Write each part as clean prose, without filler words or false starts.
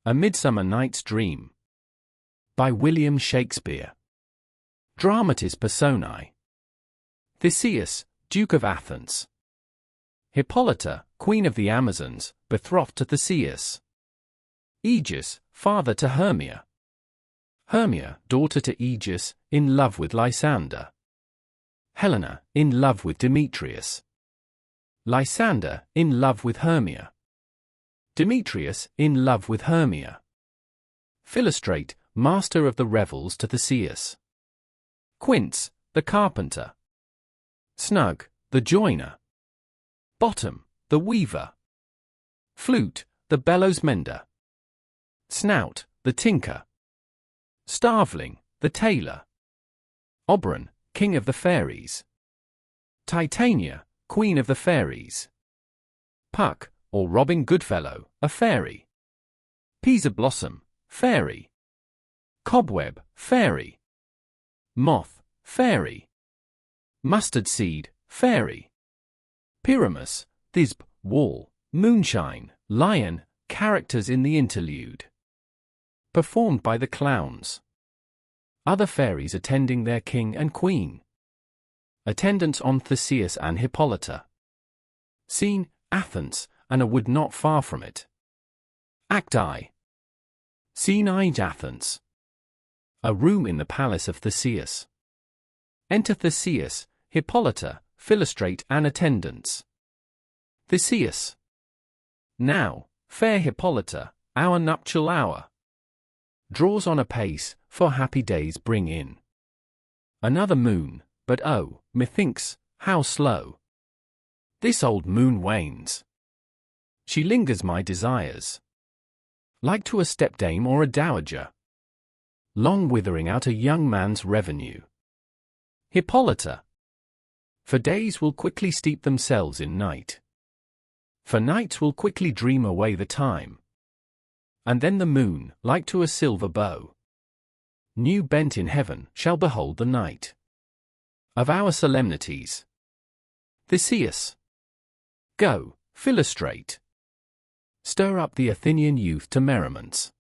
A Midsummer Night's Dream. By William Shakespeare. Dramatis Personae. Theseus, Duke of Athens. Hippolyta, Queen of the Amazons, betrothed to Theseus. Aegeus, father to Hermia. Hermia, daughter to Aegeus, in love with Lysander. Helena, in love with Demetrius. Lysander, in love with Hermia. Demetrius, in love with Hermia. Philostrate, master of the revels to Theseus. Quince, the carpenter. Snug, the joiner. Bottom, the weaver. Flute, the bellows mender. Snout, the tinker. Starveling, the tailor. Oberon, king of the fairies. Titania, queen of the fairies. Puck, or Robin Goodfellow, a fairy. Peas blossom, fairy. Cobweb, fairy. Moth, fairy. Mustard seed, fairy. Pyramus, Thisbe, wall, moonshine, lion, characters in the interlude. Performed by the clowns. Other fairies attending their king and queen. Attendants on Theseus and Hippolyta. Scene, Athens, and a wood not far from it. Act I. Scene I, Athens. A room in the palace of Theseus. Enter Theseus, Hippolyta, Philostrate and attendants. Theseus. Now, fair Hippolyta, our nuptial hour draws on apace, for happy days bring in another moon, but oh, methinks, how slow this old moon wanes. She lingers my desires, like to a stepdame or a dowager, long withering out a young man's revenue. Hippolyta. For days will quickly steep themselves in night. For nights will quickly dream away the time. And then the moon, like to a silver bow, new bent in heaven, shall behold the night of our solemnities. Theseus. Go, Philostrate. Stir up the Athenian youth to merriments.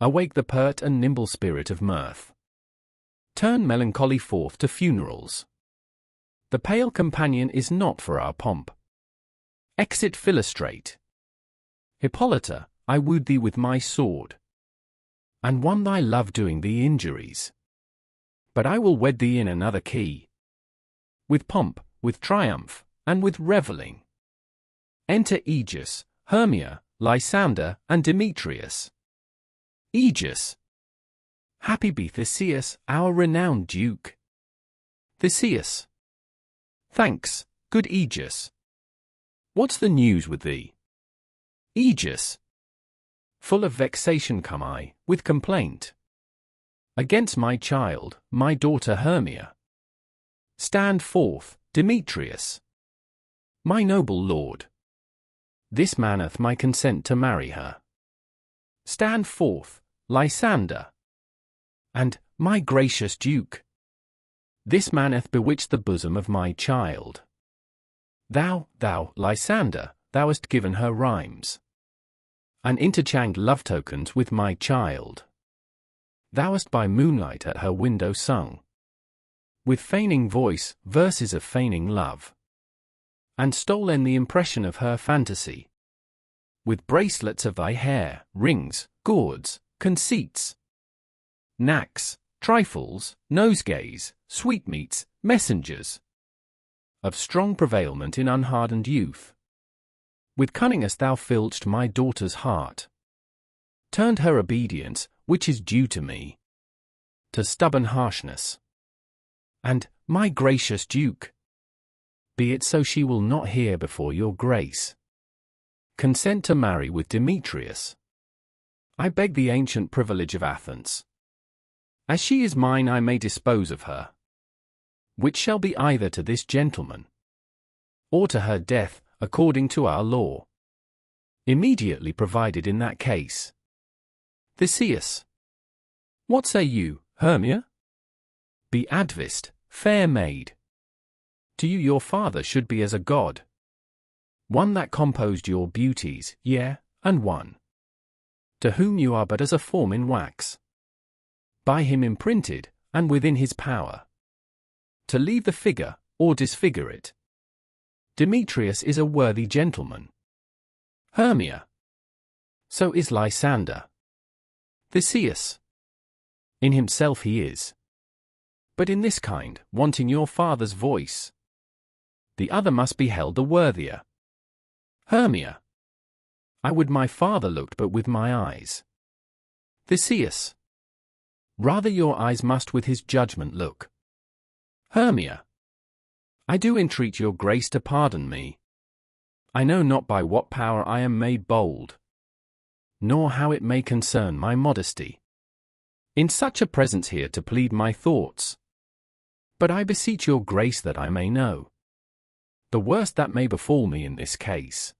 Awake the pert and nimble spirit of mirth. Turn melancholy forth to funerals. The pale companion is not for our pomp. Exit Philostrate. Hippolyta, I wooed thee with my sword, and won thy love doing thee injuries. But I will wed thee in another key. With pomp, with triumph, and with revelling. Enter Aegeus, Hermia, Lysander, and Demetrius. Aegeus. Happy be Theseus, our renowned duke. Theseus. Thanks, good Aegeus. What's the news with thee? Aegeus. Full of vexation come I, with complaint against my child, my daughter Hermia. Stand forth, Demetrius. My noble lord. This maneth my consent to marry her. Stand forth, Lysander. And, my gracious duke. This maneth bewitched the bosom of my child. Thou, Lysander, thou hast given her rhymes, and interchanged love tokens with my child. Thou hast by moonlight at her window sung, with feigning voice, verses of feigning love, and stolen the impression of her fantasy. With bracelets of thy hair, rings, gauds, conceits, knacks, trifles, nosegays, sweetmeats, messengers of strong prevailment in unhardened youth. With cunning hast thou filched my daughter's heart, turned her obedience, which is due to me, to stubborn harshness. And, my gracious duke, be it so she will not hear before your grace. Consent to marry with Demetrius. I beg the ancient privilege of Athens. As she is mine, I may dispose of her, which shall be either to this gentleman, or to her death, according to our law, immediately provided in that case. Theseus. What say you, Hermia? Be advised, fair maid. To you your father should be as a god, one that composed your beauties, yea, and one to whom you are but as a form in wax, by him imprinted, and within his power, to leave the figure, or disfigure it. Demetrius is a worthy gentleman. Hermia. So is Lysander. Theseus. In himself he is. But in this kind, wanting your father's voice, the other must be held the worthier. Hermia. I would my father looked but with my eyes. Theseus. Rather your eyes must with his judgment look. Hermia. I do entreat your grace to pardon me. I know not by what power I am made bold, nor how it may concern my modesty, in such a presence here to plead my thoughts. But I beseech your grace that I may know the worst that may befall me in this case,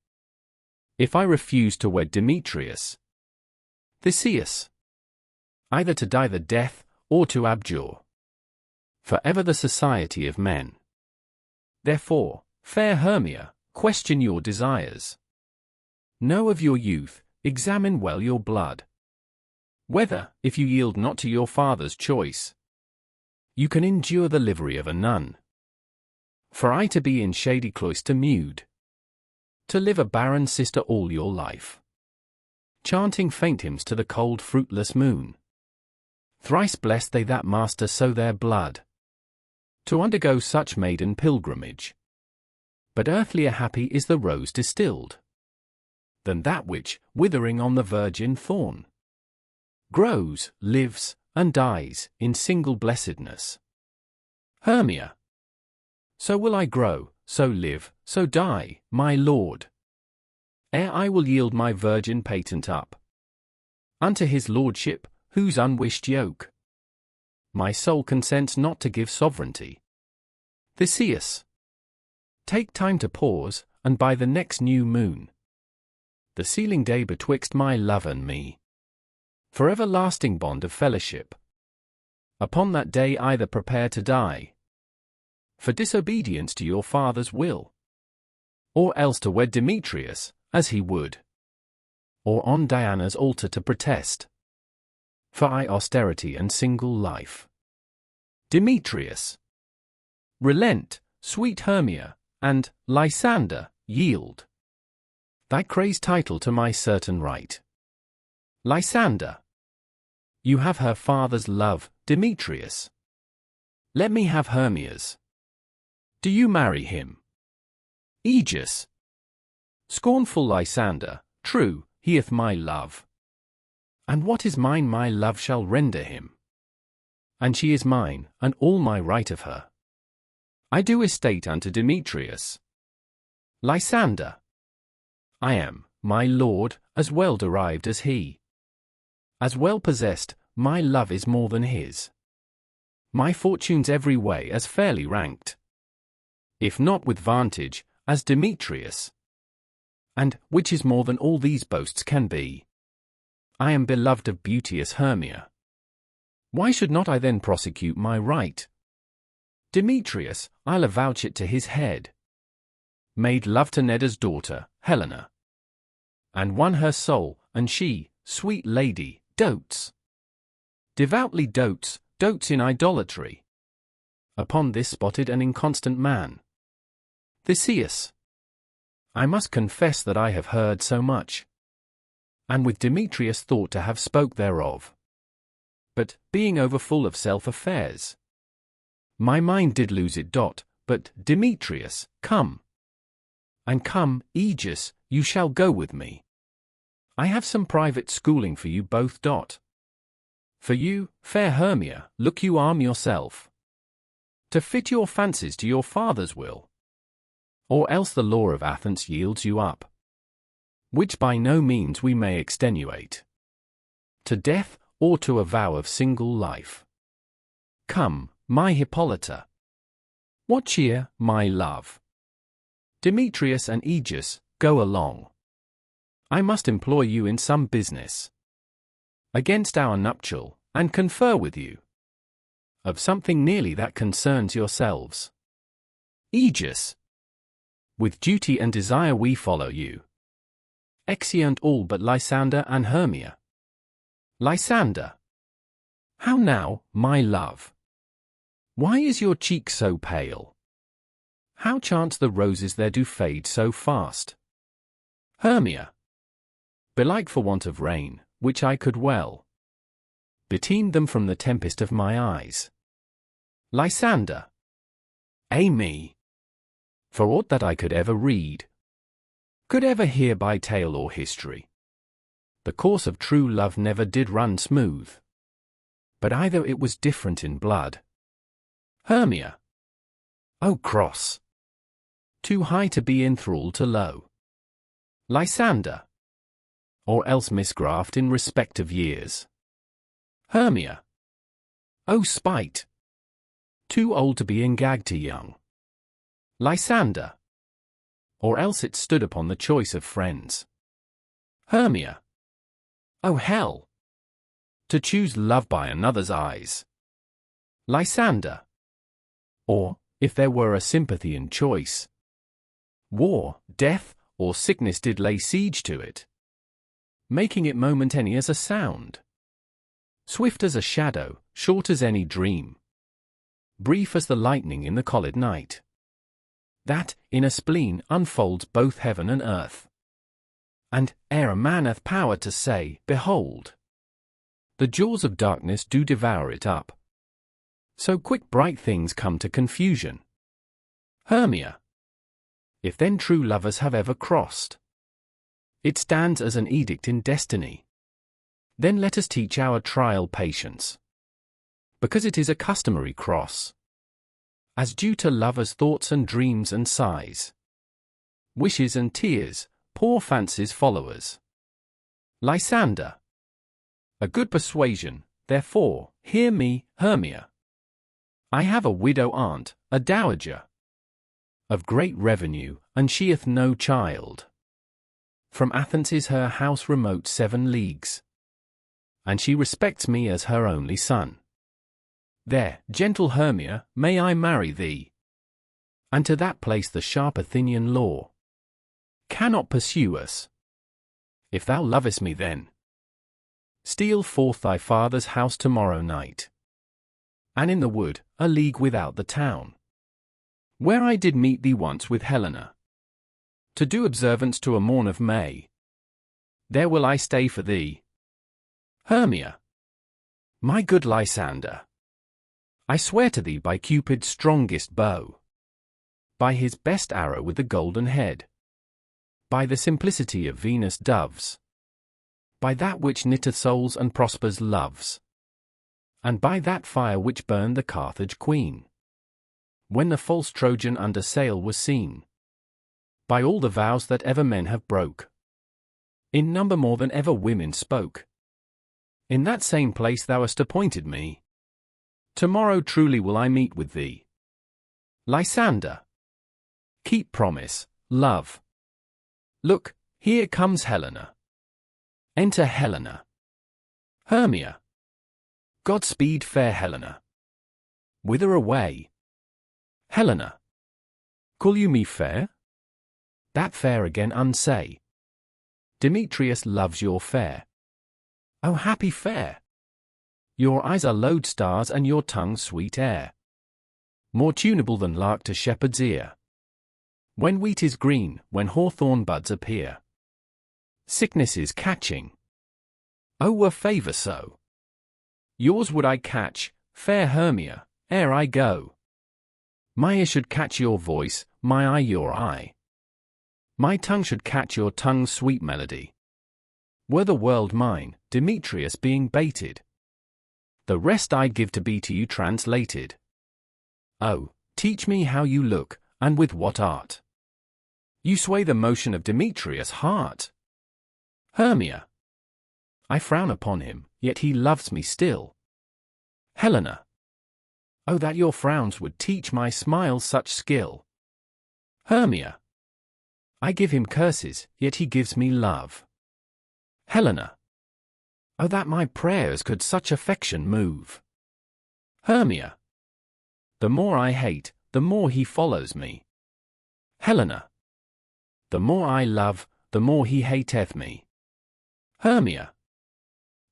if I refuse to wed Demetrius. Theseus. Either to die the death, or to abjure for ever the society of men. Therefore, fair Hermia, question your desires. Know of your youth, examine well your blood, whether, if you yield not to your father's choice, you can endure the livery of a nun. For I to be in shady cloister mewed, to live a barren sister all your life, chanting faint hymns to the cold fruitless moon. Thrice blessed they that master so their blood, to undergo such maiden pilgrimage. But earthlier happy is the rose distilled, than that which, withering on the virgin thorn, grows, lives, and dies, in single blessedness. Hermia. So will I grow, so live, so die, my lord, ere I will yield my virgin patent up unto his lordship, whose unwished yoke my soul consents not to give sovereignty. Theseus. Take time to pause, and by the next new moon, the sealing day betwixt my love and me, for everlasting bond of fellowship, upon that day either prepare to die for disobedience to your father's will, or else to wed Demetrius, as he would, or on Diana's altar to protest for austerity and single life. Demetrius. Relent, sweet Hermia, and, Lysander, yield thy crazed title to my certain right. Lysander. You have her father's love, Demetrius. Let me have Hermia's. Do you marry him? Aegis. Scornful Lysander, true, he hath my love. And what is mine my love shall render him. And she is mine, and all my right of her I do estate unto Demetrius. Lysander. I am, my lord, as well derived as he. As well possessed, my love is more than his. My fortunes every way as fairly ranked, if not with vantage, as Demetrius. And, which is more than all these boasts can be, I am beloved of beauteous Hermia. Why should not I then prosecute my right? Demetrius, I'll avouch it to his head, made love to Neda's daughter, Helena, and won her soul, and she, sweet lady, dotes, devoutly dotes in idolatry, upon this spotted and inconstant man. Theseus. I must confess that I have heard so much, and with Demetrius thought to have spoke thereof. But, being overfull of self-affairs, my mind did lose it. But, Demetrius, come. And come, Aegis, you shall go with me. I have some private schooling for you both. For you, fair Hermia, look you arm yourself, to fit your fancies to your father's will, or else the law of Athens yields you up, which by no means we may extenuate, to death or to a vow of single life. Come, my Hippolyta. What cheer, my love? Demetrius and Aegis, go along. I must employ you in some business against our nuptial, and confer with you of something nearly that concerns yourselves. Aegis. With duty and desire we follow you. Exeunt all but Lysander and Hermia. Lysander. How now, my love? Why is your cheek so pale? How chance the roses there do fade so fast? Hermia. Belike for want of rain, which I could well beteen them from the tempest of my eyes. Lysander. Ay me! For aught that I could ever read, could ever hear by tale or history, the course of true love never did run smooth, but either it was different in blood. Hermia. O cross! Too high to be enthralled to low. Lysander. Or else misgraft in respect of years. Hermia. O spite! Too old to be engagged to young. Lysander. Or else it stood upon the choice of friends. Hermia. O hell! To choose love by another's eyes. Lysander. Or, if there were a sympathy in choice, war, death, or sickness did lay siege to it, making it momentary as a sound, swift as a shadow, short as any dream, brief as the lightning in the collid night, that, in a spleen, unfolds both heaven and earth. And, ere a man hath power to say, behold, the jaws of darkness do devour it up, so quick bright things come to confusion. Hermia. If then true lovers have ever crossed, it stands as an edict in destiny. Then let us teach our trial patience, because it is a customary cross, as due to lovers' thoughts and dreams and sighs, wishes and tears, poor fancies followers. Lysander. A good persuasion, therefore, hear me, Hermia. I have a widow aunt, a dowager, of great revenue, and she hath no child. From Athens is her house remote 7 leagues, and she respects me as her only son. There, gentle Hermia, may I marry thee, and to that place the sharp Athenian law cannot pursue us. If thou lovest me then, steal forth thy father's house tomorrow night, and in the wood, a league without the town, where I did meet thee once with Helena, to do observance to a morn of May. There will I stay for thee. Hermia. My good Lysander, I swear to thee by Cupid's strongest bow, by his best arrow with the golden head, by the simplicity of Venus' doves, by that which knitteth souls and prospers loves, and by that fire which burned the Carthage queen, when the false Trojan under sail was seen, by all the vows that ever men have broke, in number more than ever women spoke. In that same place thou hast appointed me, tomorrow truly will I meet with thee. Lysander. Keep promise, love. Look, here comes Helena. Enter Helena. Hermia. Godspeed, fair Helena. Whither away? Helena. Call you me fair? That fair again unsay. Demetrius loves your fair. O happy fair! Your eyes are lodestars and your tongue sweet air, more tunable than lark to shepherd's ear, when wheat is green, when hawthorn buds appear. Sickness is catching. O were favour so! Yours would I catch, fair Hermia, ere I go. My ear should catch your voice, my eye your eye. My tongue should catch your tongue's sweet melody. Were the world mine, Demetrius being baited, the rest I'd give to be to you translated. Oh, teach me how you look, and with what art you sway the motion of Demetrius' heart. Hermia. I frown upon him, yet he loves me still. Helena. Oh, that your frowns would teach my smiles such skill. Hermia. I give him curses, yet he gives me love. Helena. Oh, that my prayers could such affection move. Hermia. The more I hate, the more he follows me. Helena. The more I love, the more he hateth me. Hermia.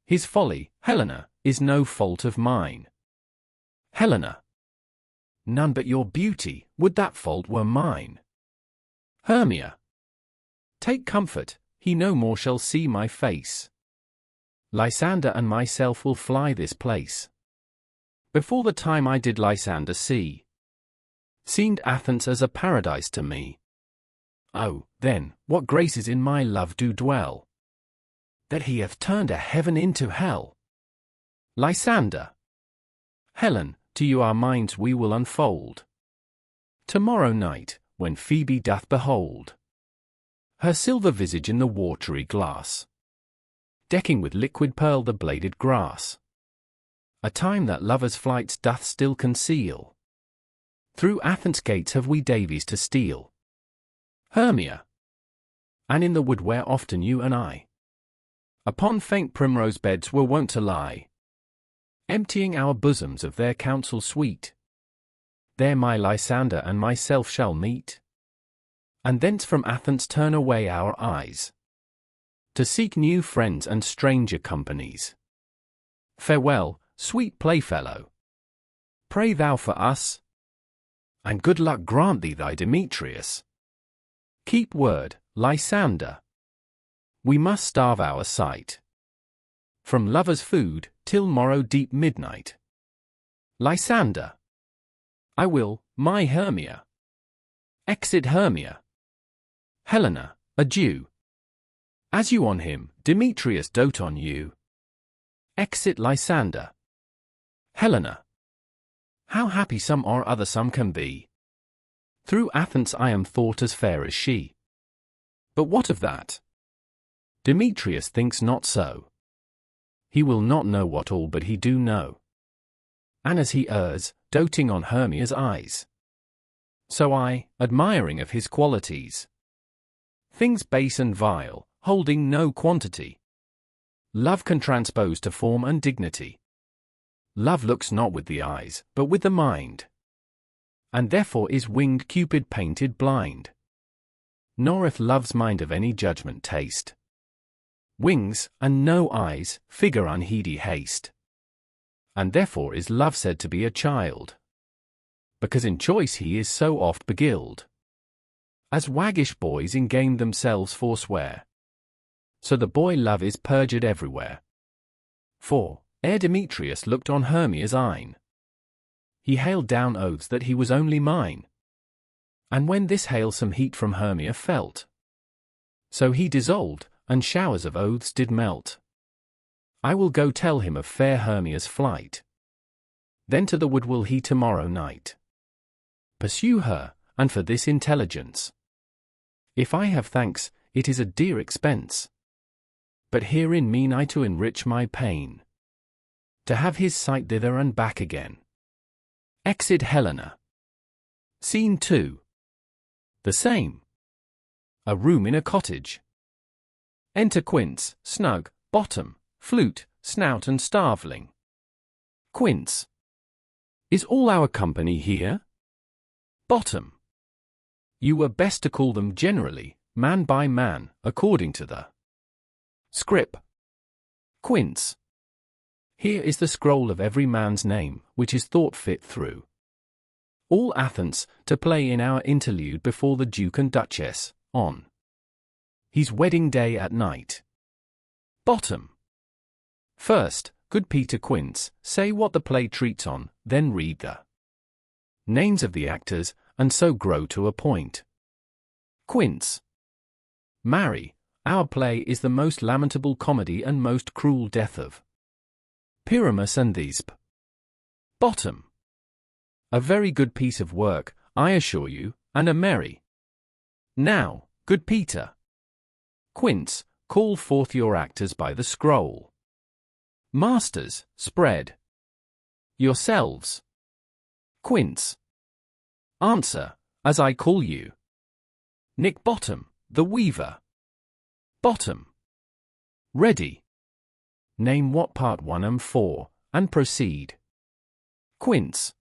His folly, Helena, is no fault of mine. Helena. None but your beauty, would that fault were mine. Hermia. Take comfort, he no more shall see my face. Lysander and myself will fly this place. Before the time I did Lysander see, seemed Athens as a paradise to me. Oh, then, what graces in my love do dwell, that he hath turned a heaven into hell. Lysander. Helen, to you our minds we will unfold. Tomorrow night, when Phoebe doth behold her silver visage in the watery glass, decking with liquid pearl the bladed grass, a time that lovers' flights doth still conceal, through Athens' gates have we Davies to steal. Hermia. And in the wood where often you and I, upon faint primrose beds were wont to lie, emptying our bosoms of their counsel sweet, there my Lysander and myself shall meet, and thence from Athens turn away our eyes, to seek new friends and stranger companies. Farewell, sweet playfellow. Pray thou for us, and good luck grant thee thy Demetrius. Keep word, Lysander. We must starve our sight, from lovers' food, till morrow deep midnight. Lysander. I will, my Hermia. Exit Hermia. Helena, adieu. As you on him, Demetrius dote on you. Exit Lysander. Helena. How happy some or other some can be. Through Athens I am thought as fair as she. But what of that? Demetrius thinks not so. He will not know what all but he do know. And as he errs, doting on Hermia's eyes, so I, admiring of his qualities, things base and vile, holding no quantity, love can transpose to form and dignity. Love looks not with the eyes, but with the mind, and therefore is winged Cupid painted blind. Nor if love's mind of any judgment taste, wings, and no eyes, figure unheedy haste. And therefore is love said to be a child, because in choice he is so oft beguiled, as waggish boys in game themselves forswear. So the boy love is perjured everywhere. For, ere Demetrius looked on Hermia's eyne, he hailed down oaths that he was only mine. And when this hail some heat from Hermia felt, so he dissolved, and showers of oaths did melt. I will go tell him of fair Hermia's flight. Then to the wood will he tomorrow night pursue her, and for this intelligence, if I have thanks, it is a dear expense. But herein mean I to enrich my pain, to have his sight thither and back again. Exit Helena. Scene 2. The same. A room in a cottage. Enter Quince, snug, bottom, flute, snout and starveling. Quince. Is all our company here? Bottom. You were best to call them generally, man by man, according to the scrip. Quince. Here is the scroll of every man's name, which is thought fit through all Athens, to play in our interlude before the Duke and Duchess, on his wedding day at night. Bottom. First, good Peter Quince, say what the play treats on, then read the names of the actors, and so grow to a point. Quince. Marry, our play is the most lamentable comedy and most cruel death of Pyramus and Thisbe. Bottom. A very good piece of work, I assure you, and a merry. Now, good Peter Quince, call forth your actors by the scroll. Masters, spread yourselves. Quince. Answer, as I call you. Nick Bottom, the weaver. Bottom. Ready. Name what part 1 and 4, and proceed. Quince.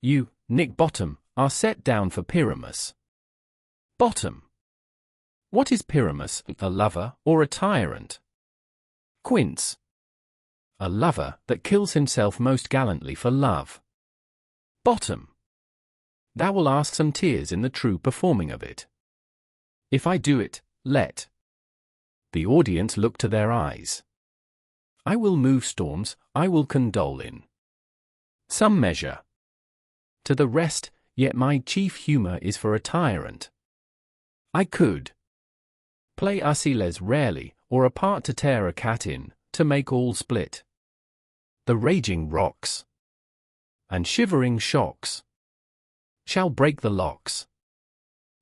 You, Nick Bottom, are set down for Pyramus. Bottom. What is Pyramus, a lover or a tyrant? Quince. a lover that kills himself most gallantly for love. Bottom. Thou will ask some tears in the true performing of it. If I do it, let the audience look to their eyes. I will move storms, I will condole in some measure. To the rest, yet my chief humour is for a tyrant. I could play Asiles rarely, or a part to tear a cat in, to make all split. The raging rocks and shivering shocks shall break the locks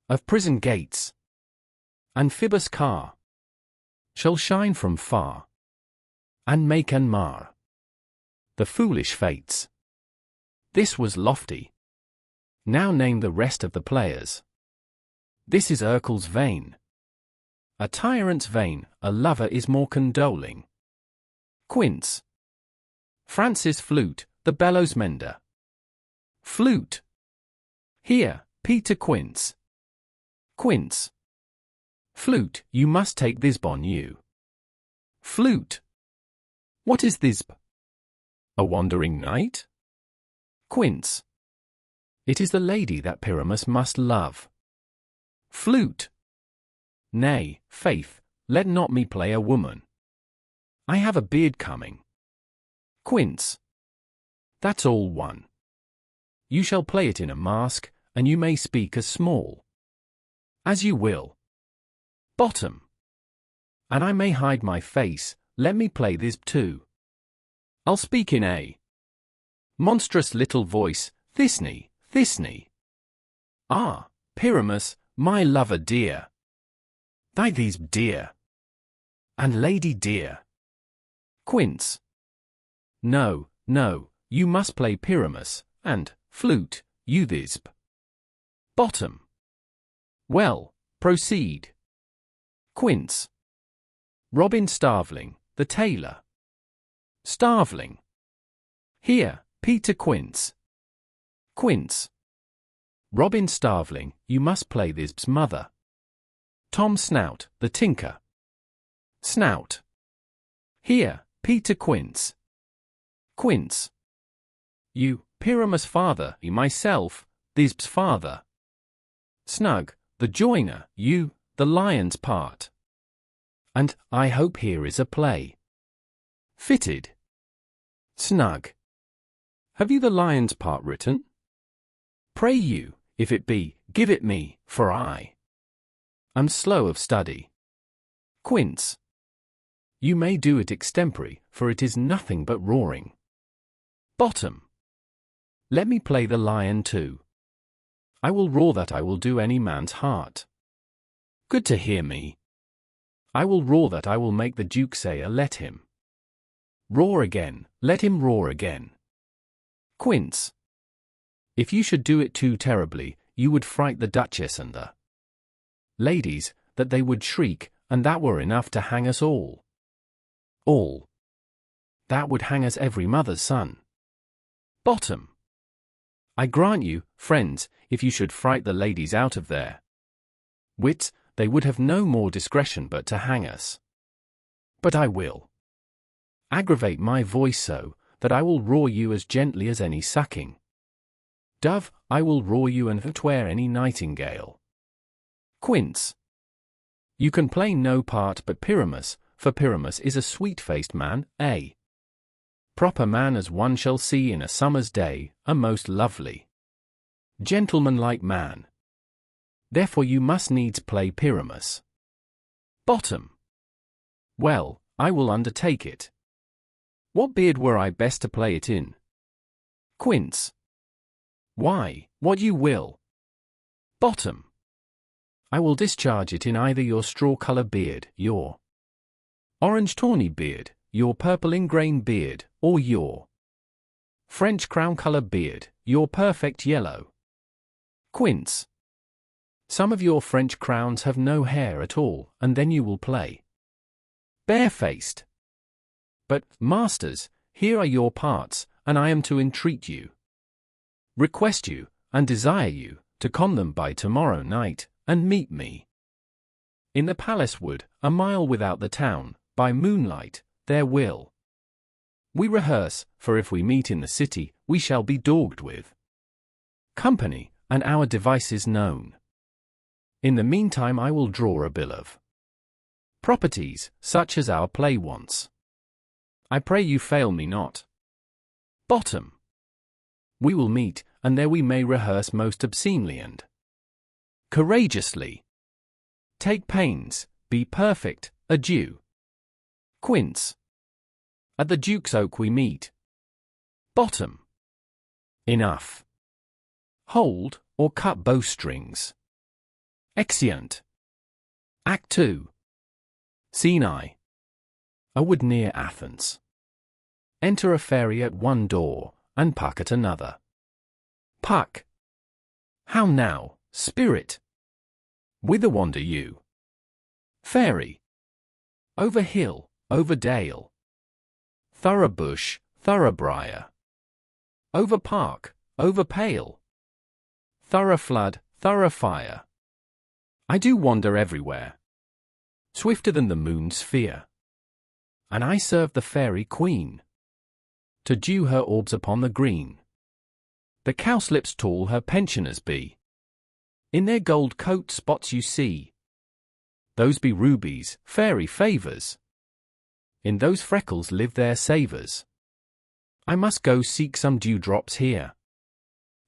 of prison gates, and Phoebus' car shall shine from far, and make and mar the foolish fates. This was lofty. Now name the rest of the players. This is Urkel's vein. A tyrant's vein, a lover is more condoling. Quince. Francis Flute, the bellows mender. Flute. Here, Peter Quince. Quince. Flute, you must take Thisbon you. Flute. What is Thisb? A wandering knight? Quince. It is the lady that Pyramus must love. Flute. Nay, faith, let not me play a woman. I have a beard coming. Quince. That's all one. You shall play it in a mask, and you may speak as small as you will. Bottom. And I may hide my face, let me play this too. I'll speak in a monstrous little voice, Thisne, Thisne. Ah, Pyramus, my lover dear. Thy these dear. And lady dear. Quince. No, no, you must play Pyramus, and, Flute, you Thisb. Bottom. Well, proceed. Quince. Robin Starveling, the tailor. Starveling. Here, Peter Quince. Quince. Robin Starveling, you must play Thisb's mother. Tom Snout, the tinker. Snout. Here, Peter Quince. Quince. You, Pyramus' father, myself, Thisb's father. Snug, the joiner, you, the lion's part. And, I hope here is a play. Fitted. Snug. Have you the lion's part written? Pray you, if it be, give it me, for I am slow of study. Quince. You may do it extempore, for it is nothing but roaring. Bottom. Let me play the lion too. I will roar that I will do any man's heart good to hear me. I will roar that I will make the Duke say let him roar again, let him roar again. Quince. If you should do it too terribly, you would fright the Duchess and the ladies, that they would shriek, and that were enough to hang us all. All. That would hang us every mother's son. Bottom. I grant you, friends, if you should fright the ladies out of their wits, they would have no more discretion but to hang us. But I will aggravate my voice so, that I will roar you as gently as any sucking dove, I will roar you and twere any nightingale. Quince. You can play no part but Pyramus, for Pyramus is a sweet-faced man, a proper man as one shall see in a summer's day, a most lovely, gentlemanlike man. Therefore you must needs play Pyramus. Bottom. Well, I will undertake it. What beard were I best to play it in? Quince. Why, what you will. Bottom. I will discharge it in either your straw-colour beard, your orange tawny beard, your purple ingrain beard, or your French crown-colour beard, your perfect yellow. Quince. Some of your French crowns have no hair at all, and then you will play barefaced. But, masters, here are your parts, and I am to entreat you, request you, and desire you, to con them by tomorrow night, and meet me in the palace wood, a mile without the town, by moonlight, there will We rehearse, for if we meet in the city, we shall be dogged with company, and our devices known. In the meantime I will draw a bill of properties, such as our play wants. I pray you fail me not. Bottom. We will meet, and there we may rehearse most obscenely and courageously. Take pains, be perfect, adieu. Quince. At the Duke's Oak we meet. Bottom. Enough. Hold, or cut bowstrings. Exeunt. Act 2. Scene I. A wood near Athens. Enter a fairy at one door, and Puck at another. Puck. How now, spirit? Whither wander you? Fairy. Over hill, over dale. Thorough bush, thorough briar. Over park, over pale. Thorough flood, thorough fire. I do wander everywhere, swifter than the moon's sphere. And I serve the fairy queen, to dew her orbs upon the green. The cowslips tall her pensioners be. In their gold coat spots you see. Those be rubies, fairy favours. In those freckles live their savours. I must go seek some dewdrops here,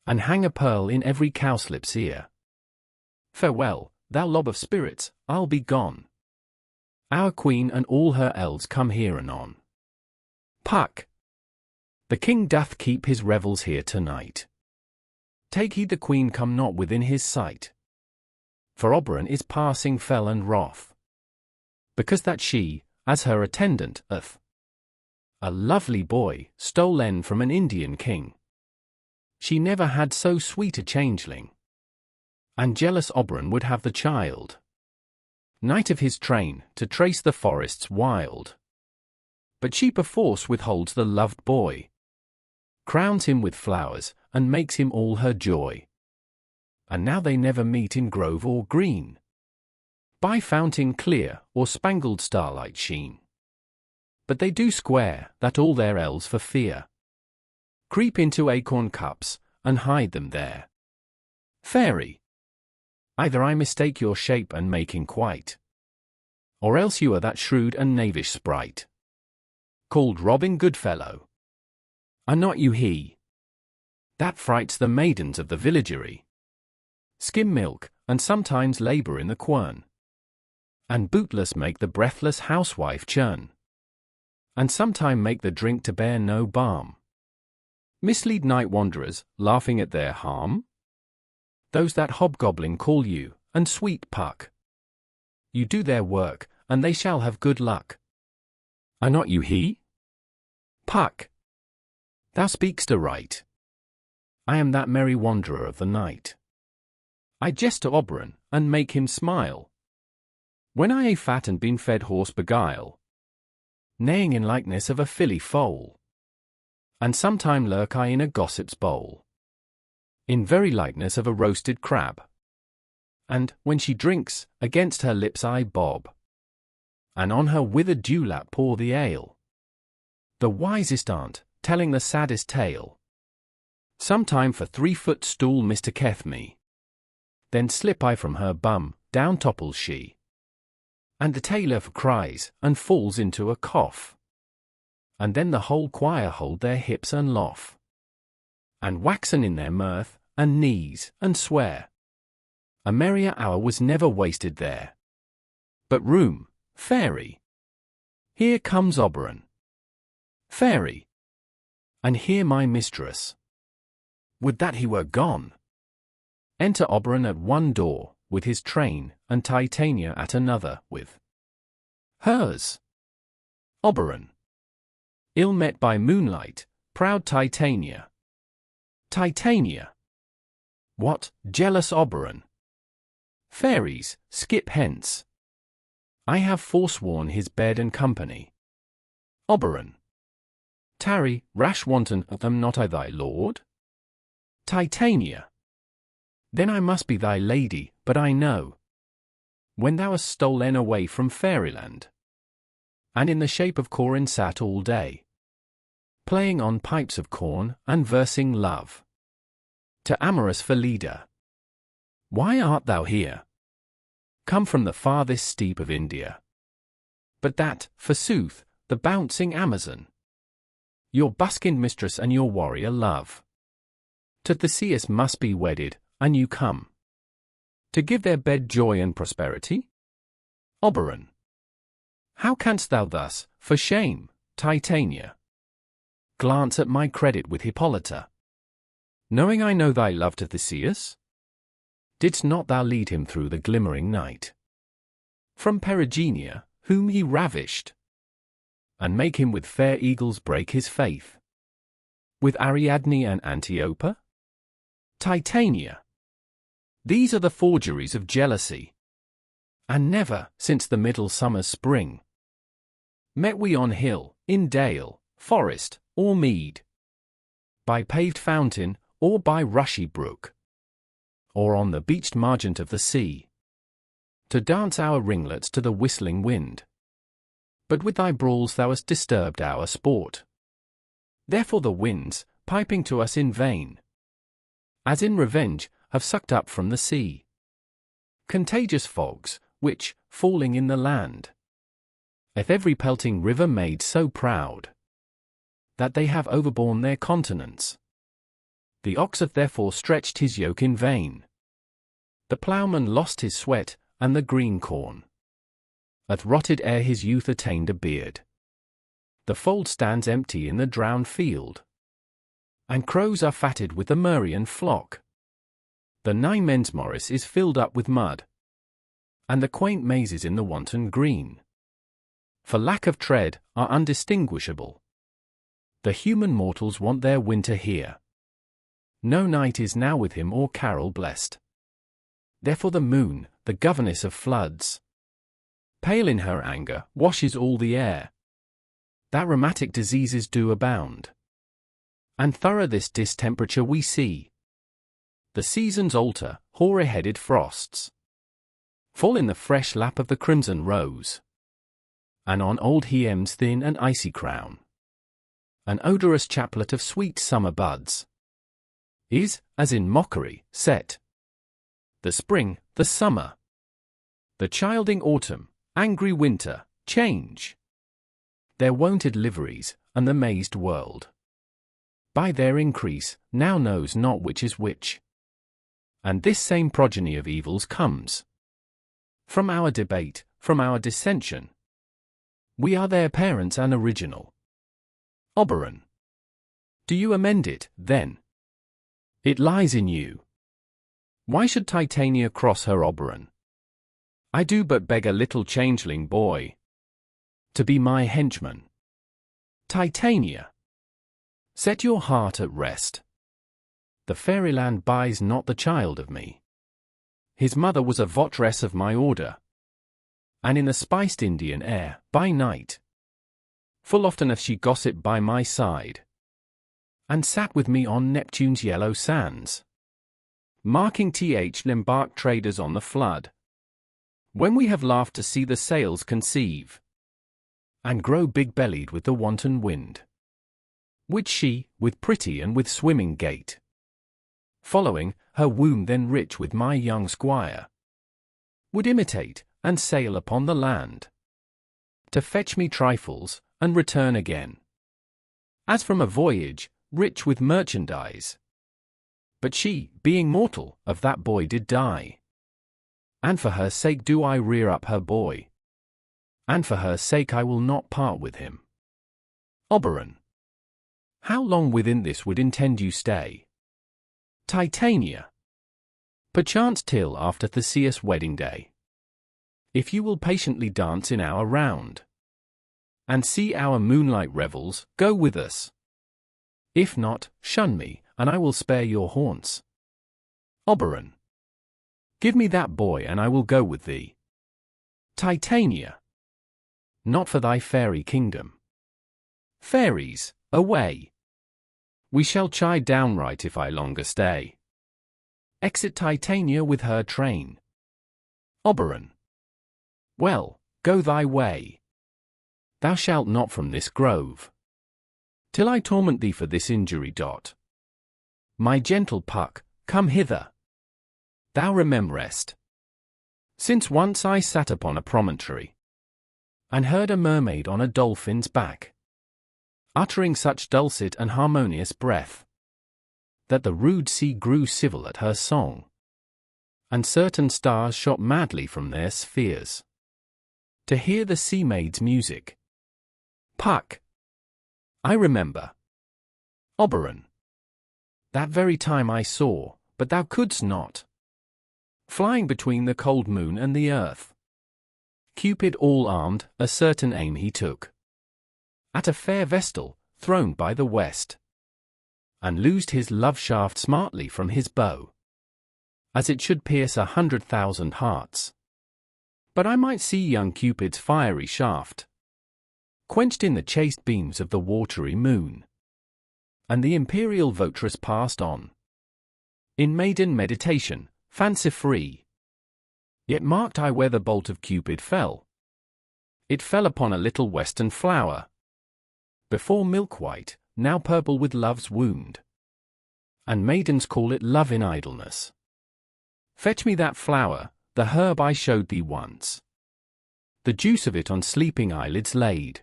and hang a pearl in every cowslip's ear. Farewell, thou lob of spirits, I'll be gone. Our queen and all her elves come here anon. Puck. The king doth keep his revels here tonight. Take heed the queen come not within his sight. For Oberon is passing fell and wroth, because that she, as her attendant, hath a lovely boy, stolen from an Indian king. She never had so sweet a changeling, and jealous Oberon would have the child. Knight of his train, to trace the forests wild. But she perforce withholds the loved boy, crowns him with flowers, and makes him all her joy. And now they never meet in grove or green, by fountain clear, or spangled starlight sheen. But they do square, that all their elves for fear creep into acorn cups, and hide them there. Fairy. Either I mistake your shape and making quite, or else you are that shrewd and knavish sprite, called Robin Goodfellow. Are not you he that frights the maidens of the villagery, skim milk, and sometimes labour in the quern, and bootless make the breathless housewife churn, and sometime make the drink to bear no balm, mislead night wanderers, laughing at their harm? Those that hobgoblin call you, and sweet Puck. You do their work, and they shall have good luck. Are not you he? Puck. Thou speak'st aright. I am that merry wanderer of the night. I jest to Oberon, and make him smile, when I a fat and been fed horse beguile, neighing in likeness of a filly foal. And sometime lurk I in a gossip's bowl, in very likeness of a roasted crab. And, when she drinks, against her lips I bob, and on her withered dewlap pour the ale. The wisest aunt, telling the saddest tale, sometime for 3-foot stool mistaketh me. Then slip I from her bum, down topples she, and the tailor cries, and falls into a cough. And then the whole choir hold their hips and laugh, and waxen in their mirth, and knees, and swear. A merrier hour was never wasted there. But room, fairy. Here comes Oberon. Fairy. And here my mistress. Would that he were gone. Enter Oberon at one door, with his train, and Titania at another, with hers. Oberon. Ill met by moonlight, proud Titania. Titania. What, jealous Oberon? Fairies, skip hence. I have forsworn his bed and company. Oberon. Tarry, rash wanton, am not I thy lord? Titania. Then I must be thy lady, but I know, when thou hast stolen away from fairyland, and in the shape of Corin sat all day, playing on pipes of corn and versing love. To amorous Philida, why art thou here? Come from the farthest steep of India. But that, forsooth, the bouncing Amazon, your buskined mistress and your warrior love, to Theseus must be wedded, and you come to give their bed joy and prosperity? Oberon, how canst thou thus, for shame, Titania, glance at my credit with Hippolyta, knowing I know thy love to Theseus? Didst not thou lead him through the glimmering night from Perigenia, whom he ravished, and make him with fair eagles break his faith with Ariadne and Antiopa? Titania, these are the forgeries of jealousy. And never, since the middle summer's spring, met we on hill, in dale, forest, or mead, by paved fountain, or by rushy brook, or on the beached margent of the sea, to dance our ringlets to the whistling wind. But with thy brawls thou hast disturbed our sport. Therefore the winds, piping to us in vain, as in revenge, have sucked up from the sea contagious fogs, which, falling in the land, hath every pelting river made so proud, that they have overborne their continents. The ox hath therefore stretched his yoke in vain. The ploughman lost his sweat, and the green corn hath rotted ere his youth attained a beard. The fold stands empty in the drowned field, and crows are fatted with the Murrian flock. The nigh men's morris is filled up with mud, and the quaint mazes in the wanton green, for lack of tread, are undistinguishable. The human mortals want their winter here. No night is now with him or carol blessed. Therefore the moon, the governess of floods, pale in her anger, washes all the air, that rheumatic diseases do abound. And thorough this distemperature we see. The seasons alter, hoary-headed frosts fall in the fresh lap of the crimson rose, and on old Hiem's thin and icy crown an odorous chaplet of sweet summer buds is, as in mockery, set. The spring, the summer, the childing autumn, angry winter, change their wonted liveries, and the mazed world, by their increase, now knows not which is which. And this same progeny of evils comes from our debate, from our dissension. We are their parents and original. Oberon, do you amend it, then? It lies in you. Why should Titania cross her Oberon? I do but beg a little changeling boy to be my henchman. Titania, set your heart at rest. The fairyland buys not the child of me. His mother was a votress of my order, and in the spiced Indian air, by night, full often hath she gossiped by my side, and sat with me on Neptune's yellow sands, marking embarked traders on the flood, when we have laughed to see the sails conceive, and grow big-bellied with the wanton wind, which she, with pretty and with swimming gait, following, her womb then rich with my young squire, would imitate, and sail upon the land, to fetch me trifles, and return again, as from a voyage, rich with merchandise. But she, being mortal, of that boy did die, and for her sake do I rear up her boy, and for her sake I will not part with him. Oberon, how long within this would intend you stay? Titania, perchance till after Theseus' wedding day, if you will patiently dance in our round, and see our moonlight revels, go with us. If not, shun me, and I will spare your haunts. Oberon, give me that boy and I will go with thee. Titania, not for thy fairy kingdom. Fairies, away! We shall chide downright if I longer stay. Exit Titania with her train. Oberon, well, go thy way. Thou shalt not from this grove. till I torment thee for this injury. My gentle Puck, come hither. Thou rememberest, since once I sat upon a promontory, and heard a mermaid on a dolphin's back, uttering such dulcet and harmonious breath, that the rude sea grew civil at her song, and certain stars shot madly from their spheres, to hear the sea maid's music. Puck, I remember. Oberon, that very time I saw, but thou couldst not, flying between the cold moon and the earth, Cupid all armed, a certain aim he took at a fair vestal, throned by the west, and loosed his love shaft smartly from his bow, as it should pierce 100,000 hearts. But I might see young Cupid's fiery shaft quenched in the chaste beams of the watery moon, and the imperial votress passed on in maiden meditation, fancy-free. Yet marked I where the bolt of Cupid fell. It fell upon a little western flower, before milk-white, now purple with love's wound, and maidens call it love in idleness. Fetch me that flower, the herb I showed thee once. The juice of it on sleeping eyelids laid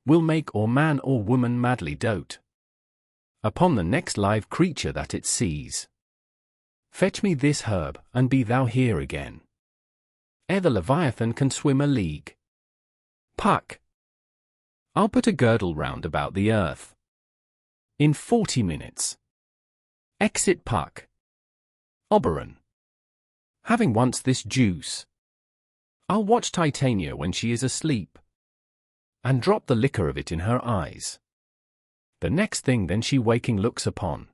will make or man or woman madly dote upon the next live creature that it sees. Fetch me this herb, and be thou here again, ere the Leviathan can swim a league. Puck, I'll put a girdle round about the earth in 40 minutes. Exit Puck. Oberon, having once this juice, I'll watch Titania when she is asleep, and drop the liquor of it in her eyes. The next thing then she waking looks upon,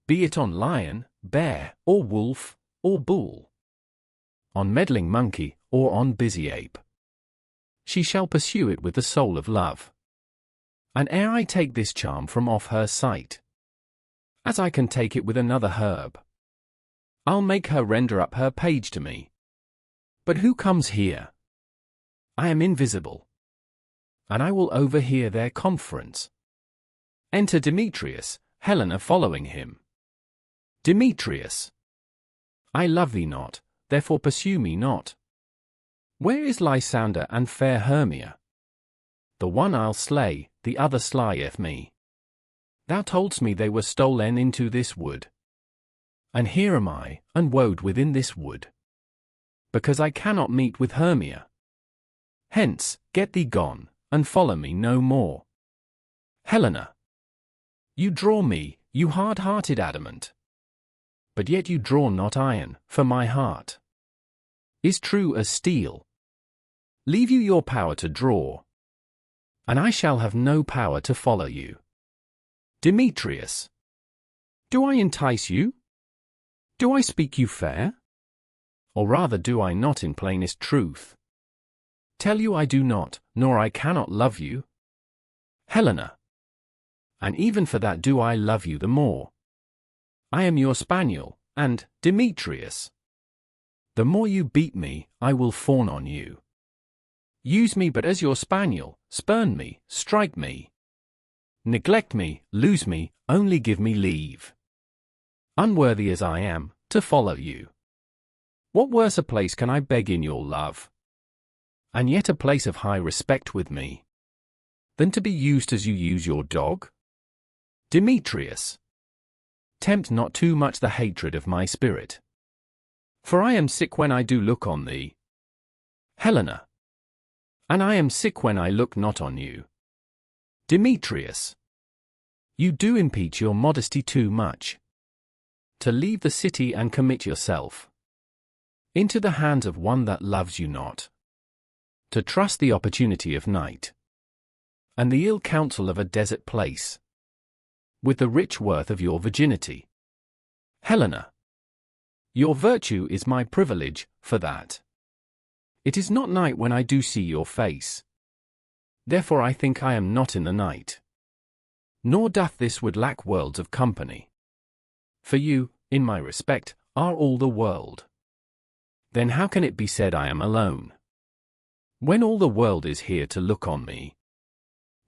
be it on lion, bear, or wolf, or bull, on meddling monkey, or on busy ape, she shall pursue it with the soul of love. And ere I take this charm from off her sight, as I can take it with another herb, I'll make her render up her page to me. But who comes here? I am invisible, and I will overhear their conference. Enter Demetrius, Helena following him. Demetrius, I love thee not, therefore pursue me not. Where is Lysander and fair Hermia? The one I'll slay, the other slayeth me. Thou toldst me they were stolen into this wood, and here am I, unwode within this wood, because I cannot meet with Hermia. Hence, get thee gone, and follow me no more. Helena, you draw me, you hard-hearted adamant, but yet you draw not iron, for my heart is true as steel. Leave you your power to draw, and I shall have no power to follow you. Demetrius, do I entice you? Do I speak you fair? Or rather do I not in plainest truth tell you I do not, nor I cannot love you? Helena, and even for that do I love you the more. I am your spaniel, and, Demetrius, the more you beat me, I will fawn on you. Use me but as your spaniel, spurn me, strike me, neglect me, lose me, only give me leave, unworthy as I am, to follow you. What worse a place can I beg in your love, and yet a place of high respect with me, than to be used as you use your dog? Demetrius, tempt not too much the hatred of my spirit, for I am sick when I do look on thee. Helena, and I am sick when I look not on you. Demetrius, you do impeach your modesty too much, to leave the city and commit yourself into the hands of one that loves you not, to trust the opportunity of night, and the ill counsel of a desert place, with the rich worth of your virginity. Helena, your virtue is my privilege, for that it is not night when I do see your face. Therefore I think I am not in the night, nor doth this wood lack worlds of company. For you, in my respect, are all the world. Then how can it be said I am alone, when all the world is here to look on me?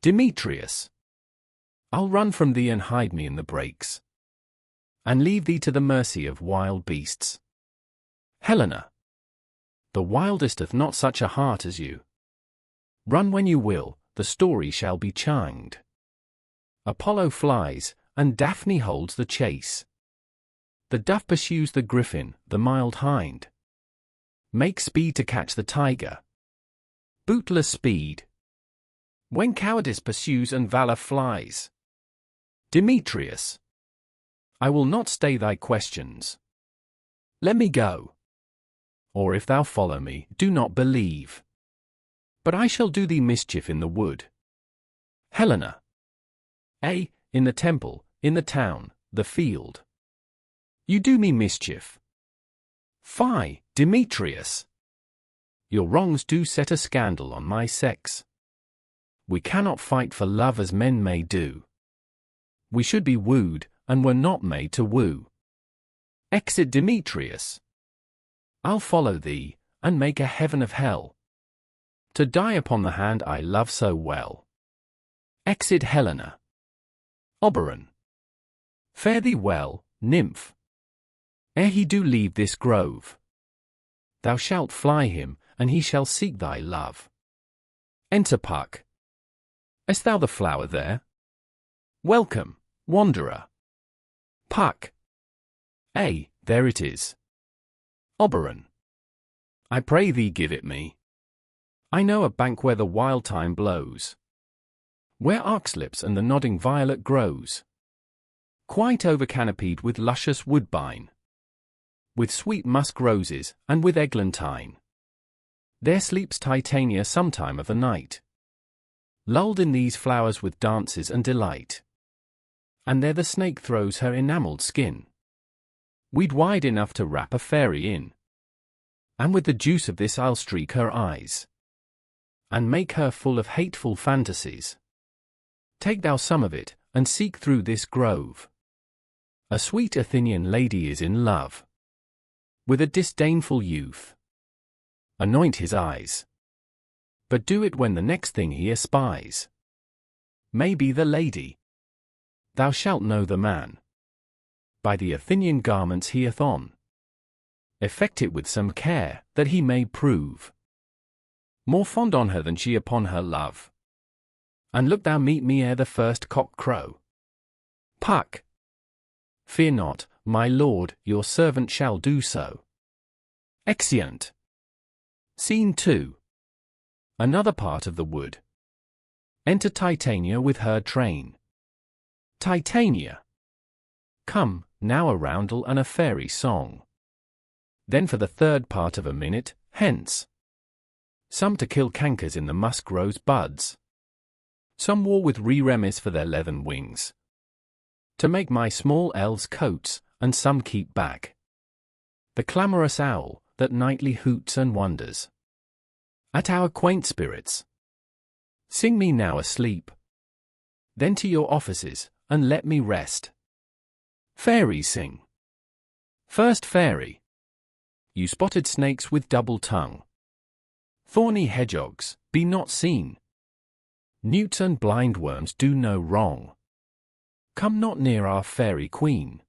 Demetrius, I'll run from thee and hide me in the brakes, and leave thee to the mercy of wild beasts. Helena, the wildest hath not such a heart as you. Run when you will, the story shall be changed. Apollo flies, and Daphne holds the chase. The dove pursues the griffin, the mild hind. Make speed to catch the tiger. Bootless speed. When cowardice pursues and valor flies. Demetrius, I will not stay thy questions. Let me go. Or if thou follow me, do not believe. But I shall do thee mischief in the wood. Helena, in the temple, in the town, the field. You do me mischief. Fie, Demetrius! Your wrongs do set a scandal on my sex. We cannot fight for love as men may do. We should be wooed, and were not made to woo. Exit Demetrius. I'll follow thee, and make a heaven of hell, to die upon the hand I love so well. Exit Helena. Oberon. Fare thee well, nymph. Ere he do leave this grove, thou shalt fly him, and he shall seek thy love. Enter Puck. Est thou the flower there? Welcome, wanderer. Puck. There it is. Oberon. I pray thee give it me. I know a bank where the wild thyme blows, where oxlips and the nodding violet grows, quite over-canopied with luscious woodbine, with sweet musk roses, and with eglantine. There sleeps Titania sometime of the night, lulled in these flowers with dances and delight. And there the snake throws her enamelled skin, weed wide enough to wrap a fairy in. And with the juice of this I'll streak her eyes, and make her full of hateful fantasies. Take thou some of it, and seek through this grove. A sweet Athenian lady is in love with a disdainful youth. Anoint his eyes, but do it when the next thing he espies may be the lady. Thou shalt know the man by the Athenian garments he hath on. Effect it with some care, that he may prove more fond on her than she upon her love. And look thou meet me ere the first cock crow. Puck. Fear not, my lord, your servant shall do so. Exeunt. Scene 2. Another part of the wood. Enter Titania with her train. Titania. Come, now a roundel and a fairy song. Then for the third part of a minute, hence. Some to kill cankers in the musk rose buds. Some war with reremis for their leathern wings, to make my small elves coats, and some keep back the clamorous owl, that nightly hoots and wonders at our quaint spirits. Sing me now asleep, then to your offices, and let me rest. Fairies sing. First fairy. You spotted snakes with double tongue, thorny hedgehogs, be not seen. Newts and blindworms do no wrong. Come not near our fairy queen.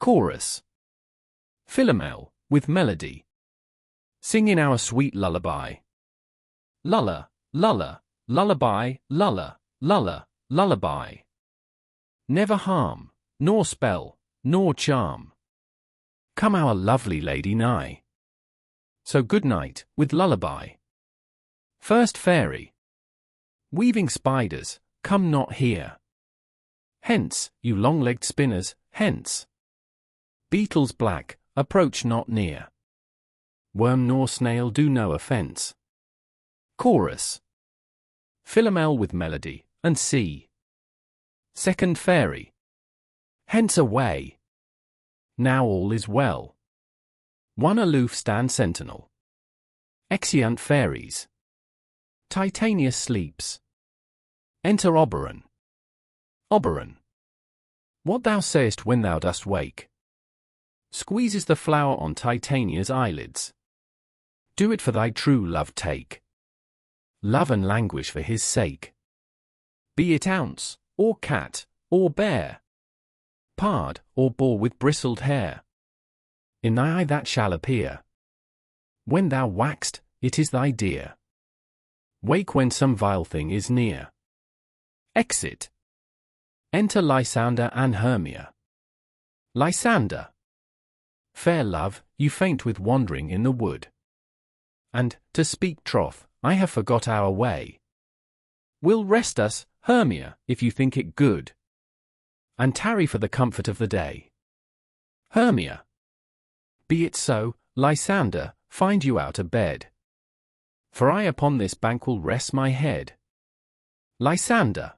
Chorus. Philomel, with melody. Sing in our sweet lullaby. Lulla, lulla, lullaby, lulla, lulla, lullaby. Never harm, nor spell, nor charm. Come our lovely lady nigh. So good night, with lullaby. First fairy. Weaving spiders, come not here. Hence, you long-legged spinners, hence. Beetles black, approach not near. Worm nor snail do no offence. Chorus. Philomel with melody, and see. Second fairy. Hence away. Now all is well. One aloof stand sentinel. Exeunt fairies. Titania sleeps. Enter Oberon. Oberon. What thou sayest when thou dost wake. Squeezes the flower on Titania's eyelids. Do it for thy true love take. Love and languish for his sake. Be it ounce, or cat, or bear, pard, or boar with bristled hair. In thy eye that shall appear. When thou wax'st, it is thy dear. Wake when some vile thing is near. Exit. Enter Lysander and Hermia. Lysander. Fair love, you faint with wandering in the wood. And, to speak troth, I have forgot our way. Will rest us, Hermia, if you think it good, and tarry for the comfort of the day. Hermia. Be it so, Lysander, find you out a bed. For I upon this bank will rest my head. Lysander.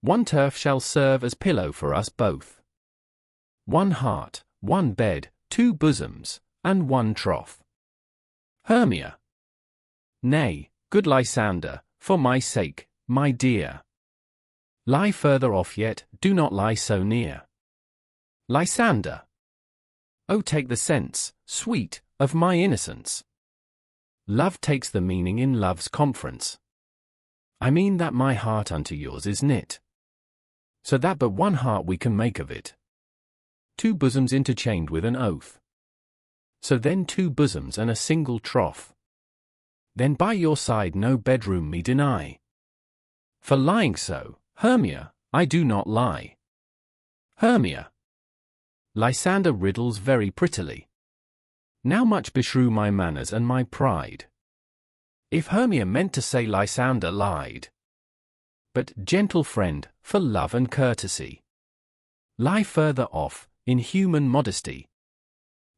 One turf shall serve as pillow for us both. One heart, one bed, two bosoms, and one troth. Hermia. Nay, good Lysander, for my sake, my dear. Lie further off yet, do not lie so near. Lysander. Oh, take the sense, sweet, of my innocence. Love takes the meaning in love's conference. I mean that my heart unto yours is knit, so that but one heart we can make of it. Two bosoms interchained with an oath. So then two bosoms and a single troth. Then by your side no bedroom me deny. For lying so, Hermia, I do not lie. Hermia. Lysander riddles very prettily. Now much beshrew my manners and my pride. If Hermia meant to say Lysander lied. But, gentle friend, for love and courtesy, lie further off, in human modesty.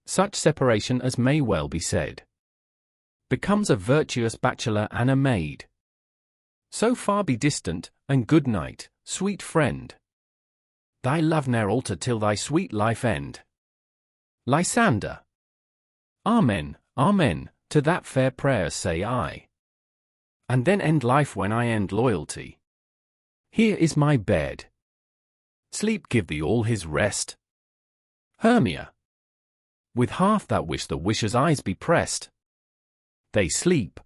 Such separation as may well be said becomes a virtuous bachelor and a maid. So far be distant, and good night, sweet friend. Thy love ne'er alter till thy sweet life end. Lysander. Amen, amen, to that fair prayer say I. And then end life when I end loyalty. Here is my bed. Sleep give thee all his rest. Hermia. With half that wish the wisher's eyes be pressed. They sleep.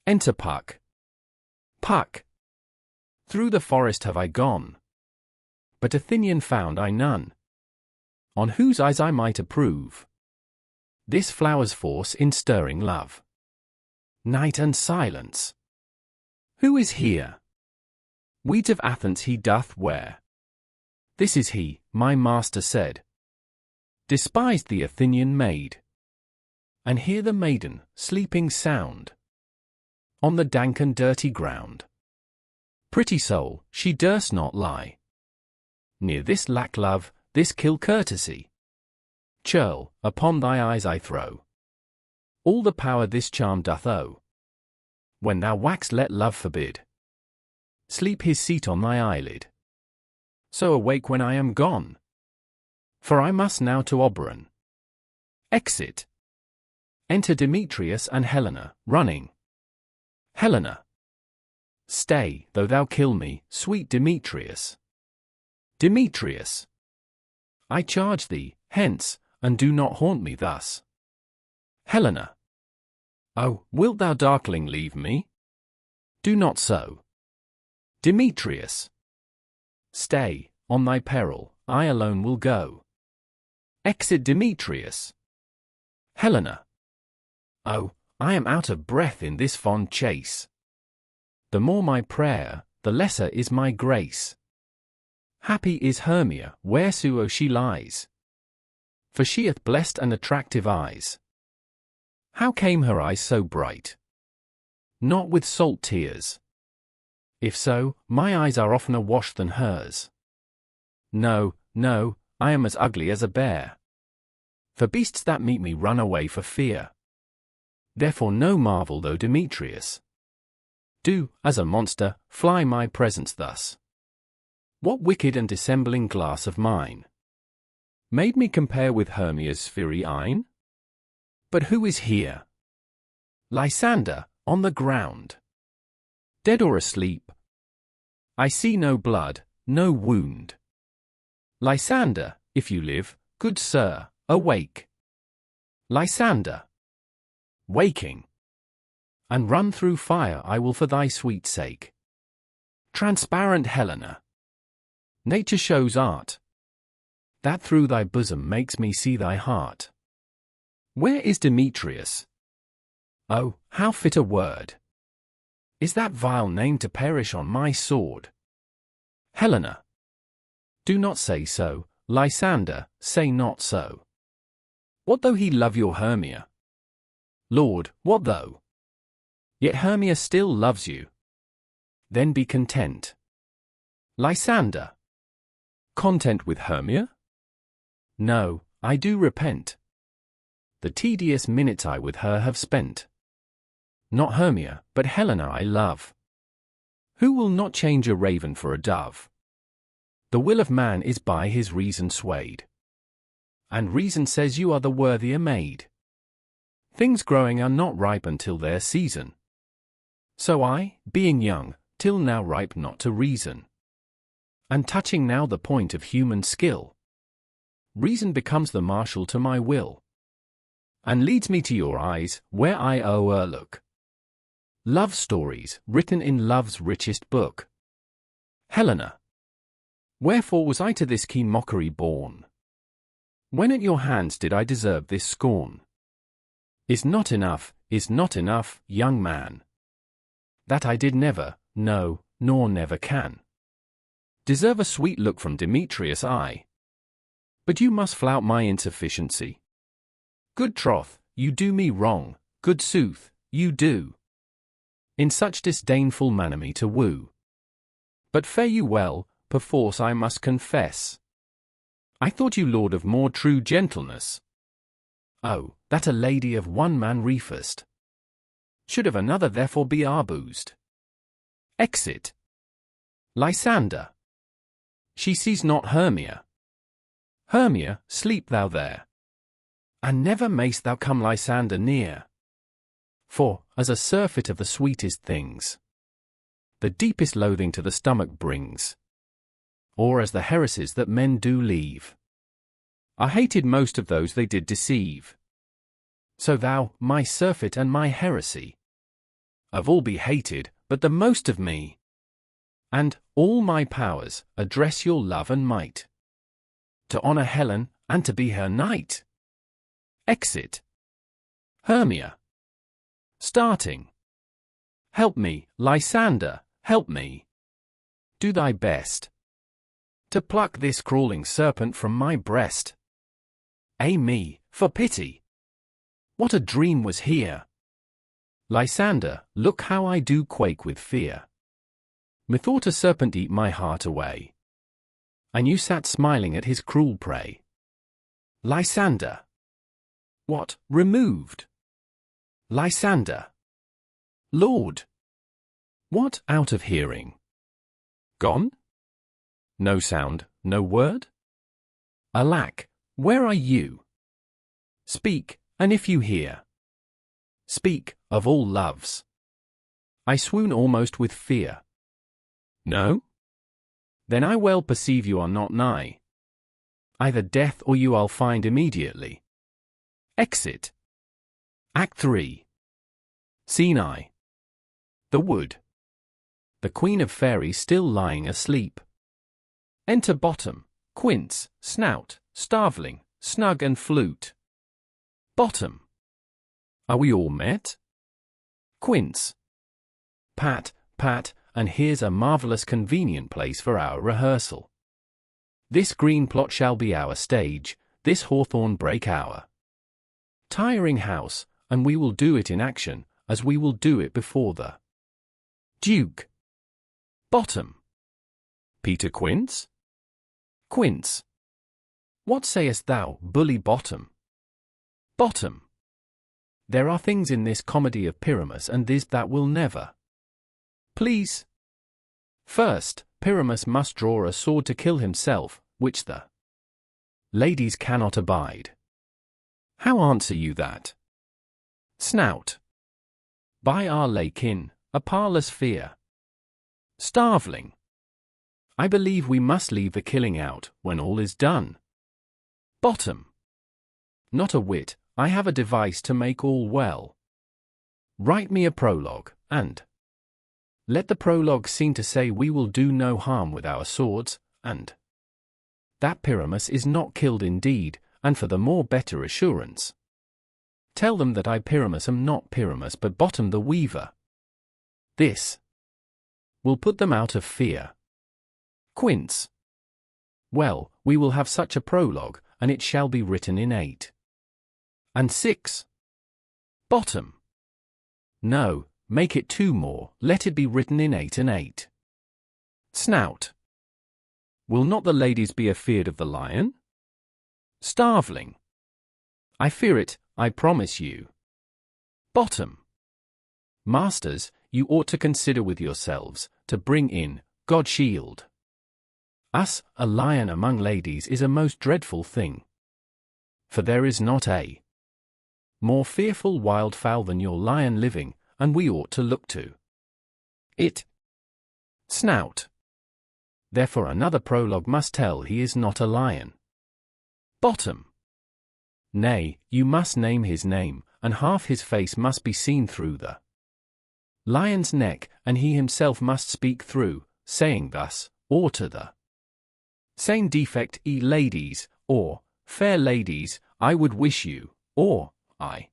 Enter Puck. Puck. Through the forest have I gone, but Athenian found I none, on whose eyes I might approve this flower's force in stirring love. Night and silence. Who is here? Weeds of Athens he doth wear. This is he, my master said. Despised the Athenian maid. And hear the maiden, sleeping sound on the dank and dirty ground. Pretty soul, she durst not lie near this lack love, this kill courtesy. Churl, upon thy eyes I throw all the power this charm doth owe. When thou wax let love forbid sleep his seat on thy eyelid. So awake when I am gone, for I must now to Oberon. Exit. Enter Demetrius and Helena, running. Helena. Stay, though thou kill me, sweet Demetrius. Demetrius. I charge thee, hence, and do not haunt me thus. Helena. Oh, wilt thou darkling leave me? Do not so. Demetrius. Stay, on thy peril, I alone will go. Exit Demetrius. Helena. Oh, I am out of breath in this fond chase. The more my prayer, the lesser is my grace. Happy is Hermia, wheresoe'er she lies, for she hath blessed and attractive eyes. How came her eyes so bright? Not with salt tears. If so, my eyes are oftener washed than hers. No, no, I am as ugly as a bear. For beasts that meet me run away for fear. Therefore no marvel though Demetrius do, as a monster, fly my presence thus. What wicked and dissembling glass of mine made me compare with Hermia's sphery eyne? But who is here? Lysander, on the ground, dead or asleep? I see no blood, no wound. Lysander, if you live, good sir, awake. Lysander. Waking. And run through fire I will for thy sweet sake. transparent Helena. Nature shows art, that through thy bosom makes me see thy heart. Where is Demetrius? Oh, how fit a word is that vile name to perish on my sword. Helena. Do not say so, Lysander, say not so. What though he love your Hermia? Lord, what though? Yet Hermia still loves you. Then be content. Lysander. Content with Hermia? No, I do repent the tedious minutes I with her have spent. Not Hermia, but Helena I love. Who will not change a raven for a dove? The will of man is by his reason swayed, and reason says you are the worthier maid. Things growing are not ripe until their season. So I, being young, till now ripe not to reason, and touching now the point of human skill, reason becomes the marshal to my will, and leads me to your eyes, where I o'erlook love stories written in love's richest book. Helena. Wherefore was I to this keen mockery born? When at your hands did I deserve this scorn? Is not enough, young man, that I did never, no, nor never can, deserve a sweet look from Demetrius I. But you must flout my insufficiency. Good troth, you do me wrong, good sooth, you do, in such disdainful manner me to woo. But fare you well, perforce I must confess, I thought you lord of more true gentleness. Oh, that a lady of one man refused, should of another therefore be arboused. Exit. Lysander. She sees not Hermia. Hermia, sleep thou there, and never mayst thou come Lysander near. For, as a surfeit of the sweetest things, the deepest loathing to the stomach brings, or as the heresies that men do leave, I hated most of those they did deceive. So thou, my surfeit and my heresy, of all be hated, but the most of me, and, all my powers, address your love and might, to honour Helen, and to be her knight. Exit. Hermia. Starting. Help me, Lysander, help me. Do thy best to pluck this crawling serpent from my breast. Ay me, for pity! What a dream was here! Lysander, look how I do quake with fear. Methought a serpent eat my heart away, and you sat smiling at his cruel prey. Lysander. What, removed? Lysander. Lord. What, out of hearing? Gone? No sound, no word? Alack, where are you? Speak, and if you hear, speak, of all loves. I swoon almost with fear. No? Then I well perceive you are not nigh. Either death or you I'll find immediately. Exit. Act 3. Scene I. The wood. The Queen of Fairies still lying asleep. Enter Bottom, Quince, Snout, Starveling, Snug and Flute. Bottom. Are we all met? Quince. Pat, pat, and here's a marvellous convenient place for our rehearsal. This green plot shall be our stage, this hawthorn brake our tiring house, and we will do it in action, as we will do it before the Duke. Bottom. Peter Quince? Quince. What sayest thou, bully Bottom? Bottom. There are things in this comedy of Pyramus and this that will never please. First, Pyramus must draw a sword to kill himself, which the ladies cannot abide. How answer you that? Snout. By our lakin, a parlous fear. Starveling. I believe we must leave the killing out, when all is done. Bottom. Not a whit, I have a device to make all well. Write me a prologue, and let the prologue seem to say we will do no harm with our swords, and that Pyramus is not killed indeed, and for the more better assurance, tell them that I Pyramus am not Pyramus but Bottom the Weaver. This will put them out of fear. Quince. Well, we will have such a prologue, and it shall be written in 8 and 6. Bottom. No, make it 2 more, let it be written in 8 and 8. Snout. Will not the ladies be afeard of the lion? Starveling. I fear it, I promise you. Bottom. Masters, you ought to consider with yourselves, to bring in, God shield us, a lion among ladies is a most dreadful thing. For there is not a more fearful wildfowl than your lion living, and we ought to look to it. Snout. Therefore another prologue must tell he is not a lion. Bottom. Nay, you must name his name, and half his face must be seen through the lion's neck, and he himself must speak through, saying thus, or to the same defect, ladies, or, fair ladies, I would wish you, or, I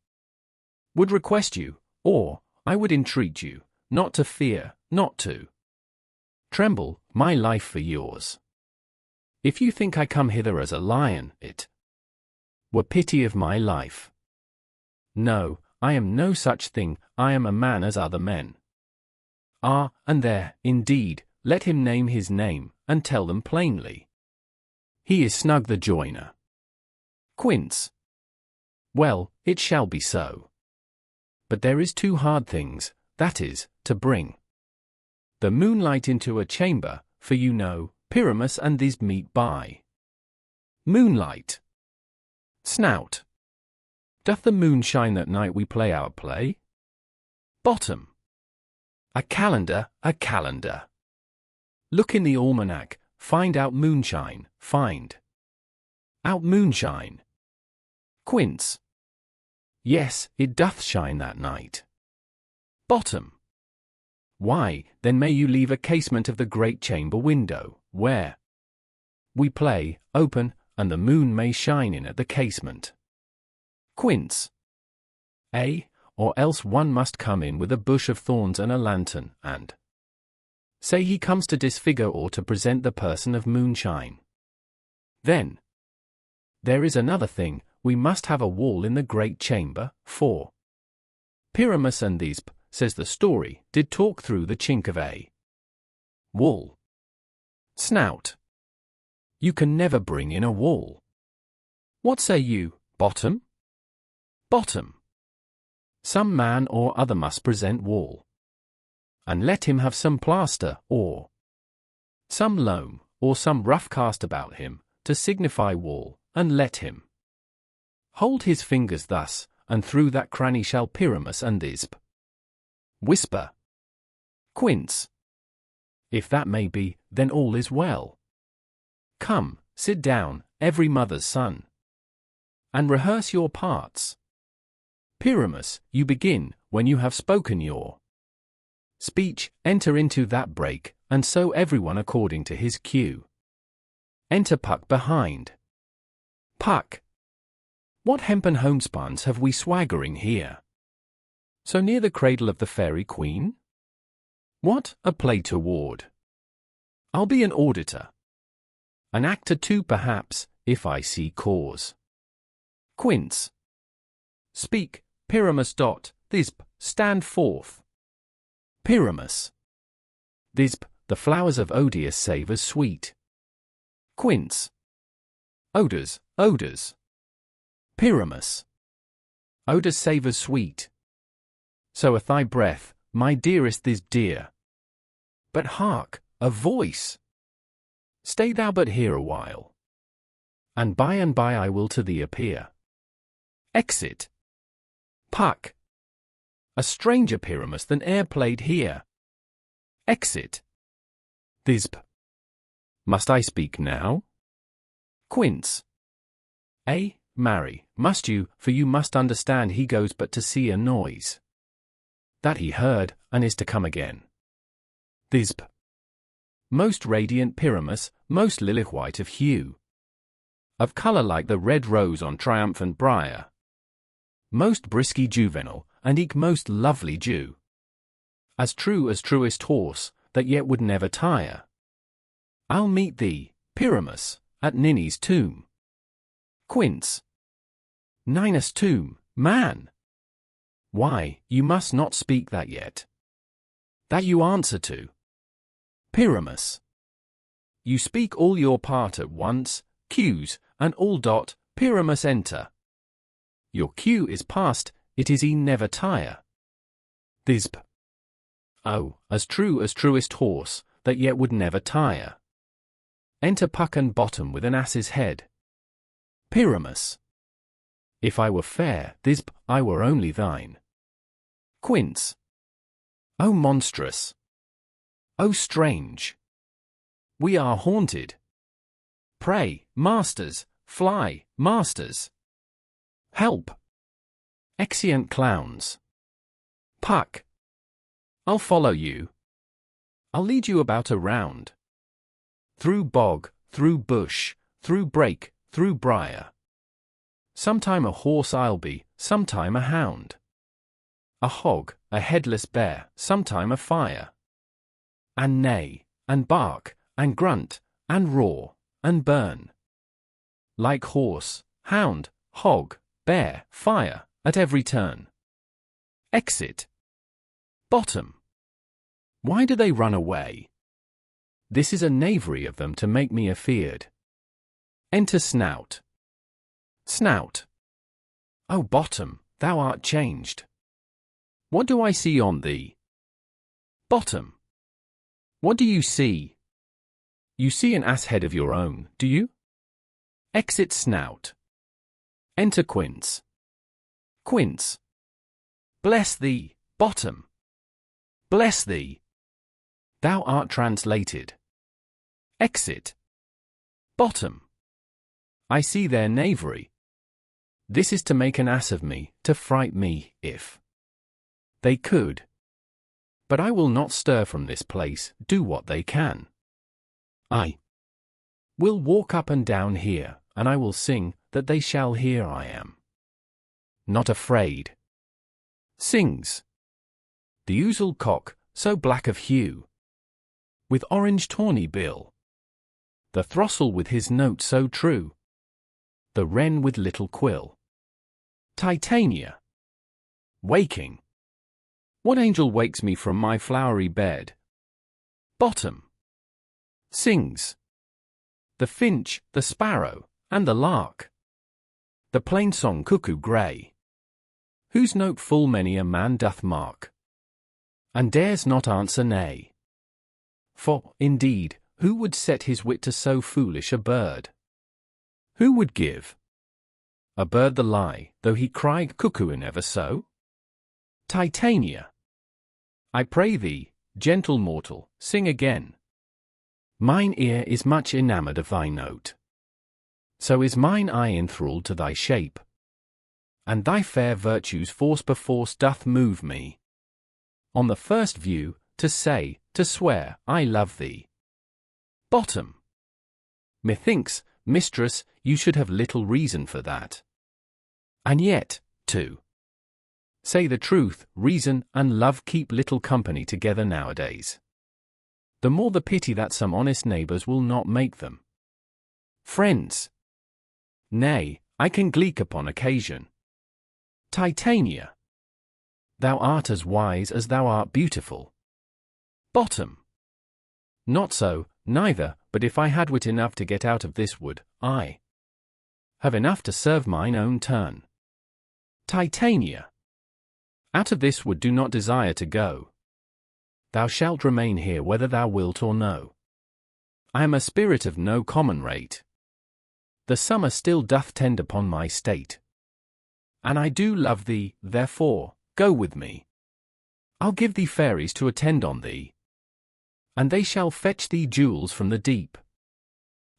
would request you, or, I would entreat you, not to fear, not to tremble, my life for yours. If you think I come hither as a lion, it were pity of my life. No, I am no such thing, I am a man as other men are, and there, indeed, let him name his name, and tell them plainly. He is Snug the joiner. Quince. Well, it shall be so. But there is 2 hard things, that is, to bring the moonlight into a chamber, for you know, Pyramus and these meet by moonlight. Snout. Doth the moon shine that night we play our play? Bottom. A calendar, a calendar. Look in the almanac, find out moonshine, find out moonshine. Quince. Yes, it doth shine that night. Bottom. Why, then may you leave a casement of the great chamber window, where we play, open, and the moon may shine in at the casement. Quince. Or else one must come in with a bush of thorns and a lantern, and say he comes to disfigure or to present the person of moonshine. Then there is another thing, we must have a wall in the great chamber, for Pyramus and these, says the story, did talk through the chink of a wall. Snout. You can never bring in a wall. What say you, Bottom? Bottom. Some man or other must present wall. And let him have some plaster, or some loam, or some rough cast about him, to signify wall, and let him hold his fingers thus, and through that cranny shall Pyramus and Isp whisper. Quince. If that may be, then all is well. Come, sit down, every mother's son, and rehearse your parts. Pyramus, you begin, when you have spoken your speech, enter into that break, and so everyone according to his cue. Enter Puck behind. Puck. What hempen homespuns have we swaggering here? So near the cradle of the fairy queen? What, a play toward? I'll be an auditor. An actor too perhaps, if I see cause. Quince. Speak, Pyramus. Thisp, stand forth. Pyramus. Thisp, the flowers of Odious savours sweet. Quince. Odors, odors. Pyramus. Odors savours sweet. So hath thy breath, my dearest, this dear. But hark, a voice. Stay thou but here a while, and by I will to thee appear. Exit. Puck. A stranger Pyramus than e'er played here. Exit. Thisp. Must I speak now? Quince. Marry, must you, for you must understand he goes but to see a noise that he heard, and is to come again. Thisb. Most radiant Pyramus, most lily-white of hue, of colour like the red rose on triumphant briar, most brisky juvenile, and eke most lovely Jew, as true as truest horse, that yet would never tire. I'll meet thee, Pyramus, at Ninny's tomb. Quince. Ninus' tomb, man! Why, you must not speak that yet. That you answer to. Pyramus. You speak all your part at once, cues, and all dot, Pyramus enter. Your cue is past, it is e'en never tire. Thisb. Oh, as true as truest horse, that yet would never tire. Enter puck and bottom with an ass's head. Pyramus. If I were fair, Thisb, I were only thine. Quince. Oh monstrous! Oh strange! We are haunted. Pray, masters, fly, masters. Help! Exeunt clowns. Puck. I'll follow you. I'll lead you about a round. Through bog, through bush, through brake, through briar. Sometime a horse I'll be, sometime a hound. A hog, a headless bear, sometime a fire. And neigh, and bark, and grunt, and roar, and burn. Like horse, hound, hog, bear, fire, at every turn. Exit. Bottom. Why do they run away? This is a knavery of them to make me afeard. Enter snout. Snout. O bottom, thou art changed. What do I see on thee? Bottom. What do you see? You see an ass head of your own, do you? Exit snout. Enter Quince. Quince. Bless thee, bottom. Bless thee. Thou art translated. Exit. Bottom. I see their knavery. This is to make an ass of me, to fright me, if they could. But I will not stir from this place, do what they can. I will walk up and down here, and I will sing, that they shall hear I am not afraid. Sings. The ousel cock, so black of hue, with orange tawny bill. The throstle with his note so true. The wren with little quill. Titania. Waking. What angel wakes me from my flowery bed? Bottom. Sings. The finch, the sparrow, and the lark. The plain-song cuckoo grey, whose note full many a man doth mark, and dares not answer nay. For, indeed, who would set his wit to so foolish a bird? Who would give a bird the lie, though he cry cuckooing ever so? Titania. I pray thee, gentle mortal, sing again. Mine ear is much enamoured of thy note. So is mine eye enthralled to thy shape. And thy fair virtues force perforce doth move me, on the first view, to say, to swear, I love thee. Bottom. Methinks, mistress, you should have little reason for that. And yet, to say the truth, reason and love keep little company together nowadays. The more the pity that some honest neighbours will not make them friends. Nay, I can gleek upon occasion. Titania. Thou art as wise as thou art beautiful. Bottom. Not so, neither, but if I had wit enough to get out of this wood, I have enough to serve mine own turn. Titania. Out of this wood do not desire to go. Thou shalt remain here whether thou wilt or no. I am a spirit of no common rate. The summer still doth tend upon my state. And I do love thee, therefore, go with me. I'll give thee fairies to attend on thee, and they shall fetch thee jewels from the deep,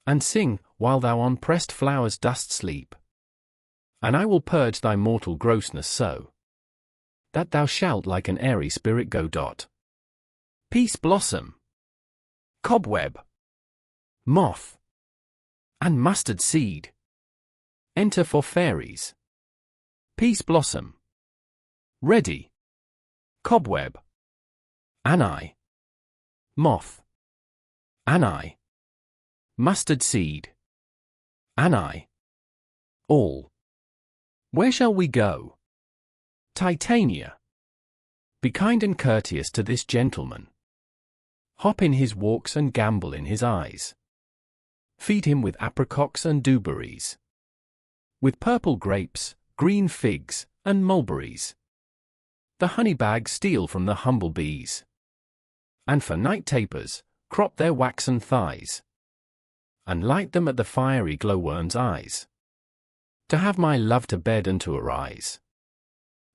and sing, while thou on pressed flowers dost sleep. And I will purge thy mortal grossness so, that thou shalt like an airy spirit go. Peace blossom. cobweb, moth, and mustard seed. Enter for fairies. Peace blossom. Ready. Cobweb. Anai. Moth. Anai. Mustard seed. Anai. All. Where shall we go? Titania. Be kind and courteous to this gentleman. Hop in his walks and gambol in his eyes. Feed him with apricots and dewberries, with purple grapes, green figs, and mulberries. The honey bags steal from the humble bees, and for night tapers, crop their waxen thighs, and light them at the fiery glowworm's eyes. To have my love to bed and to arise,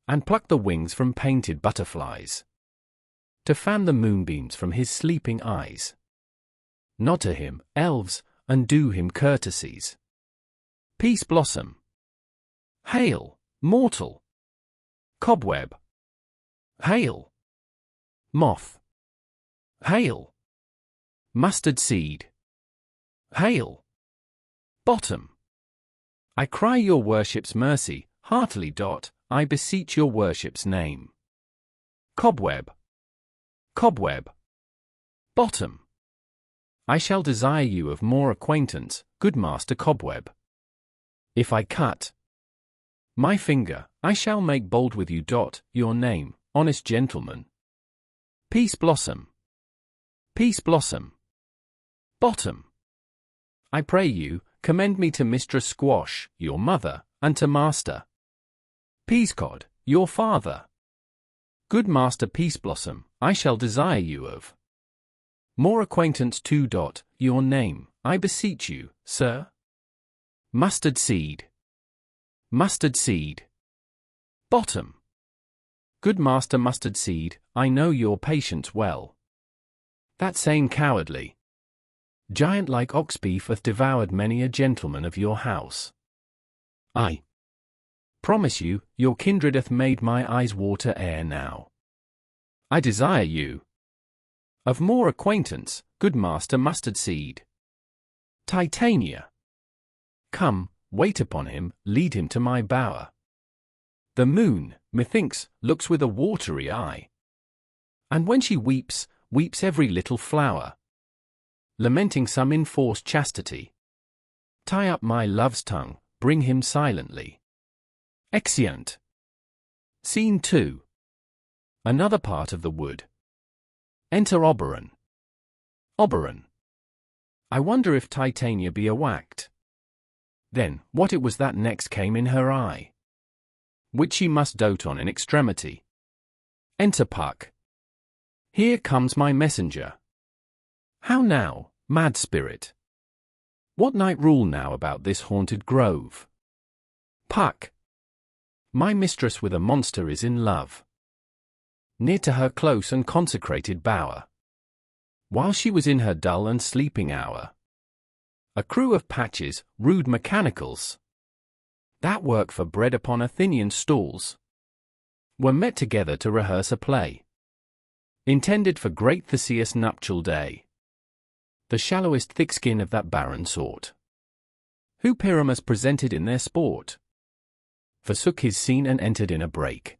and pluck the wings from painted butterflies, to fan the moonbeams from his sleeping eyes. Nod to him, elves, and do him courtesies. Peace blossom. Hail, mortal. Cobweb. Hail. Moth. Hail. Mustard seed. Hail. Bottom. I cry your worship's mercy, heartily. I beseech your worship's name. Cobweb. Cobweb. Bottom. I shall desire you of more acquaintance, good Master Cobweb. If I cut my finger, I shall make bold with you. Your name, honest gentleman. Peace blossom. Peace blossom. Bottom. I pray you, commend me to Mistress Squash, your mother, and to Master Peascod, your father. Good Master Peace blossom, I shall desire you of more acquaintance too. Your name, I beseech you, sir. Mustard seed. Mustard seed. Bottom. Good Master Mustard seed, I know your patience well. That same cowardly giant like oxbeef hath devoured many a gentleman of your house. I promise you, your kindred hath made my eyes water ere now. I desire you of more acquaintance, good Master Mustard seed. Titania. Come, wait upon him, lead him to my bower. The moon, methinks, looks with a watery eye, and when she weeps, weeps every little flower, lamenting some enforced chastity. Tie up my love's tongue, bring him silently. Exeunt. Scene 2. Another part of the wood. Enter Oberon. Oberon. I wonder if Titania be a-whacked. Then, what it was that next came in her eye, which she must dote on in extremity. Enter Puck. Here comes my messenger. How now, mad spirit? What night rule now about this haunted grove? Puck. My mistress with a monster is in love, near to her close and consecrated bower. While she was in her dull and sleeping hour, a crew of patches, rude mechanicals, that work for bread upon Athenian stalls, were met together to rehearse a play, intended for great Theseus' nuptial day. The shallowest thick-skin of that barren sort, who Pyramus presented in their sport, forsook his scene and entered in a break.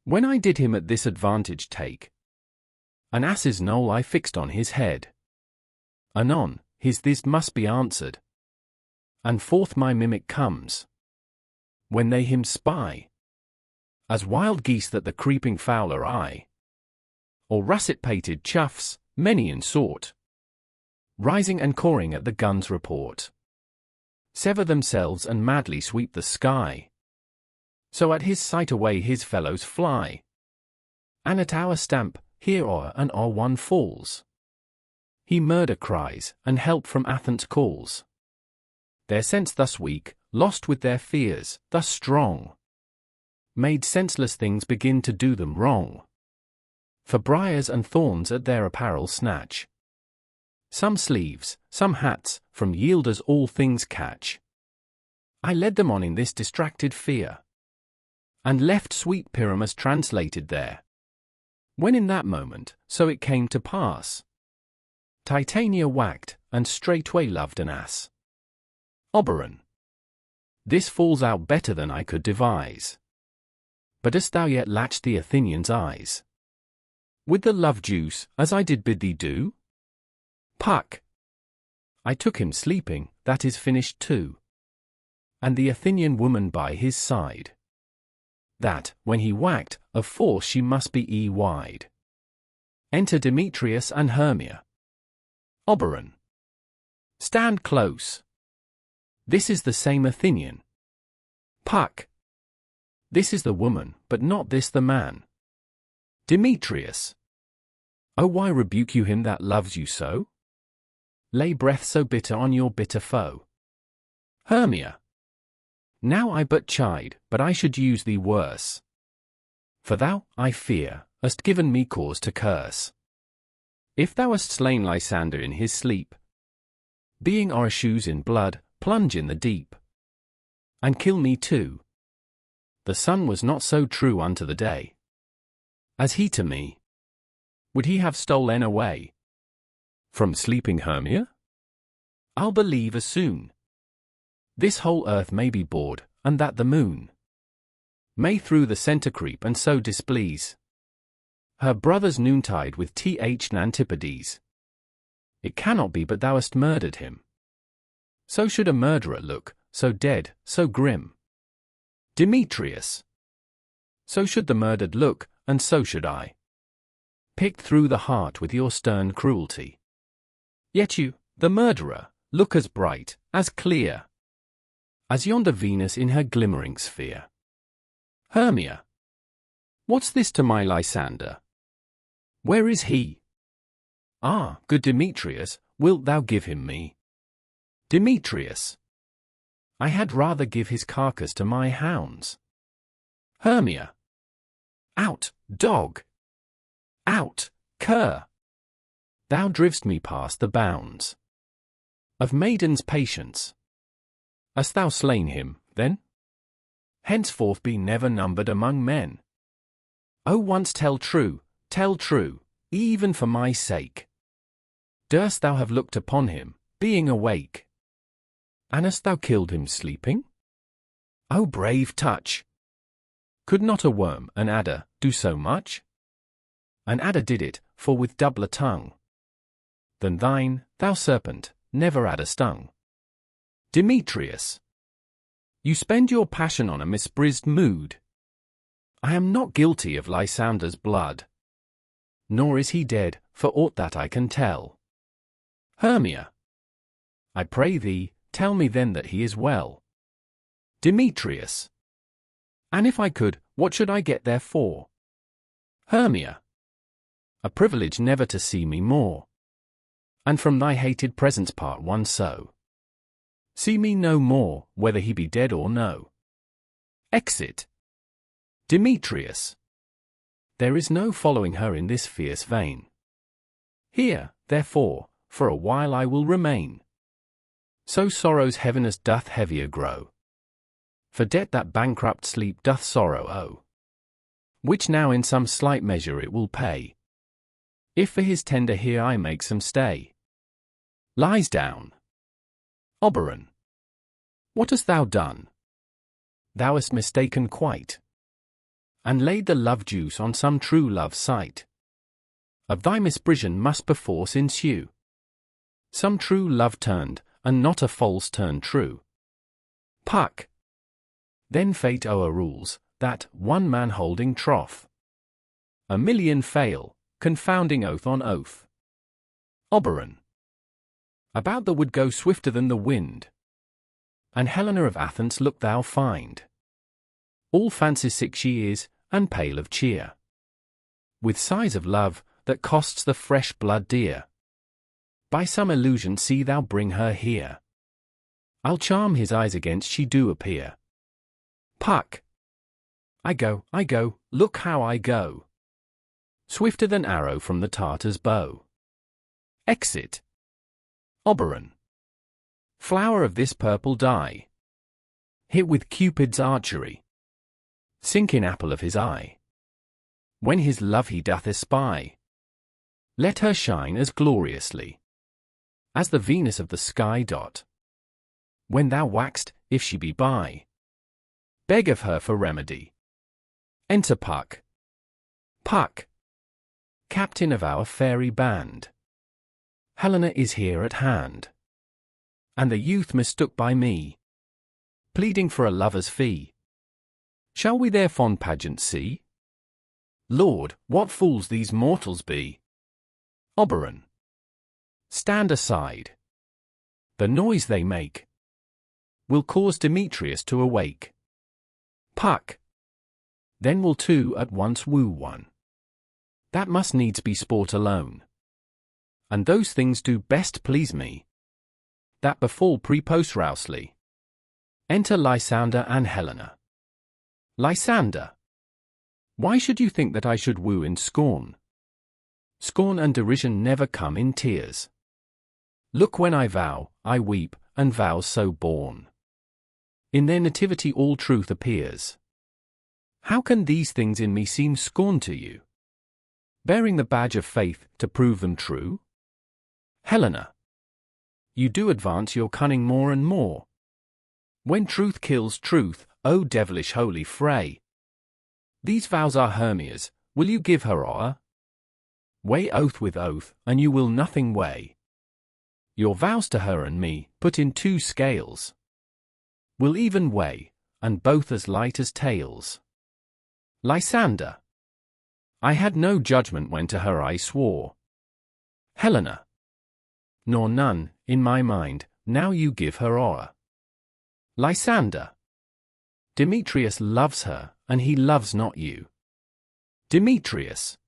When I did him at this advantage take, an ass's knoll I fixed on his head. Anon, his this must be answered, and forth my mimic comes, when they him spy, as wild geese that the creeping fowler eye, or russet-pated chuffs, many in sort, rising and cawing at the gun's report, sever themselves and madly sweep the sky. So at his sight away his fellows fly, and at our stamp, here o'er and o'er one falls. He murder cries, and help from Athens calls. Their sense thus weak, lost with their fears, thus strong, made senseless things begin to do them wrong. For briars and thorns at their apparel snatch, some sleeves, some hats, from yielders all things catch. I led them on in this distracted fear, and left sweet Pyramus translated there. When in that moment, so it came to pass, Titania whacked, and straightway loved an ass. Oberon. This falls out better than I could devise. But hast thou yet latched the Athenian's eyes with the love juice, as I did bid thee do? Puck. I took him sleeping, that is finished too. And the Athenian woman by his side, that, when he whacked, of force she must be wide. Enter Demetrius and Hermia. Oberon. Stand close. This is the same Athenian. Puck. This is the woman, but not this the man. Demetrius. Oh, why rebuke you him that loves you so? Lay breath so bitter on your bitter foe. Hermia. Now I but chide, but I should use thee worse. For thou, I fear, hast given me cause to curse. If thou hast slain Lysander in his sleep, being our shoes in blood, plunge in the deep, and kill me too. The sun was not so true unto the day, as he to me. Would he have stolen away from sleeping Hermia? I'll believe as soon this whole earth may be bored, and that the moon may through the centre creep and so displease her brother's noontide with Antipodes. It cannot be but thou hast murdered him. So should a murderer look, so dead, so grim. Demetrius. So should the murdered look, and so should I. Picked through the heart with your stern cruelty. Yet you, the murderer, look as bright, as clear, as yonder Venus in her glimmering sphere. Hermia. What's this to my Lysander? Where is he? Ah, good Demetrius, wilt thou give him me? Demetrius. I had rather give his carcass to my hounds. Hermia. Out, dog! Out, cur! Thou driv'st me past the bounds of maiden's patience. Hast thou slain him, then? Henceforth be never numbered among men. Oh, once tell true, even for my sake. Durst thou have looked upon him, being awake? And hast thou killed him sleeping? Oh, brave touch! Could not a worm, an adder, do so much? An adder did it, for with doubler tongue than thine, thou serpent, never adder stung. Demetrius. You spend your passion on a misbrised mood. I am not guilty of Lysander's blood, nor is he dead, for aught that I can tell. Hermia. I pray thee, tell me then that he is well. Demetrius. And if I could, what should I get therefore? Hermia. A privilege never to see me more, and from thy hated presence part one so. See me no more, whether he be dead or no. Exit. Demetrius. There is no following her in this fierce vein. Here, therefore, for a while I will remain. So sorrow's heaviness doth heavier grow. For debt that bankrupt sleep doth sorrow owe, which now in some slight measure it will pay, if for his tender here I make some stay. Lies down. Oberon. What hast thou done? Thou hast mistaken quite, and laid the love juice on some true love's sight. Of thy misprision must perforce ensue some true love turned, and not a false turn true. Puck. Then fate o'errules, that, one man holding troth, a million fail, confounding oath on oath. Oberon. About the wood go swifter than the wind, and Helena of Athens look thou find. All fancy sick she is, and pale of cheer, with sighs of love, that costs the fresh blood dear. By some illusion see thou bring her here. I'll charm his eyes against she do appear. Puck. I go, look how I go. Swifter than arrow from the Tartar's bow. Exit. Oberon. Flower of this purple dye, hit with Cupid's archery, sink in apple of his eye. When his love he doth espy, let her shine as gloriously as the Venus of the sky. When thou wax'st, if she be by, beg of her for remedy. Enter Puck. Puck, captain of our fairy band. Helena is here at hand, and the youth mistook by me, pleading for a lover's fee. Shall we their fond pageant see? Lord, what fools these mortals be! Oberon, stand aside. The noise they make will cause Demetrius to awake. Puck, then will two at once woo one. That must needs be sport alone. And those things do best please me that befall pre-post rousely. Enter Lysander and Helena. Lysander, why should you think that I should woo in scorn? Scorn and derision never come in tears. Look, when I vow, I weep, and vows so born. In their nativity all truth appears. How can these things in me seem scorn to you, bearing the badge of faith to prove them true? Helena, you do advance your cunning more and more. When truth kills truth, O devilish holy fray! These vows are Hermia's, will you give her o'er? Weigh oath with oath, and you will nothing weigh. Your vows to her and me, put in two scales, will even weigh, and both as light as tails. Lysander, I had no judgment when to her I swore. Helena, nor none, in my mind, now you give her o'er. Lysander, Demetrius loves her, and he loves not you. Demetrius,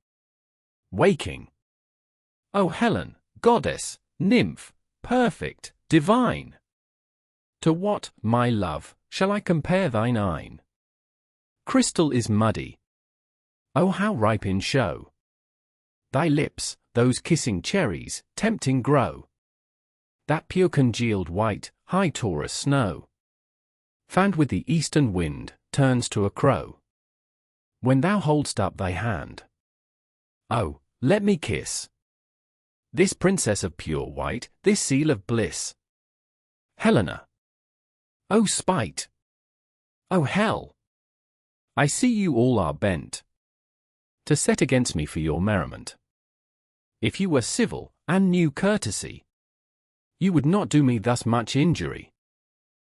waking. O Helen, goddess, nymph, perfect, divine! To what, my love, shall I compare thine eyne? Crystal is muddy. Oh, how ripe in show! Thy lips, those kissing cherries, tempting grow. That pure congealed white, high Taurus snow, fanned with the eastern wind, turns to a crow, when thou hold'st up thy hand. Oh, let me kiss this princess of pure white, this seal of bliss. Helena, O spite! O hell! I see you all are bent to set against me for your merriment. If you were civil, and knew courtesy, you would not do me thus much injury.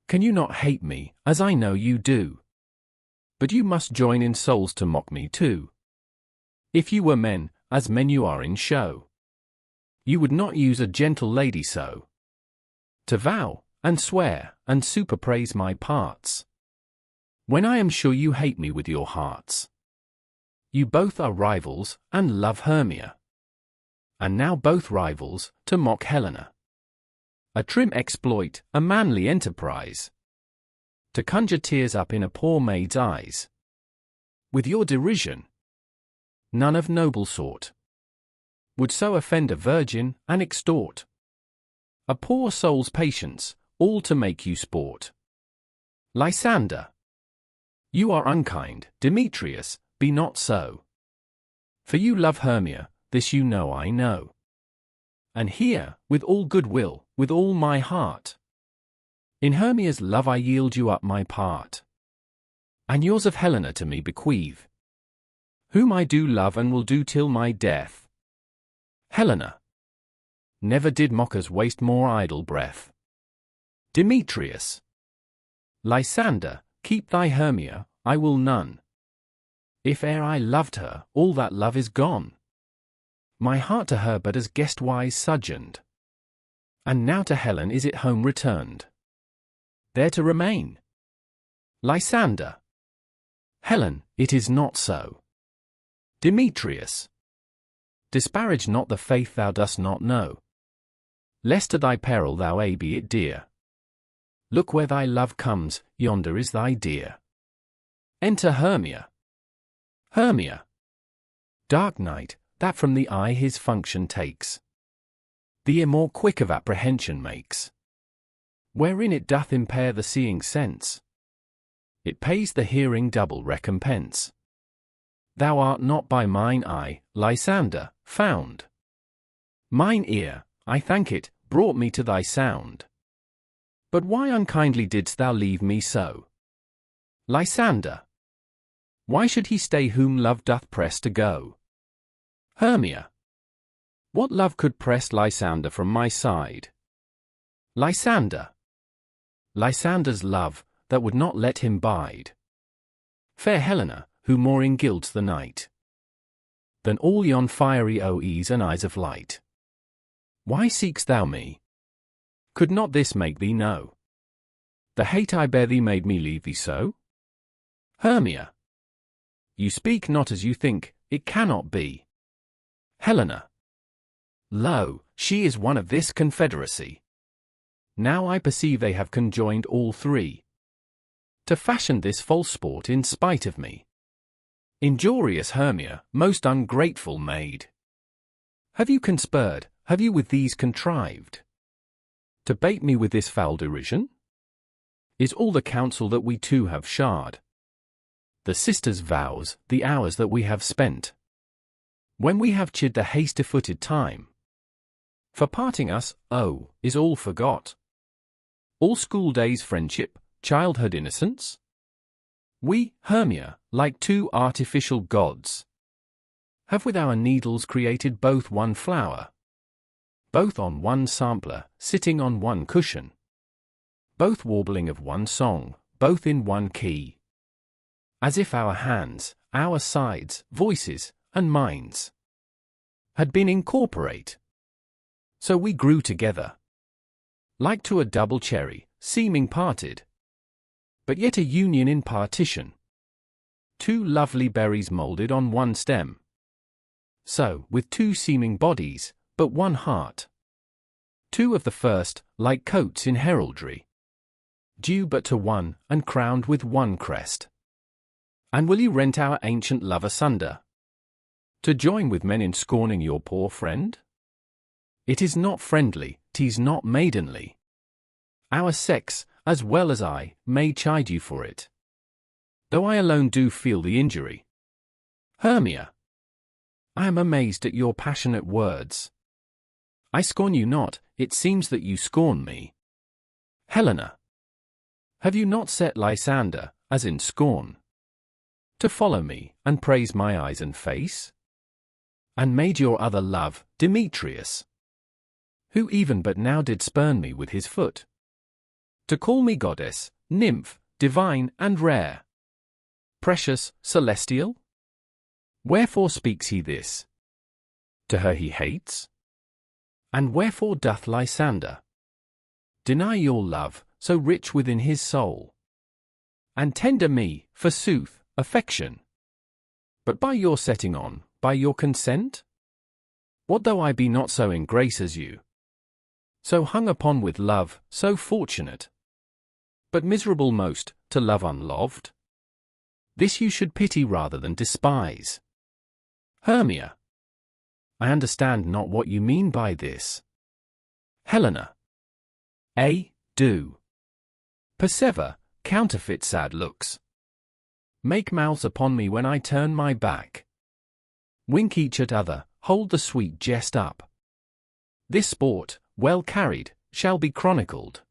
Can you not hate me, as I know you do? But you must join in souls to mock me too. If you were men, as men you are in show, you would not use a gentle lady so, to vow, and swear, and superpraise my parts, when I am sure you hate me with your hearts. You both are rivals, and love Hermia, and now both rivals, to mock Helena. A trim exploit, a manly enterprise, to conjure tears up in a poor maid's eyes. With your derision, none of noble sort would so offend a virgin, and extort a poor soul's patience, all to make you sport. Lysander, you are unkind. Demetrius, be not so. For you love Hermia, this you know I know. And here, with all good will, with all my heart, in Hermia's love I yield you up my part, and yours of Helena to me bequeath, whom I do love and will do till my death. Helena, never did mockers waste more idle breath. Demetrius, Lysander, keep thy Hermia, I will none. If e'er I loved her, all that love is gone. My heart to her but as guest-wise sojourned, and now to Helen is it home returned, there to remain. Lysander, Helen, it is not so. Demetrius, disparage not the faith thou dost not know, lest to thy peril thou be it dear. Look where thy love comes, yonder is thy dear. Enter Hermia. Hermia, dark night, that from the eye his function takes, the ear more quick of apprehension makes, wherein it doth impair the seeing sense, it pays the hearing double recompense. Thou art not by mine eye, Lysander, found. Mine ear, I thank it, brought me to thy sound. But why unkindly didst thou leave me so? Lysander. Why should he stay whom love doth press to go? Hermia. What love could press Lysander from my side? Lysander. Lysander's love, that would not let him bide. Fair Helena, who more ingilds the night than all yon fiery oes and eyes of light. Why seek'st thou me? Could not this make thee know? The hate I bear thee made me leave thee so? Hermia. You speak not as you think, it cannot be. Helena. Lo, she is one of this confederacy. Now I perceive they have conjoined all three to fashion this false sport in spite of me. Injurious Hermia, most ungrateful maid. Have you conspired, have you with these contrived to bait me with this foul derision? Is all the counsel that we two have shard, the sisters' vows, the hours that we have spent, when we have chid the hasty-footed time, for parting us, oh, is all forgot? All school days friendship, childhood innocence? We, Hermia, like two artificial gods, have with our needles created both one flower, both on one sampler, sitting on one cushion, both warbling of one song, both in one key, as if our hands, our sides, voices, and minds had been incorporate. So we grew together, like to a double cherry, seeming parted, but yet a union in partition. Two lovely berries moulded on one stem. So, with two seeming bodies, but one heart. Two of the first, like coats in heraldry, due but to one, and crowned with one crest. And will you rent our ancient love asunder, to join with men in scorning your poor friend? It is not friendly, 'tis not maidenly. Our sex, as well as I, may chide you for it, though I alone do feel the injury. Hermia. I am amazed at your passionate words. I scorn you not, it seems that you scorn me. Helena. Have you not set Lysander, as in scorn, to follow me, and praise my eyes and face? And made your other love, Demetrius, who even but now did spurn me with his foot, to call me goddess, nymph, divine and rare, precious, celestial? Wherefore speaks he this? To her he hates? And wherefore doth Lysander deny your love, so rich within his soul, and tender me, forsooth, affection? But by your setting on, by your consent? What though I be not so in grace as you, so hung upon with love, so fortunate, but miserable most, to love unloved? This you should pity rather than despise. Hermia. I understand not what you mean by this. Helena. Do. Persever, counterfeit sad looks. Make mouths upon me when I turn my back. Wink each at other, hold the sweet jest up. This sport, well carried, shall be chronicled.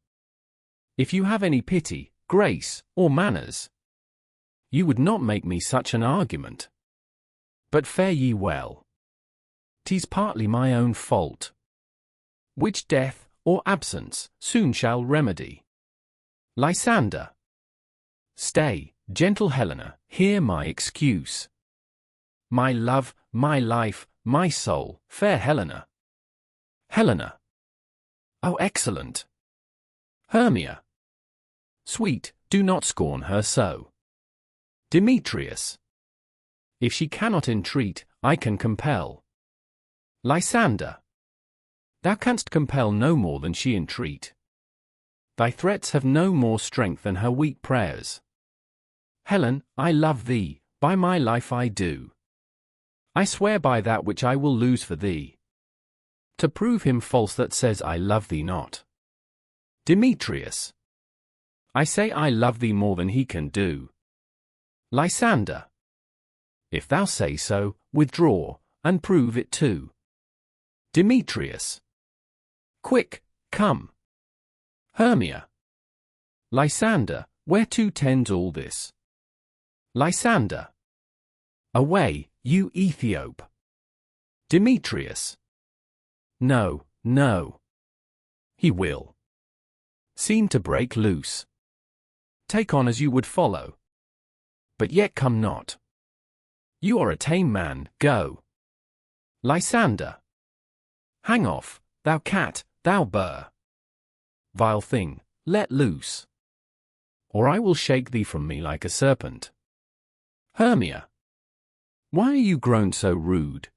If you have any pity, grace, or manners, you would not make me such an argument. But fare ye well. 'Tis partly my own fault, which death, or absence, soon shall remedy. Lysander. Stay, gentle Helena, hear my excuse. My love, my life, my soul, fair Helena. Helena. Oh, excellent. Hermia. Sweet, do not scorn her so. Demetrius. If she cannot entreat, I can compel. Lysander. Thou canst compel no more than she entreat. Thy threats have no more strength than her weak prayers. Helen, I love thee, by my life I do. I swear by that which I will lose for thee, to prove him false that says I love thee not. Demetrius. I say I love thee more than he can do. Lysander. If thou say so, withdraw, and prove it too. Demetrius. Quick, come. Hermia. Lysander, whereto tends all this? Lysander. Away, you Ethiop. Demetrius. No, no. He will seem to break loose. Take on as you would follow. But yet come not. You are a tame man, go. Lysander. Hang off, thou cat, thou burr. Vile thing, let loose. Or I will shake thee from me like a serpent. Hermia. Why are you grown so rude?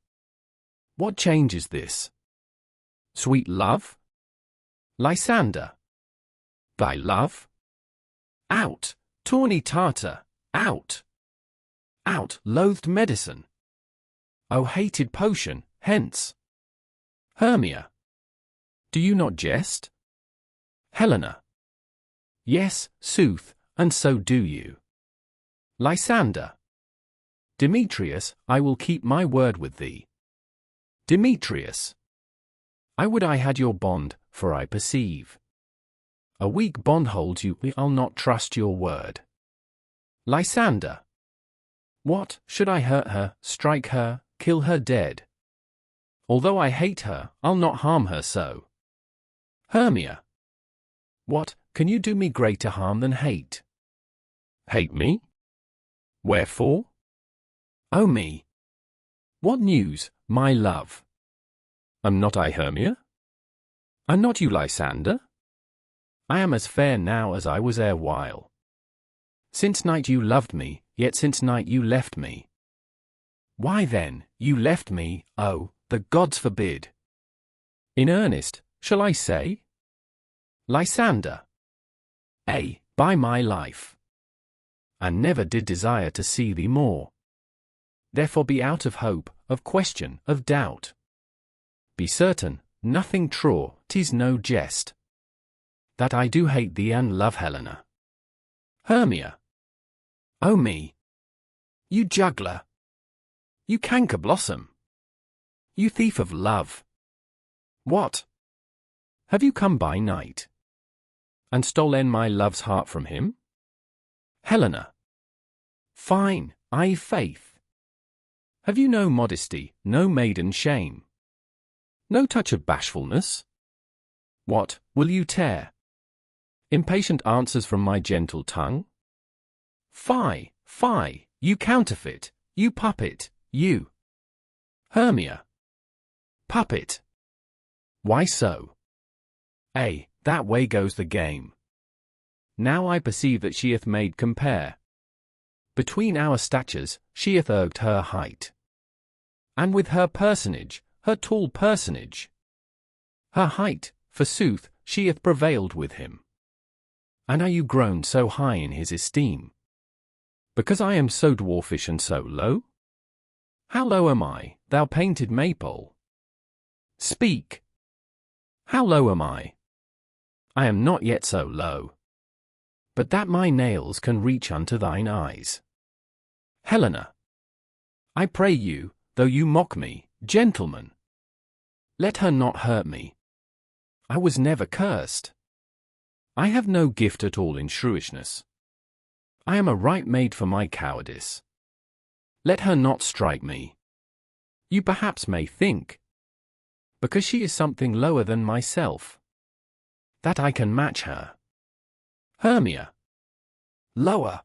What change is this? Sweet love? Lysander. Thy love? Out, tawny Tartar, out! Out, loathed medicine! O hated potion, hence! Hermia. Do you not jest? Helena. Yes, sooth, and so do you. Lysander. Demetrius, I will keep my word with thee. Demetrius. I would I had your bond, for I perceive a weak bond holds you, I'll not trust your word. Lysander. What, should I hurt her, strike her, kill her dead? Although I hate her, I'll not harm her so. Hermia. What, can you do me greater harm than hate? Hate me? Wherefore? O me! What news, my love? Am not I Hermia? Are not you Lysander? I am as fair now as I was erewhile. Since night you loved me, yet since night you left me. Why then, you left me, oh, the gods forbid! In earnest, shall I say? Lysander. By my life! And never did desire to see thee more. Therefore be out of hope, of question, of doubt. Be certain, nothing true, 'tis no jest, that I do hate thee and love Helena. Hermia. O me! You juggler! You canker blossom! You thief of love! What? Have you come by night and stolen my love's heart from him? Helena. Fine, faith. Have you no modesty, no maiden shame? No touch of bashfulness? What, will you tear impatient answers from my gentle tongue? Fie, fie, you counterfeit, you puppet, you. Hermia. Puppet. Why so? That way goes the game. Now I perceive that she hath made compare between our statures, she hath urged her height, and with her personage, her tall personage. Her height, forsooth, she hath prevailed with him. And are you grown so high in his esteem, because I am so dwarfish and so low? How low am I, thou painted maypole? Speak. How low am I? I am not yet so low, but that my nails can reach unto thine eyes. Helena. I pray you, though you mock me, gentlemen, let her not hurt me. I was never cursed. I have no gift at all in shrewishness. I am a right maid for my cowardice. Let her not strike me. You perhaps may think, because she is something lower than myself, that I can match her. Hermia. Lower.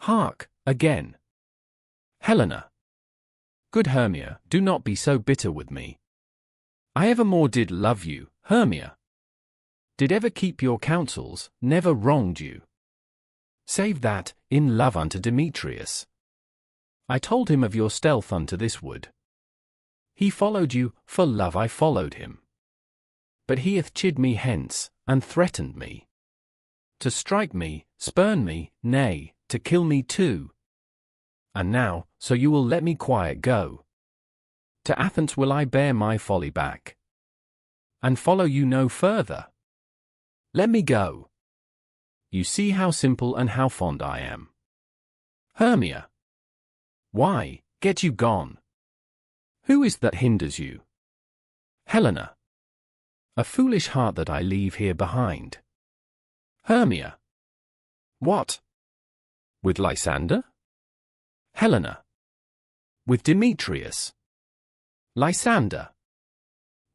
Hark, again. Helena. Good Hermia, do not be so bitter with me. I evermore did love you, Hermia. Did ever keep your counsels, never wronged you. Save that, in love unto Demetrius, I told him of your stealth unto this wood. He followed you, for love I followed him. But he hath chid me hence, and threatened me to strike me, spurn me, nay, to kill me too. And now, so you will let me quiet go. To Athens will I bear my folly back, and follow you no further. Let me go. You see how simple and how fond I am. Hermia. Why, get you gone. Who is that hinders you? Helena. A foolish heart that I leave here behind. Hermia. What? With Lysander? Helena. With Demetrius. Lysander.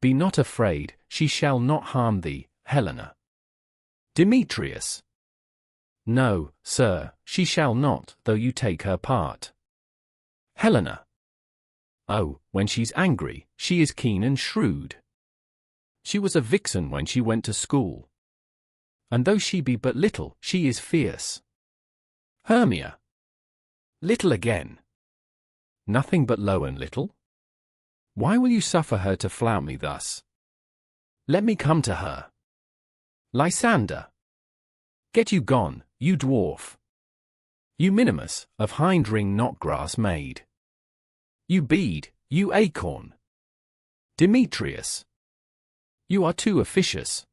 Be not afraid, she shall not harm thee, Helena. Demetrius. No, sir, she shall not, though you take her part. Helena. Oh, when she's angry, she is keen and shrewd. She was a vixen when she went to school. And though she be but little, she is fierce. Hermia. Little again. Nothing but low and little? Why will you suffer her to flout me thus? Let me come to her. Lysander. Get you gone, you dwarf. You minimus, of hind ring not grass made. You bead, you acorn. Demetrius. You are too officious.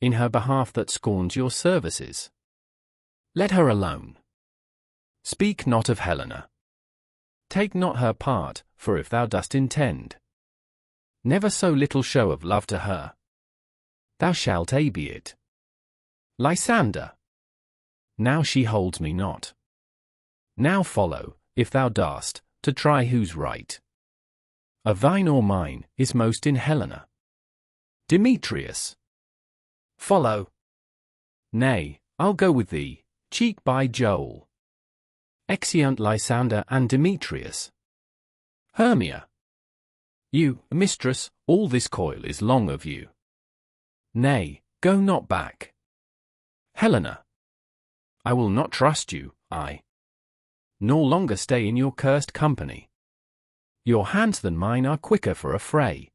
In her behalf that scorns your services. Let her alone. Speak not of Helena. Take not her part, for if thou dost intend never so little show of love to her, thou shalt be it. Lysander. Now she holds me not. Now follow, if thou darst, to try who's right. Of thine or mine, is most in Helena. Demetrius. Follow. Nay, I'll go with thee, cheek by jowl. Exeunt Lysander and Demetrius. Hermia. You, mistress, all this coil is long of you. Nay, go not back. Helena. I will not trust you, nor longer stay in your cursed company. Your hands than mine are quicker for a fray.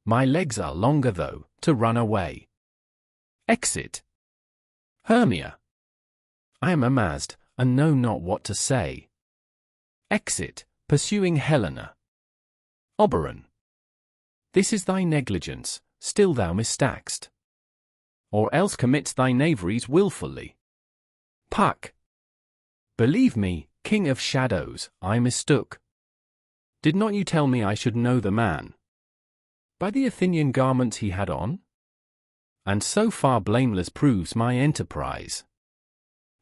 My legs are longer though, to run away. Exit. Hermia. I am amazed, and know not what to say. Exit, pursuing Helena. Oberon. This is thy negligence, still thou mistackst. Or else commits thy knaveries wilfully. Puck. Believe me, king of shadows, I mistook. Did not you tell me I should know the man? By the Athenian garments he had on? And so far blameless proves my enterprise,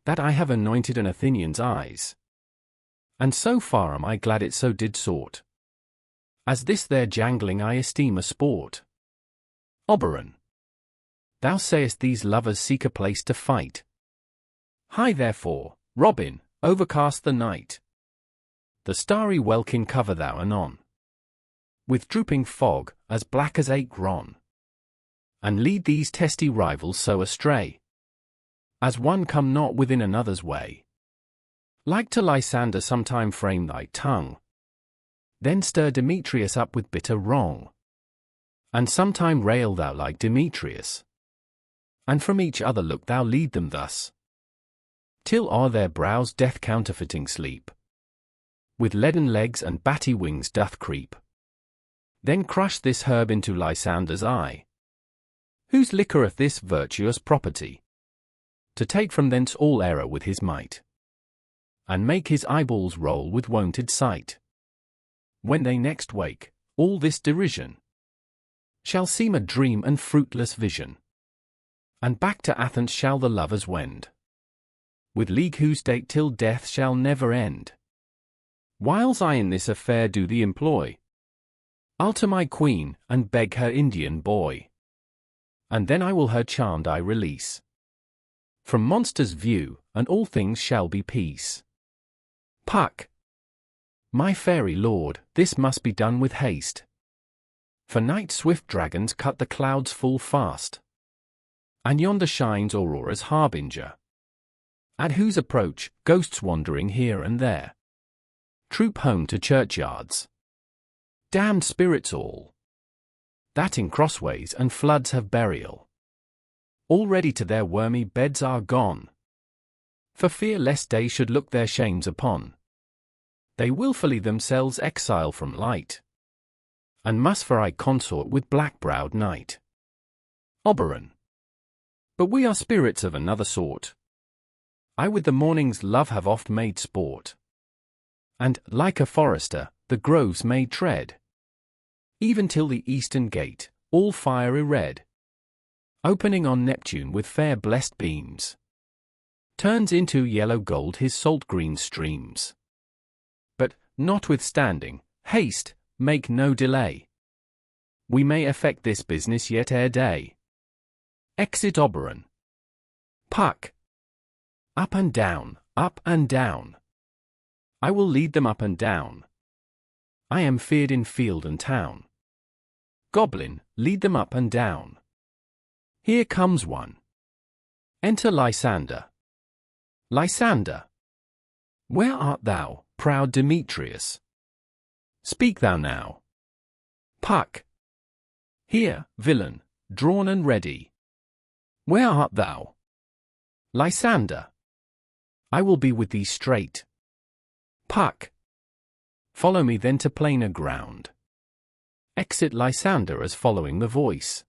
that I have anointed an Athenian's eyes. And so far am I glad it so did sort, as this their jangling I esteem a sport. Oberon. Thou sayest these lovers seek a place to fight. High therefore, Robin, overcast the night. The starry welkin cover thou anon, with drooping fog, as black as Akron, and lead these testy rivals so astray, as one come not within another's way. Like to Lysander sometime frame thy tongue, then stir Demetrius up with bitter wrong, and sometime rail thou like Demetrius, and from each other look thou lead them thus, till o'er their brows death counterfeiting sleep, with leaden legs and batty wings doth creep. Then crush this herb into Lysander's eye, whose liquoreth this virtuous property, to take from thence all error with his might, and make his eyeballs roll with wonted sight. When they next wake, all this derision shall seem a dream and fruitless vision, and back to Athens shall the lovers wend, with league whose date till death shall never end. Whiles I in this affair do thee employ, I'll to my queen, and beg her Indian boy, and then I will her charmed eye release from monsters' view, and all things shall be peace. Puck. My fairy lord, this must be done with haste, for night swift dragons cut the clouds full fast, and yonder shines Aurora's harbinger, at whose approach, ghosts wandering here and there troop home to churchyards. Damned spirits all, that in crossways and floods have burial, already to their wormy beds are gone, for fear lest day should look their shames upon. They wilfully themselves exile from light, and must for aye consort with black-browed night. Oberon. But we are spirits of another sort. I with the morning's love have oft made sport, and, like a forester, the groves may tread, even till the eastern gate, all fiery red, opening on Neptune with fair blessed beams, turns into yellow gold his salt green streams. But, notwithstanding, haste, make no delay. We may effect this business yet ere day. Exit Oberon. Puck. Up and down, up and down. I will lead them up and down. I am feared in field and town. Goblin, lead them up and down. Here comes one. Enter Lysander. Lysander. Where art thou, proud Demetrius? Speak thou now. Puck. Here, villain, drawn and ready. Where art thou? Lysander. I will be with thee straight. Puck. Follow me then to plainer ground. Exit Lysander as following the voice.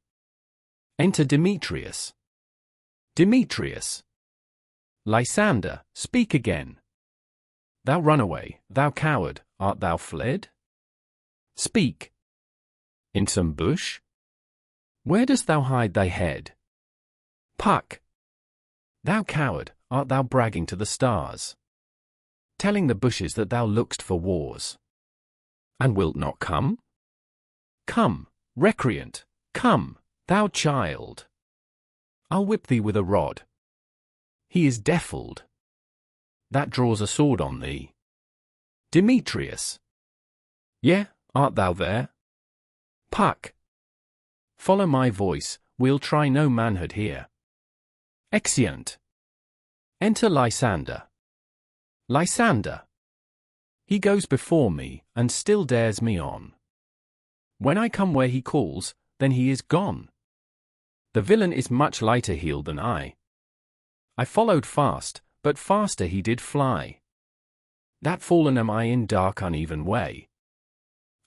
Enter Demetrius. Demetrius. Lysander, speak again. Thou runaway, thou coward, art thou fled? Speak. In some bush? Where dost thou hide thy head? Puck. Thou coward, art thou bragging to the stars, telling the bushes that thou look'st for wars, and wilt not come? Come, recreant, come, thou child. I'll whip thee with a rod. He is deafled that draws a sword on thee. Demetrius. Yea, art thou there? Puck. Follow my voice, we'll try no manhood here. Exeunt. Enter Lysander. Lysander. He goes before me, and still dares me on. When I come where he calls, then he is gone. The villain is much lighter heeled than I. I followed fast, but faster he did fly. That fallen am I in dark uneven way,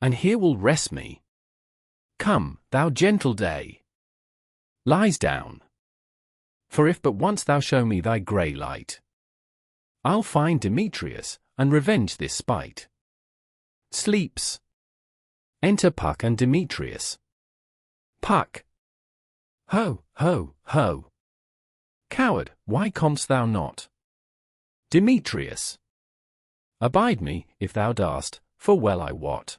and here will rest me. Come, thou gentle day. Lies down. For if but once thou show me thy grey light, I'll find Demetrius, and revenge this spite. Sleeps. Enter Puck and Demetrius. Puck. Ho, ho, ho. Coward, why com'st thou not? Demetrius. Abide me, if thou darst, for well I wot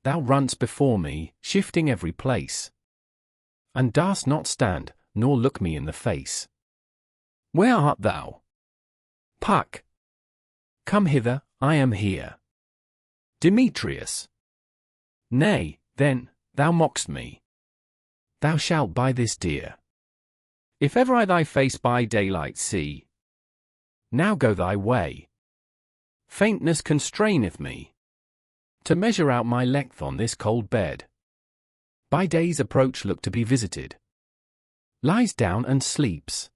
thou runn'st before me, shifting every place, and darst not stand, nor look me in the face. Where art thou? Puck. Come hither, I am here. Demetrius. Nay, then, thou mock'st me. Thou shalt buy this dear, if ever I thy face by daylight see. Now go thy way. Faintness constraineth me to measure out my length on this cold bed. By day's approach look to be visited. Lies down and sleeps.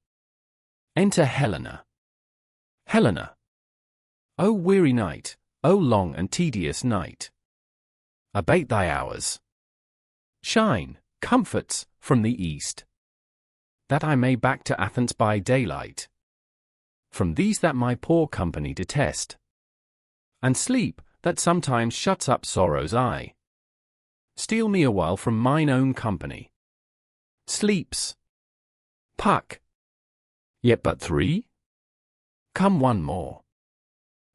Enter Helena. Helena. O weary night, O long and tedious night, abate thy hours. Shine, comforts, from the east, that I may back to Athens by daylight, from these that my poor company detest, and sleep, that sometimes shuts up sorrow's eye, steal me a while from mine own company. Sleeps. Puck. Yet but three? Come one more.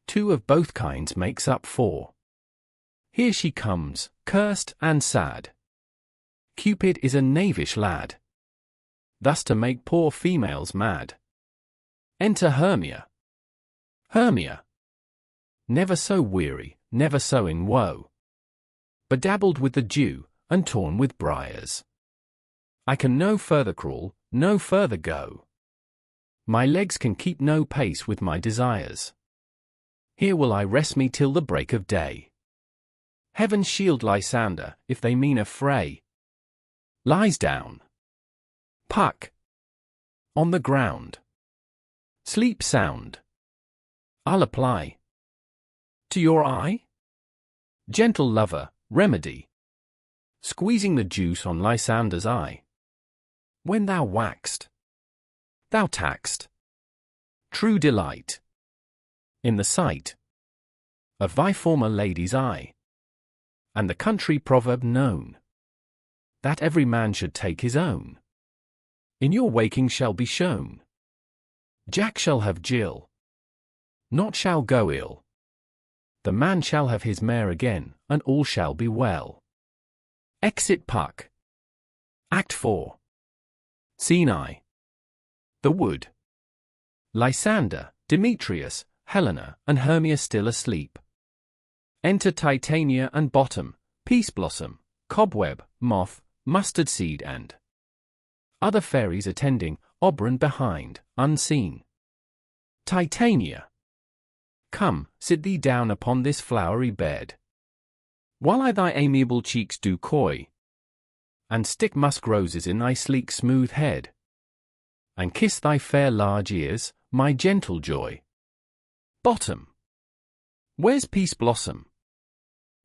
Two of both kinds makes up four. Here she comes, cursed and sad. Cupid is a knavish lad, thus to make poor females mad. Enter Hermia. Hermia. Never so weary, never so in woe, bedabbled with the dew, and torn with briars. I can no further crawl, no further go. My legs can keep no pace with my desires. Here will I rest me till the break of day. Heaven shield Lysander, if they mean a fray. Lies down. Puck. On the ground. Sleep sound. I'll apply to your eye, gentle lover, remedy, squeezing the juice on Lysander's eye. When thou waxed, thou taxed true delight in the sight of thy former lady's eye, and the country proverb known, that every man should take his own. In your waking shall be shown. Jack shall have Jill. Naught shall go ill. The man shall have his mare again, and all shall be well. Exit Puck. Act 4. Scene I. The wood. Lysander, Demetrius, Helena, and Hermia still asleep. Enter Titania and Bottom, Peace Blossom, Cobweb, Moth, Mustard Seed and other fairies attending, Oberon behind, unseen. Titania. Come, sit thee down upon this flowery bed, while I thy amiable cheeks do coy, and stick musk roses in thy sleek smooth head, and kiss thy fair large ears, my gentle joy. Bottom. Where's Peace Blossom?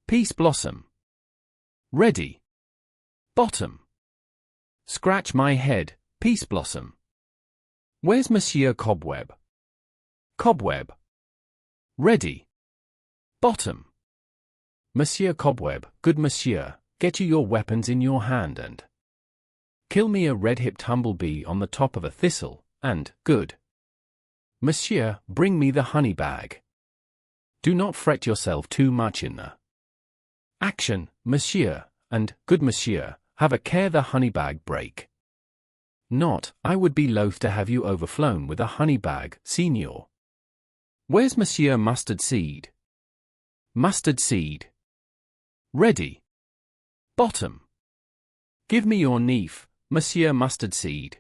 Peace Blossom. Ready. Bottom. Scratch my head, Peace Blossom. Where's Monsieur Cobweb? Cobweb. Ready. Bottom. Monsieur Cobweb, good monsieur, get you your weapons in your hand and kill me a red-hipped humble-bee on the top of a thistle, and, good monsieur, bring me the honey bag. Do not fret yourself too much in the action, monsieur, and, good monsieur, have a care the honey bag break not. I would be loath to have you overflown with a honey bag, signor. Where's Monsieur Mustard Seed? Mustard Seed. Ready. Bottom. Give me your neef, Monsieur Mustard Seed.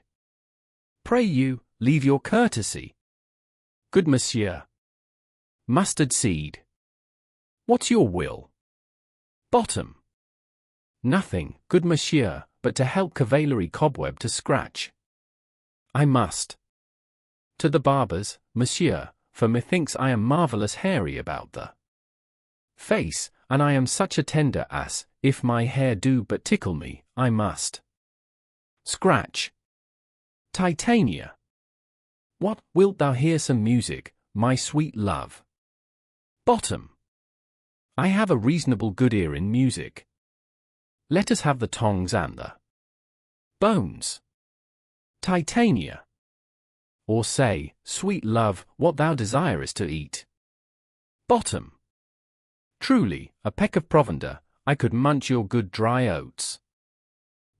Pray you, leave your courtesy. Good monsieur. Mustard Seed. What's your will? Bottom. Nothing, good monsieur, but to help Cavalery Cobweb to scratch. I must. To the barber's, monsieur, for methinks I am marvellous hairy about the face, and I am such a tender ass, if my hair do but tickle me, I must scratch. Titania. What, wilt thou hear some music, my sweet love? Bottom. I have a reasonable good ear in music. Let us have the tongs and the bones. Titania. Or say, sweet love, what thou desirest to eat. Bottom. Truly, a peck of provender, I could munch your good dry oats.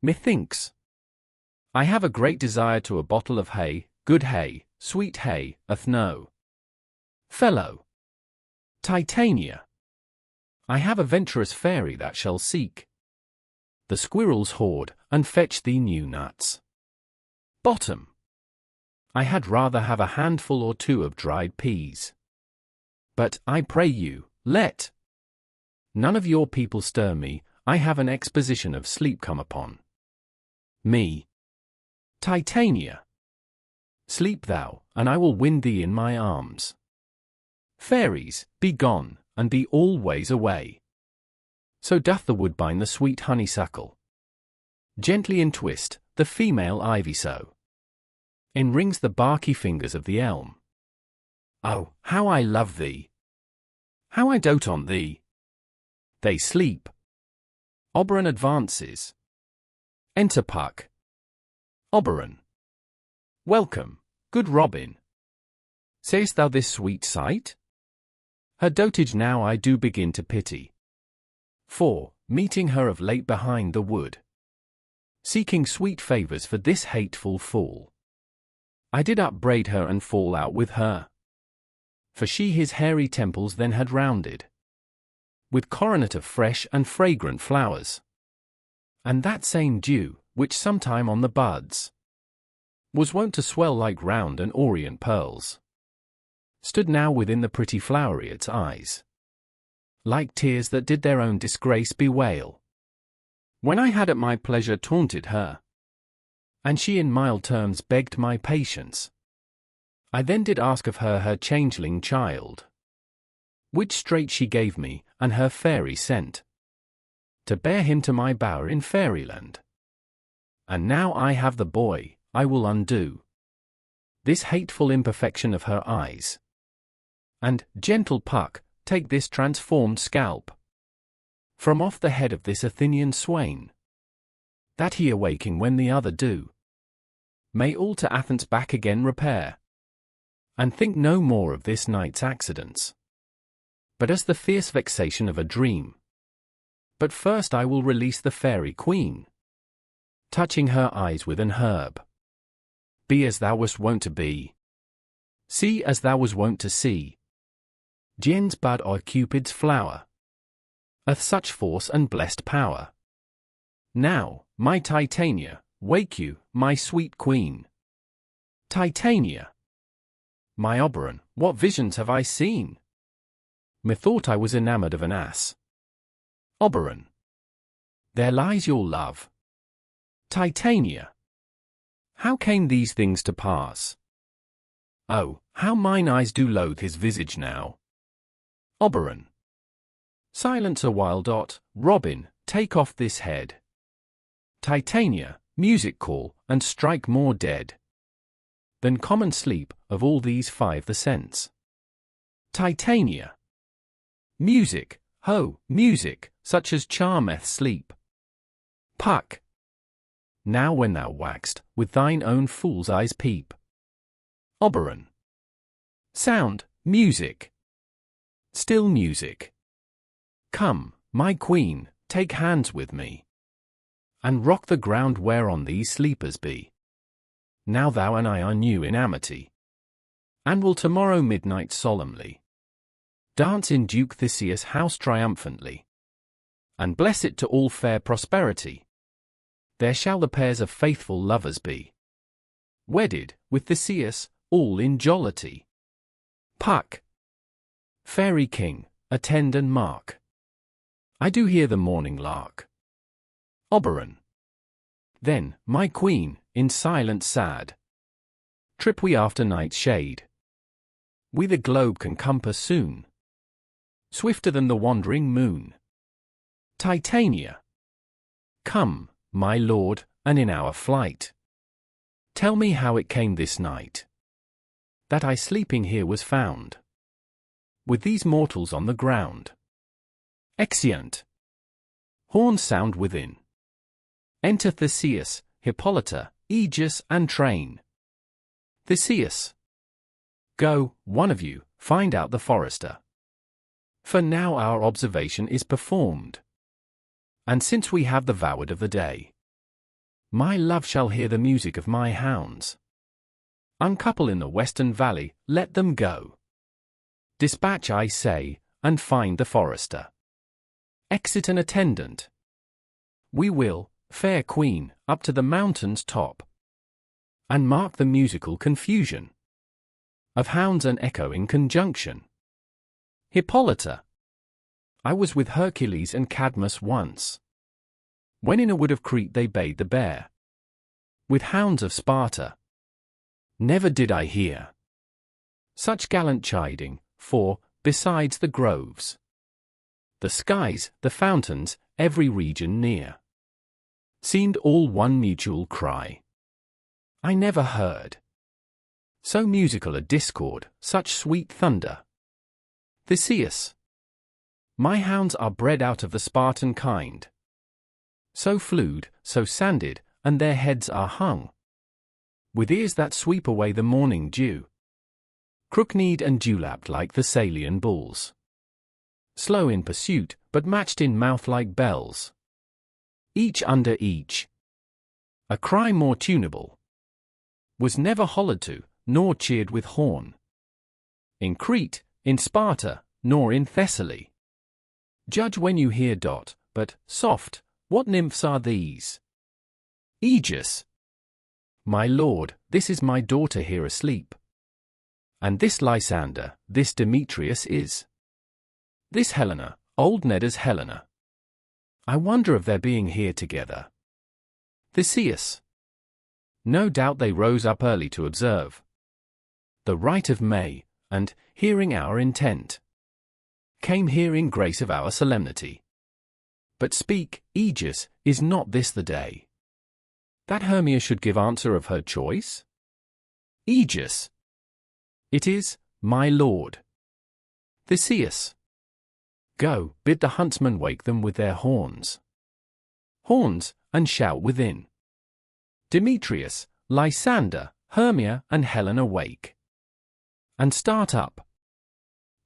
Methinks I have a great desire to a bottle of hay, good hay, sweet hay, no fellow. Titania. I have a venturous fairy that shall seek the squirrel's hoard, and fetch thee new nuts. Bottom. I had rather have a handful or two of dried peas. But, I pray you, let none of your people stir me, I have an exposition of sleep come upon me. Titania. Sleep thou, and I will wind thee in my arms. Fairies, be gone, and be always away. So doth the woodbine the sweet honeysuckle. Gently entwist the female ivy so enrings the barky fingers of the elm. Oh, how I love thee! How I dote on thee! They sleep. Oberon advances. Enter Puck. Oberon. Welcome, good Robin. Say'st thou this sweet sight? Her dotage now I do begin to pity. For, meeting her of late behind the wood, seeking sweet favours for this hateful fool, I did upbraid her and fall out with her. For she his hairy temples then had rounded with coronet of fresh and fragrant flowers, and that same dew, which sometime on the buds was wont to swell like round and orient pearls, stood now within the pretty floweriet's eyes, like tears that did their own disgrace bewail. When I had at my pleasure taunted her, and she in mild terms begged my patience, I then did ask of her her changeling child, which straight she gave me, and her fairy sent to bear him to my bower in fairyland. And now I have the boy, I will undo this hateful imperfection of her eyes, and, gentle Puck, take this transformed scalp from off the head of this Athenian swain. that he awaking when the other do, may all to Athens back again repair, and think no more of this night's accidents, but as the fierce vexation of a dream. But first I will release the fairy queen, touching her eyes with an herb. Be as thou wast wont to be, see as thou was wont to see. Jen's bud or Cupid's flower, hath such force and blessed power. Now, my Titania, wake you, my sweet queen. Titania, my Oberon, what visions have I seen? Methought I was enamoured of an ass. Oberon, there lies your love. Titania, how came these things to pass? Oh, how mine eyes do loathe his visage now. Oberon, silence a while. Robin, take off this head. Titania, music call, and strike more dead than common sleep, of all these 5 the sense. Titania, music, ho, music, such as charmeth sleep. Puck, now when thou waxed, with thine own fool's eyes peep. Oberon, sound, music, still music. Come, my queen, take hands with me, and rock the ground whereon these sleepers be. Now thou and I are new in amity, and will tomorrow midnight solemnly dance in Duke Theseus' house triumphantly, and bless it to all fair prosperity. There shall the pairs of faithful lovers be, wedded, with Theseus, all in jollity. Puck, fairy king, attend and mark. I do hear the morning lark. Oberon, then, my queen, in silence sad, trip we after night's shade. We the globe can compass soon, swifter than the wandering moon. Titania, come, my lord, and in our flight, tell me how it came this night that I sleeping here was found, with these mortals on the ground. Exeunt. Horns sound within. Enter Theseus, Hippolyta, Aegis, and train. Theseus, go, one of you, find out the forester, for now our observation is performed, and since we have the voward of the day, my love shall hear the music of my hounds. Uncouple in the western valley, let them go. Dispatch, I say, and find the forester. Exit an attendant. We will, fair queen, up to the mountain's top, and mark the musical confusion of hounds and echoing conjunction. Hippolyta, I was with Hercules and Cadmus once, when in a wood of Crete they bayed the bear, with hounds of Sparta. Never did I hear such gallant chiding, for, besides the groves, the skies, the fountains, every region near, seemed all one mutual cry. I never heard so musical a discord, such sweet thunder. Theseus, my hounds are bred out of the Spartan kind, so flued, so sanded, and their heads are hung with ears that sweep away the morning dew, crook-kneed and dewlapped like the Salian bulls, slow in pursuit, but matched in mouth like bells, each under each. A cry more tunable was never hollered to, nor cheered with horn, in Crete, in Sparta, nor in Thessaly. Judge when you hear. But, soft, what nymphs are these? Aegis, my lord, this is my daughter here asleep, and this Lysander, this Demetrius is, this Helena, old Neda's Helena. I wonder of their being here together. Theseus, no doubt they rose up early to observe the rite of May, and, hearing our intent, came here in grace of our solemnity. But speak, Aegis, is not this the day that Hermia should give answer of her choice? Aegis, it is, my lord. Theseus, go, bid the huntsmen wake them with their horns. horns, and shout within. Demetrius, Lysander, Hermia, and Helena wake, and start up.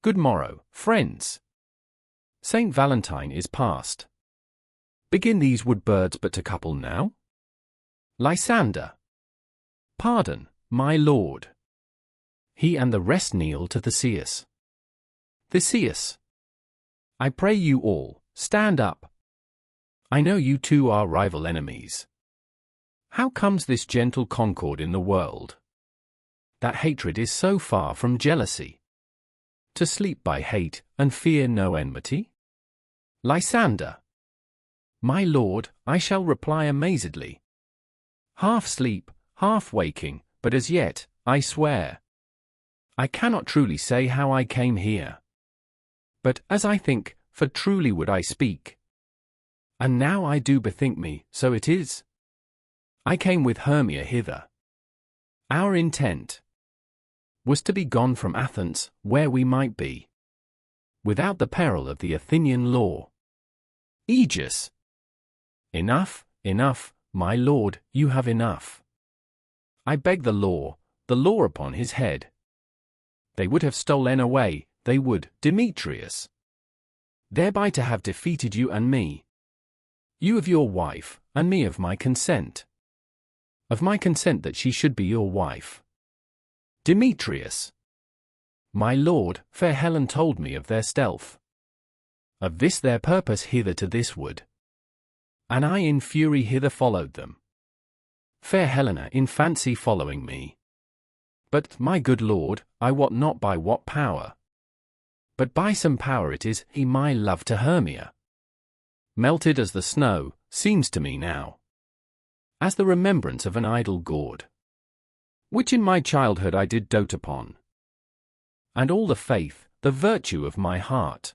Good morrow, friends. Saint Valentine is past. Begin these wood birds but to couple now? Lysander. Pardon, my lord. He and the rest kneel to Theseus. Theseus. I pray you all, stand up. I know you two are rival enemies. How comes this gentle concord in the world? That hatred is so far from jealousy. To sleep by hate, and fear no enmity? Lysander. My lord, I shall reply amazedly. Half sleep, half waking, but as yet, I swear, I cannot truly say how I came here. But, as I think, for truly would I speak. And now I do bethink me, so it is. I came with Hermia hither. Our intent was to be gone from Athens, where we might be, without the peril of the Athenian law. Aegis. Enough, enough, my lord, you have enough. I beg the law upon his head. They would have stolen away, they would, Demetrius, thereby to have defeated you and me. You of your wife, and me of my consent. Of my consent that she should be your wife. Demetrius. My lord, fair Helen told me of their stealth. Of this their purpose hither to this wood. And I in fury hither followed them. Fair Helena in fancy following me. But, my good lord, I wot not by what power. But by some power it is he my love to Hermia. Melted as the snow, seems to me now. As the remembrance of an idle gaud, which in my childhood I did dote upon. And all the faith, the virtue of my heart,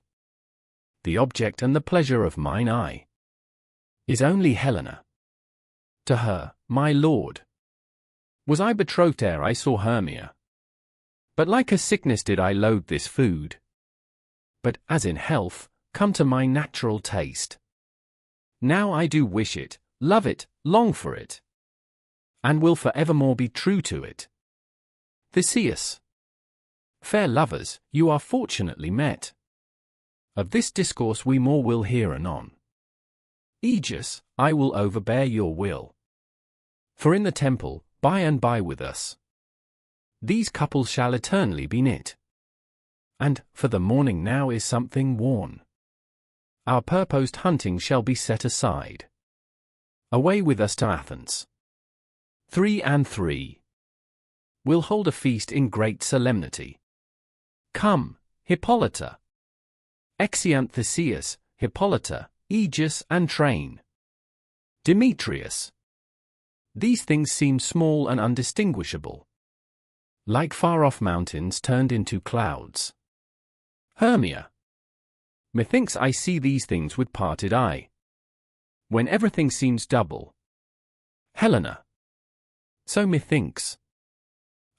the object and the pleasure of mine eye, is only Helena. To her, my lord, was I betrothed ere I saw Hermia. But like a sickness did I loathe this food. But, as in health, come to my natural taste. Now I do wish it, love it, long for it, and will for evermore be true to it. Theseus. Fair lovers, you are fortunately met. Of this discourse we more will hear anon. Aegis, I will overbear your will. For in the temple, by and by with us, these couples shall eternally be knit. And, for the morning now is something worn, our purposed hunting shall be set aside. Away with us to Athens. 3 and 3. We'll hold a feast in great solemnity. Come, Hippolyta. Exeunt Theseus, Hippolyta, Aegis, and train. Demetrius. These things seem small and undistinguishable, like far-off mountains turned into clouds. Hermia. Methinks I see these things with parted eye, when everything seems double. Helena. So methinks.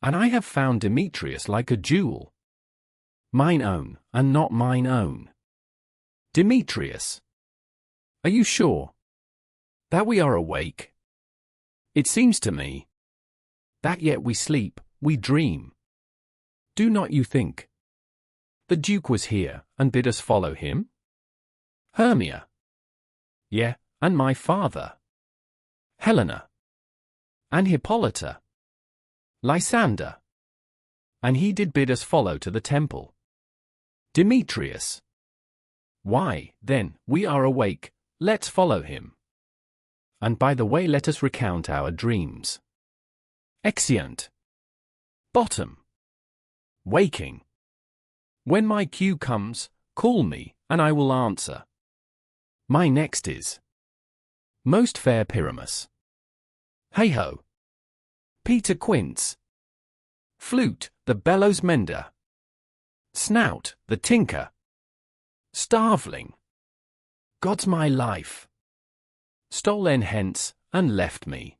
And I have found Demetrius like a jewel, mine own, and not mine own. Demetrius. Are you sure that we are awake? It seems to me that yet we sleep, we dream. Do not you think the Duke was here, and bid us follow him? Hermia. Yea, and my father. Helena. And Hippolyta. Lysander. And he did bid us follow to the temple. Demetrius. Why, then, we are awake, let's follow him. And by the way let us recount our dreams. Exeunt. Bottom. Waking. When my cue comes, call me, and I will answer. My next is Most fair Pyramus. Hey-ho. Peter Quince. Flute, the bellows mender. Snout, the tinker. Starveling. God's my life. Stolen hence, and left me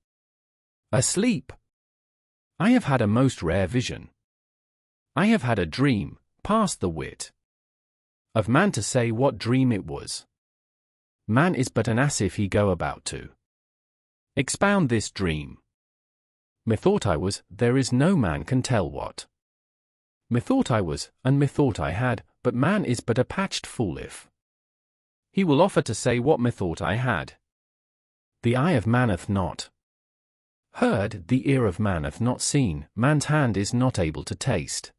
asleep. I have had a most rare vision. I have had a dream, past the wit of man to say what dream it was. Man is but an ass if he go about to expound this dream. Methought I was, there is no man can tell what. Methought I was, and methought I had, but man is but a patched fool if he will offer to say what methought I had. The eye of man hath not heard, the ear of man hath not seen, man's hand is not able to taste,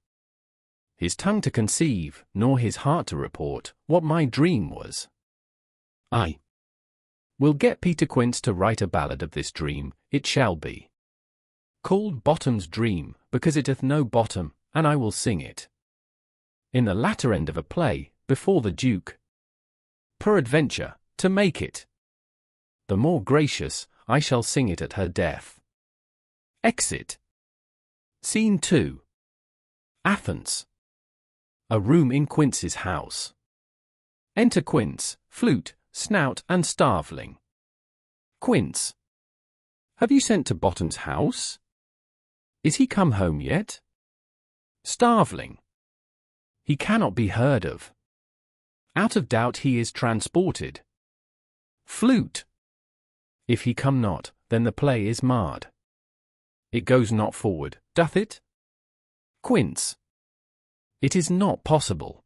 his tongue to conceive, nor his heart to report, what my dream was. I will get Peter Quince to write a ballad of this dream. It shall be called Bottom's Dream, because it hath no bottom, and I will sing it in the latter end of a play, before the Duke. Peradventure, to make it the more gracious, I shall sing it at her death. Exit. Scene 2. Athens. A room in Quince's house. Enter Quince, flute, snout, and starveling. Quince. Have you sent to Bottom's house? Is he come home yet? Starveling. He cannot be heard of. Out of doubt he is transported. Flute. If he come not, then the play is marred. It goes not forward, doth it? Quince. It is not possible.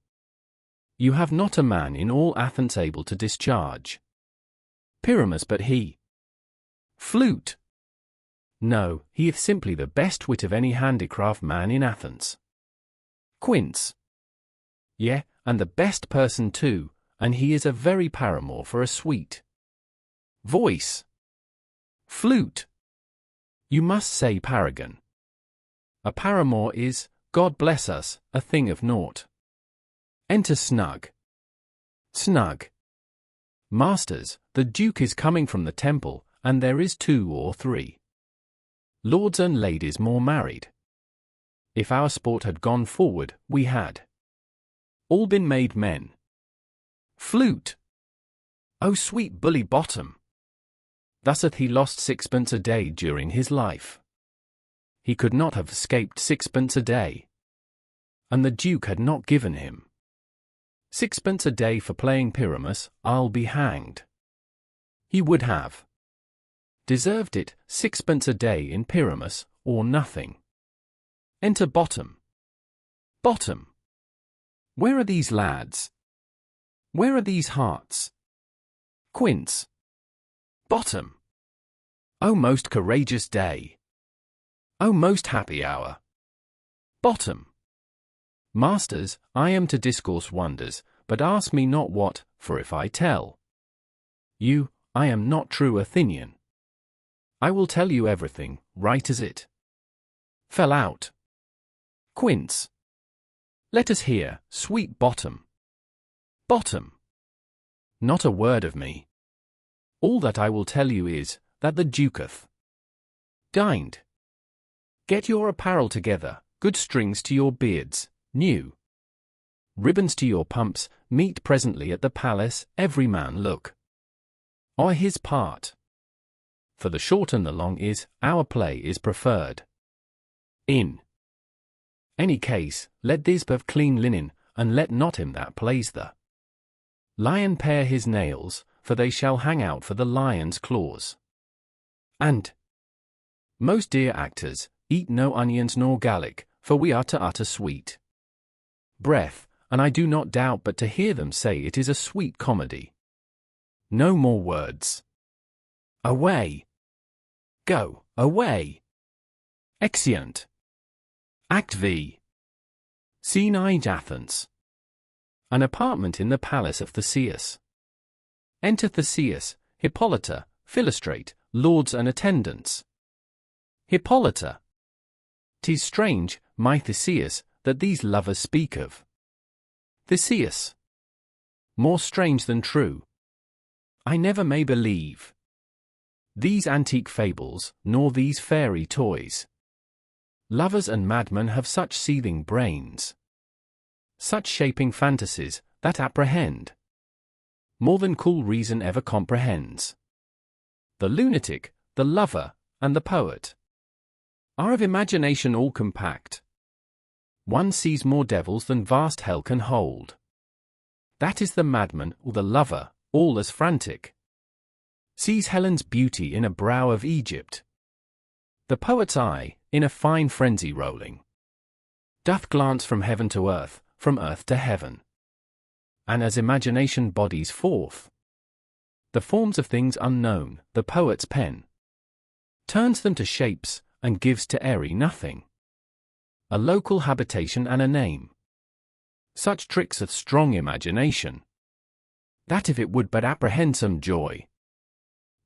You have not a man in all Athens able to discharge Pyramus but he. Flute. No, he is simply the best wit of any handicraft man in Athens. Quince. Yea, and the best person too, and he is a very paramour for a sweet voice. Flute. You must say paragon. A paramour is, God bless us, a thing of naught. Enter Snug. Snug. Masters, the Duke is coming from the temple, and there is 2 or 3 lords and ladies more married. If our sport had gone forward, we had all been made men. Flute. O sweet bully Bottom! Thus hath he lost 6pence a day during his life. He could not have escaped 6pence a day. And the Duke had not given him 6pence a day for playing Pyramus, I'll be hanged. He would have deserved it, 6pence a day in Pyramus, or nothing. Enter Bottom. Bottom. Where are these lads? Where are these hearts? Quince. Bottom. O most courageous day! O most happy hour! Bottom. Masters, I am to discourse wonders, but ask me not what, for if I tell you, I am not true Athenian. I will tell you everything, right as it fell out. Quince. Let us hear, sweet Bottom. Bottom. Not a word of me. All that I will tell you is, that the Duke hath dined. Get your apparel together, good strings to your beards, new ribbons to your pumps, meet presently at the palace, every man look o'er his part. For the short and the long is, our play is preferred. In any case, let these have clean linen, and let not him that plays the lion pare his nails, for they shall hang out for the lion's claws. And, most dear actors, eat no onions nor garlic, for we are to utter sweet breath, and I do not doubt but to hear them say it is a sweet comedy. No more words. Away. Go, away. Exeunt. Act V. Scene I. Athens. An apartment in the palace of Theseus. Enter Theseus, Hippolyta, Philostrate, lords and attendants. Hippolyta. 'Tis strange, my Theseus, that these lovers speak of Theseus. More strange than true. I never may believe these antique fables, nor these fairy toys. Lovers and madmen have such seething brains, such shaping fantasies, that apprehend more than cool reason ever comprehends. The lunatic, the lover, and the poet are of imagination all compact. One sees more devils than vast hell can hold. That is the madman or the lover, all as frantic. Sees Helen's beauty in a brow of Egypt. The poet's eye, in a fine frenzy rolling, doth glance from heaven to earth, from earth to heaven. And as imagination bodies forth the forms of things unknown, the poet's pen turns them to shapes, and gives to airy nothing a local habitation and a name. Such trickseth strong imagination, that if it would but apprehend some joy,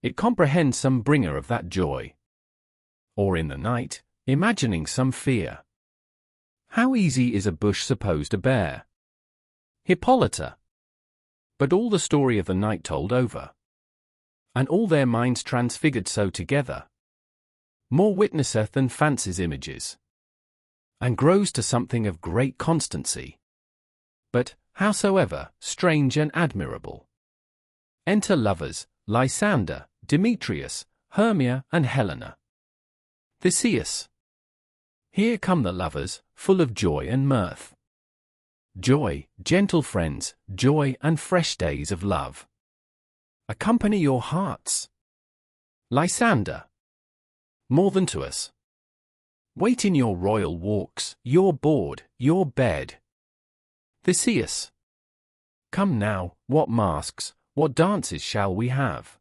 it comprehends some bringer of that joy. Or in the night, imagining some fear, how easy is a bush supposed to bear? Hippolyta. But all the story of the night told over, and all their minds transfigured so together, more witnesseth than fancy's images, and grows to something of great constancy. But, howsoever, strange and admirable, enter lovers, Lysander, Demetrius, Hermia, and Helena. Theseus. Here come the lovers, full of joy and mirth. Joy, gentle friends, joy and fresh days of love. Accompany your hearts. Lysander. More than to us. Wait in your royal walks, your board, your bed. Theseus. Come now, what masks, what dances shall we have,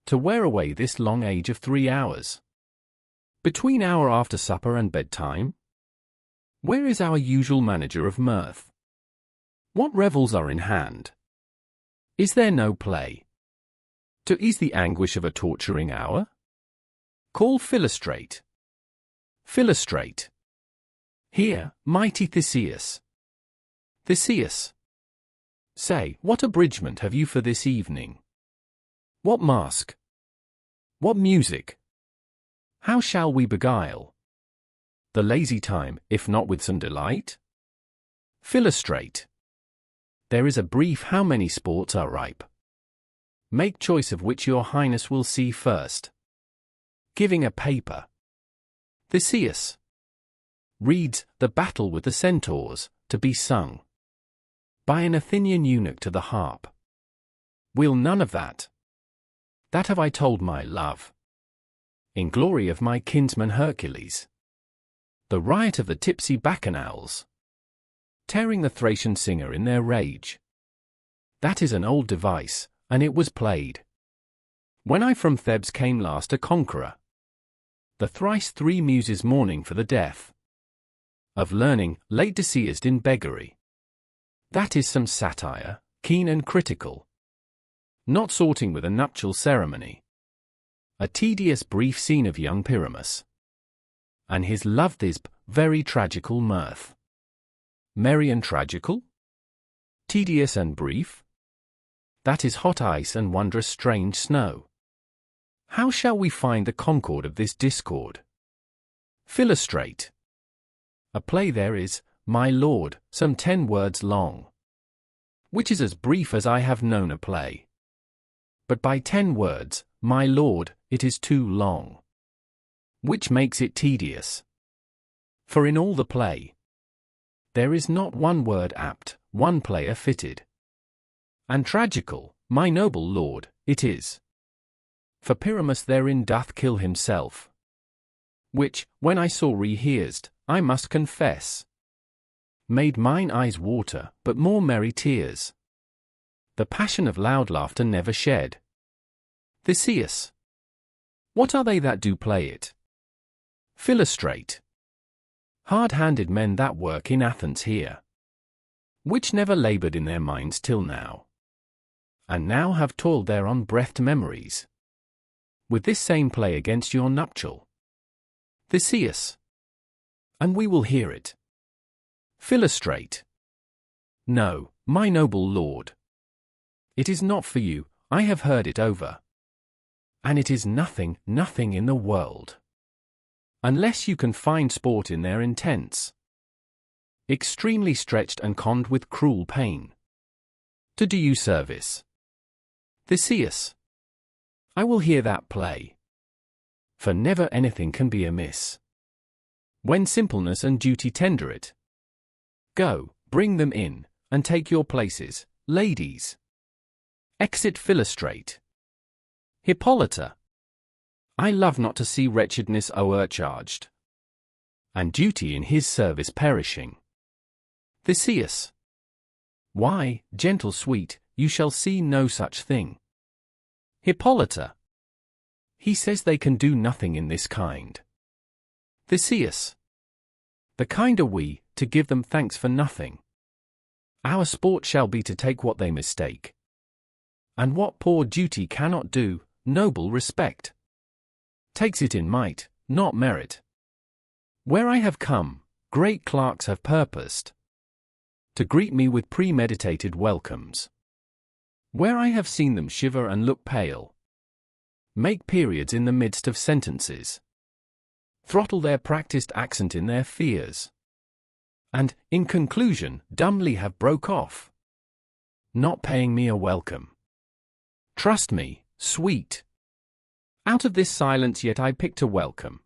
to wear away this long age of 3 hours? Between our after supper and bedtime? Where is our usual manager of mirth? What revels are in hand? Is there no play to ease the anguish of a torturing hour? Call Philostrate. Philostrate. Here, mighty Theseus. Theseus. Say, what abridgment have you for this evening? What mask? What music? How shall we beguile the lazy time, if not with some delight? Philostrate. There is a brief how many sports are ripe. Make choice of which your highness will see first. Giving a paper. Theseus. Reads, the battle with the centaurs, to be sung by an Athenian eunuch to the harp. Will none of that. That have I told my love. In glory of my kinsman Hercules. The riot of the tipsy bacchanals, tearing the Thracian singer in their rage. That is an old device, and it was played when I from Thebes came last a conqueror. The thrice 3 muses mourning for the death of learning, late deceased in beggary. That is some satire, keen and critical, not sorting with a nuptial ceremony. A tedious brief scene of young Pyramus and his love-thisbe, very tragical mirth. Merry and tragical? Tedious and brief? That is hot ice and wondrous strange snow. How shall we find the concord of this discord? Philostrate. A play there is, my lord, some 10 words long, which is as brief as I have known a play. But by 10 words, my lord, it is too long, which makes it tedious. For in all the play, there is not one word apt, one player fitted. And tragical, my noble lord, it is. For Pyramus therein doth kill himself, which, when I saw rehearsed, I must confess, made mine eyes water, but more merry tears. The passion of loud laughter never shed. Theseus. What are they that do play it? Philostrate. Hard-handed men that work in Athens here, which never laboured in their minds till now, and now have toiled their unbreathed memories with this same play against your nuptial. Theseus. And we will hear it. Philostrate. No, my noble lord. It is not for you, I have heard it over. And it is nothing, nothing in the world, unless you can find sport in their intents, extremely stretched and conned with cruel pain, to do you service. Theseus. I will hear that play, for never anything can be amiss when simpleness and duty tender it. Go, bring them in, and take your places, ladies. Exit Philostrate. Hippolyta. I love not to see wretchedness o'ercharged, and duty in his service perishing. Theseus. Why, gentle sweet, you shall see no such thing. Hippolyta. He says they can do nothing in this kind. Theseus. The kind are we, to give them thanks for nothing. Our sport shall be to take what they mistake. And what poor duty cannot do, noble respect takes it in might, not merit. Where I have come, great clerks have purposed to greet me with premeditated welcomes. Where I have seen them shiver and look pale, make periods in the midst of sentences, throttle their practised accent in their fears, and, in conclusion, dumbly have broke off, not paying me a welcome. Trust me, sweet. Out of this silence yet I picked a welcome,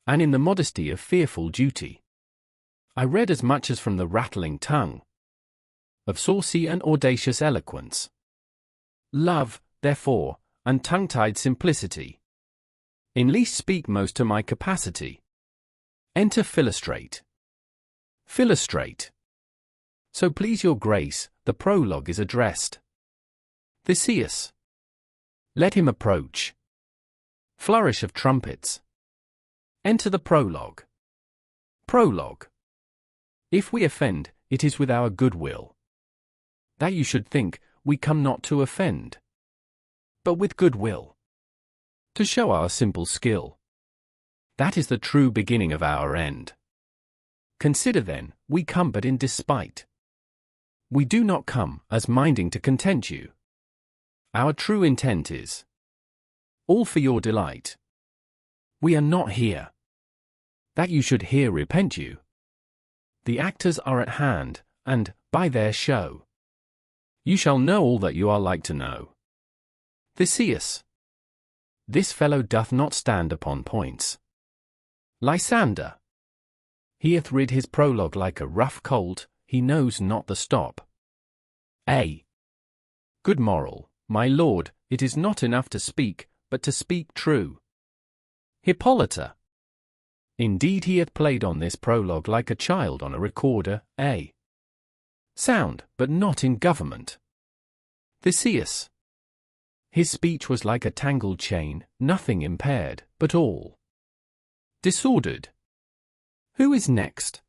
and in the modesty of fearful duty, I read as much as from the rattling tongue of saucy and audacious eloquence. Love, therefore, and tongue-tied simplicity, in least speak most to my capacity. Enter Philostrate. Philostrate. So please your grace, the prologue is addressed. Theseus. Let him approach. Flourish of trumpets. Enter the prologue. Prologue. If we offend, it is with our good will. That you should think, we come not to offend, but with good will, to show our simple skill. That is the true beginning of our end. Consider then, we come but in despite. We do not come, as minding to content you. Our true intent is all for your delight. We are not here that you should here repent you. The actors are at hand, and, by their show, you shall know all that you are like to know. Theseus. This fellow doth not stand upon points. Lysander. He hath rid his prologue like a rough colt, he knows not the stop. A. Good moral, my lord, it is not enough to speak, but to speak true. Hippolyta. Indeed he hath played on this prologue like a child on a recorder, a. Sound, but not in government. Theseus. His speech was like a tangled chain, nothing impaired, but all disordered. Who is next?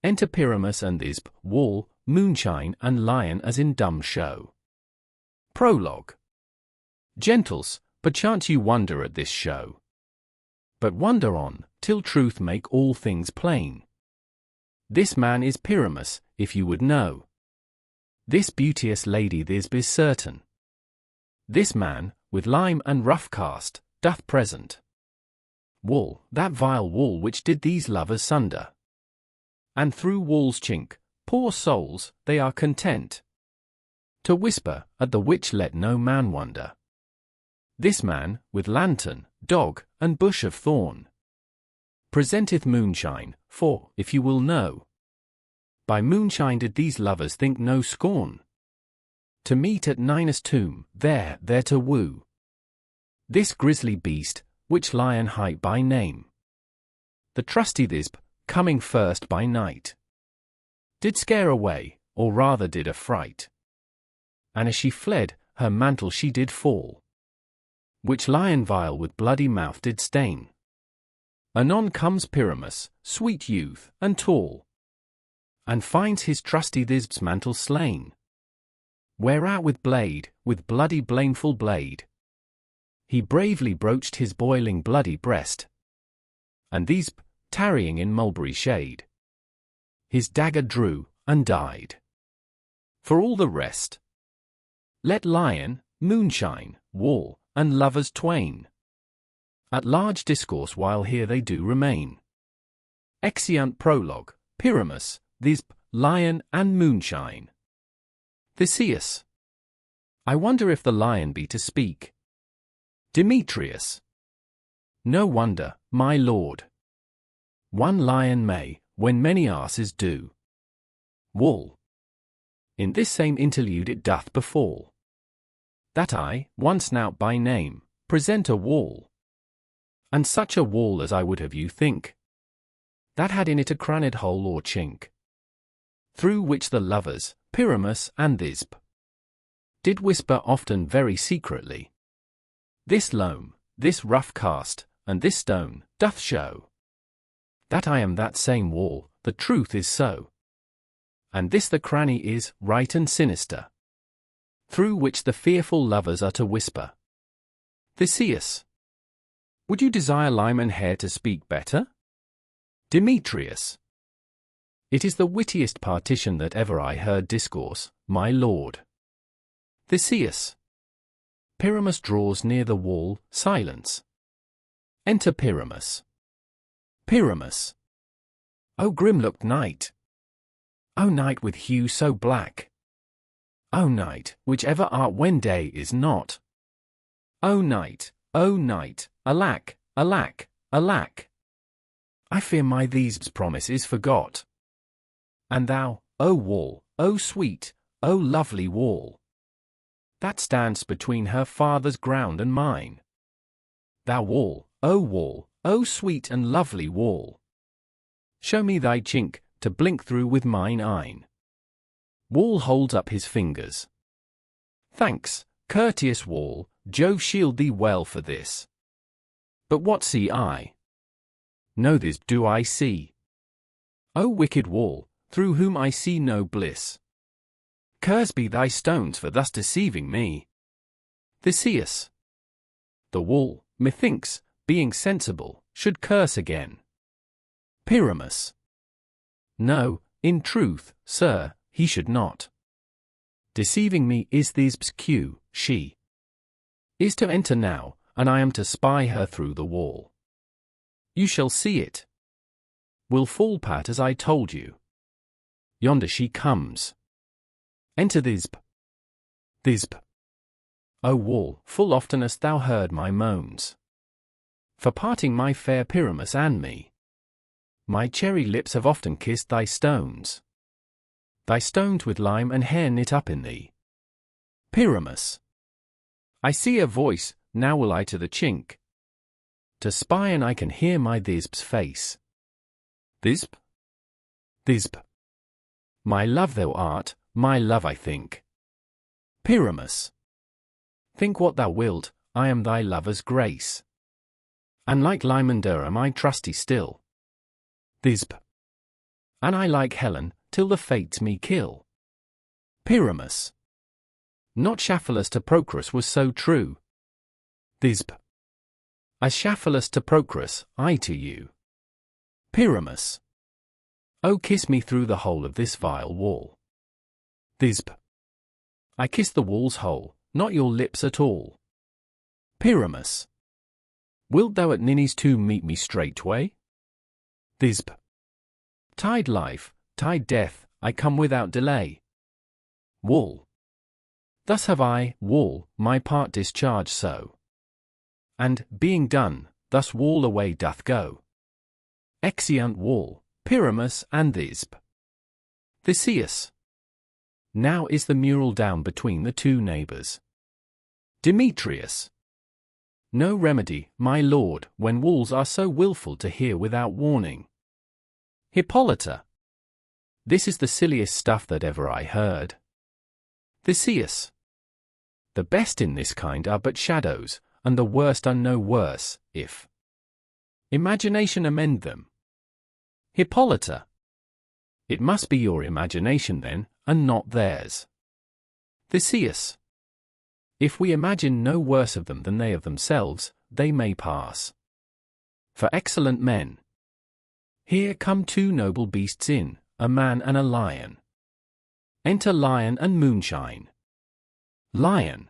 Enter Pyramus and Thisbe, wall, moonshine and lion as in dumb show. Prologue. Gentles, perchance you wonder at this show. But wonder on, till truth make all things plain. This man is Pyramus, if you would know. This beauteous lady Thisbe is certain. This man, with lime and rough cast, doth present wall, that vile wall which did these lovers sunder. And through wall's chink, poor souls, they are content to whisper, at the which let no man wonder. This man, with lantern, dog, and bush of thorn, presenteth moonshine, for, if you will know, by moonshine did these lovers think no scorn to meet at Ninus' tomb, there to woo this grisly beast, which lion hight by name. The trusty Thisbe, coming first by night, did scare away, or rather did affright. And as she fled, her mantle she did fall, which lion vile with bloody mouth did stain. Anon comes Pyramus, sweet youth, and tall, and finds his trusty Thisbe's mantle slain. Whereat with blade, with bloody blameful blade, he bravely broached his boiling bloody breast. And Thisbe, tarrying in mulberry shade, his dagger drew, and died. For all the rest, let lion, moonshine, wall, and lovers twain at large discourse while here they do remain. Exeunt prologue, Pyramus, Thisbe, lion, and moonshine. Theseus. I wonder if the lion be to speak. Demetrius. No wonder, my lord. One lion may, when many asses do. Wall. In this same interlude it doth befall that I, one snout by name, present a wall. And such a wall as I would have you think, that had in it a craned hole or chink, through which the lovers, Pyramus and Thisbe, did whisper often very secretly. This loam, this rough cast, and this stone, doth show that I am that same wall, the truth is so. And this the cranny is, right and sinister, through which the fearful lovers are to whisper. Theseus. Would you desire lime and hair to speak better? Demetrius. It is the wittiest partition that ever I heard discourse, my lord. Theseus. Pyramus draws near the wall, silence. Enter Pyramus. Pyramus. O grim-looked knight! O knight with hue so black! O knight, whichever art when day is not! O knight, alack, alack, alack! I fear my Thisbe's promise is forgot. And thou, O wall, O sweet, O lovely wall, that stands between her father's ground and mine. Thou wall, O sweet and lovely wall, show me thy chink, to blink through with mine eyne. Wall holds up his fingers. Thanks, courteous wall, Jove shield thee well for this. But what see I? No this do I see. O wicked wall, through whom I see no bliss. Curse be thy stones for thus deceiving me. Theseus. The wall, methinks, being sensible, should curse again. Pyramus. No, in truth, sir, he should not. Deceiving me is Thisbe's cue, she is to enter now, and I am to spy her through the wall. You shall see it. Will fall pat as I told you. Yonder she comes. Enter Thisbe. Thisbe. O wall, full often hast thou heard my moans, for parting my fair Pyramus and me. My cherry lips have often kissed thy stones with lime and hair knit up in thee. Pyramus. I see a voice, now will I to the chink, to spy, and I can hear my Thisbe's face. Thisbe? Thisbe. My love thou art, my love I think. Pyramus. Think what thou wilt, I am thy lover's grace. And like Lymander am I trusty still. Thisbe. And I like Helen, till the fates me kill. Pyramus. Not Shaphalus to Procrus was so true. Thisbe. As Shaphalus to Procrus, I to you. Pyramus. Oh, kiss me through the hole of this vile wall. Thisbe. I kiss the wall's hole, not your lips at all. Pyramus. Wilt thou at Ninny's tomb meet me straightway? Thisbe. Tide life, tide death, I come without delay. Wall. Thus have I, wall, my part discharged so. And, being done, thus wall away doth go. Exeunt wall, Pyramus and Thisbe. Theseus. Now is the mural down between the two neighbours. Demetrius. No remedy, my lord, when walls are so wilful to hear without warning. Hippolyta. This is the silliest stuff that ever I heard. Theseus. The best in this kind are but shadows, and the worst are no worse, if imagination amend them. Hippolyta. It must be your imagination then, and not theirs. Theseus. If we imagine no worse of them than they of themselves, they may pass for excellent men. Here come two noble beasts in, a man and a lion. Enter Lion and Moonshine. Lion.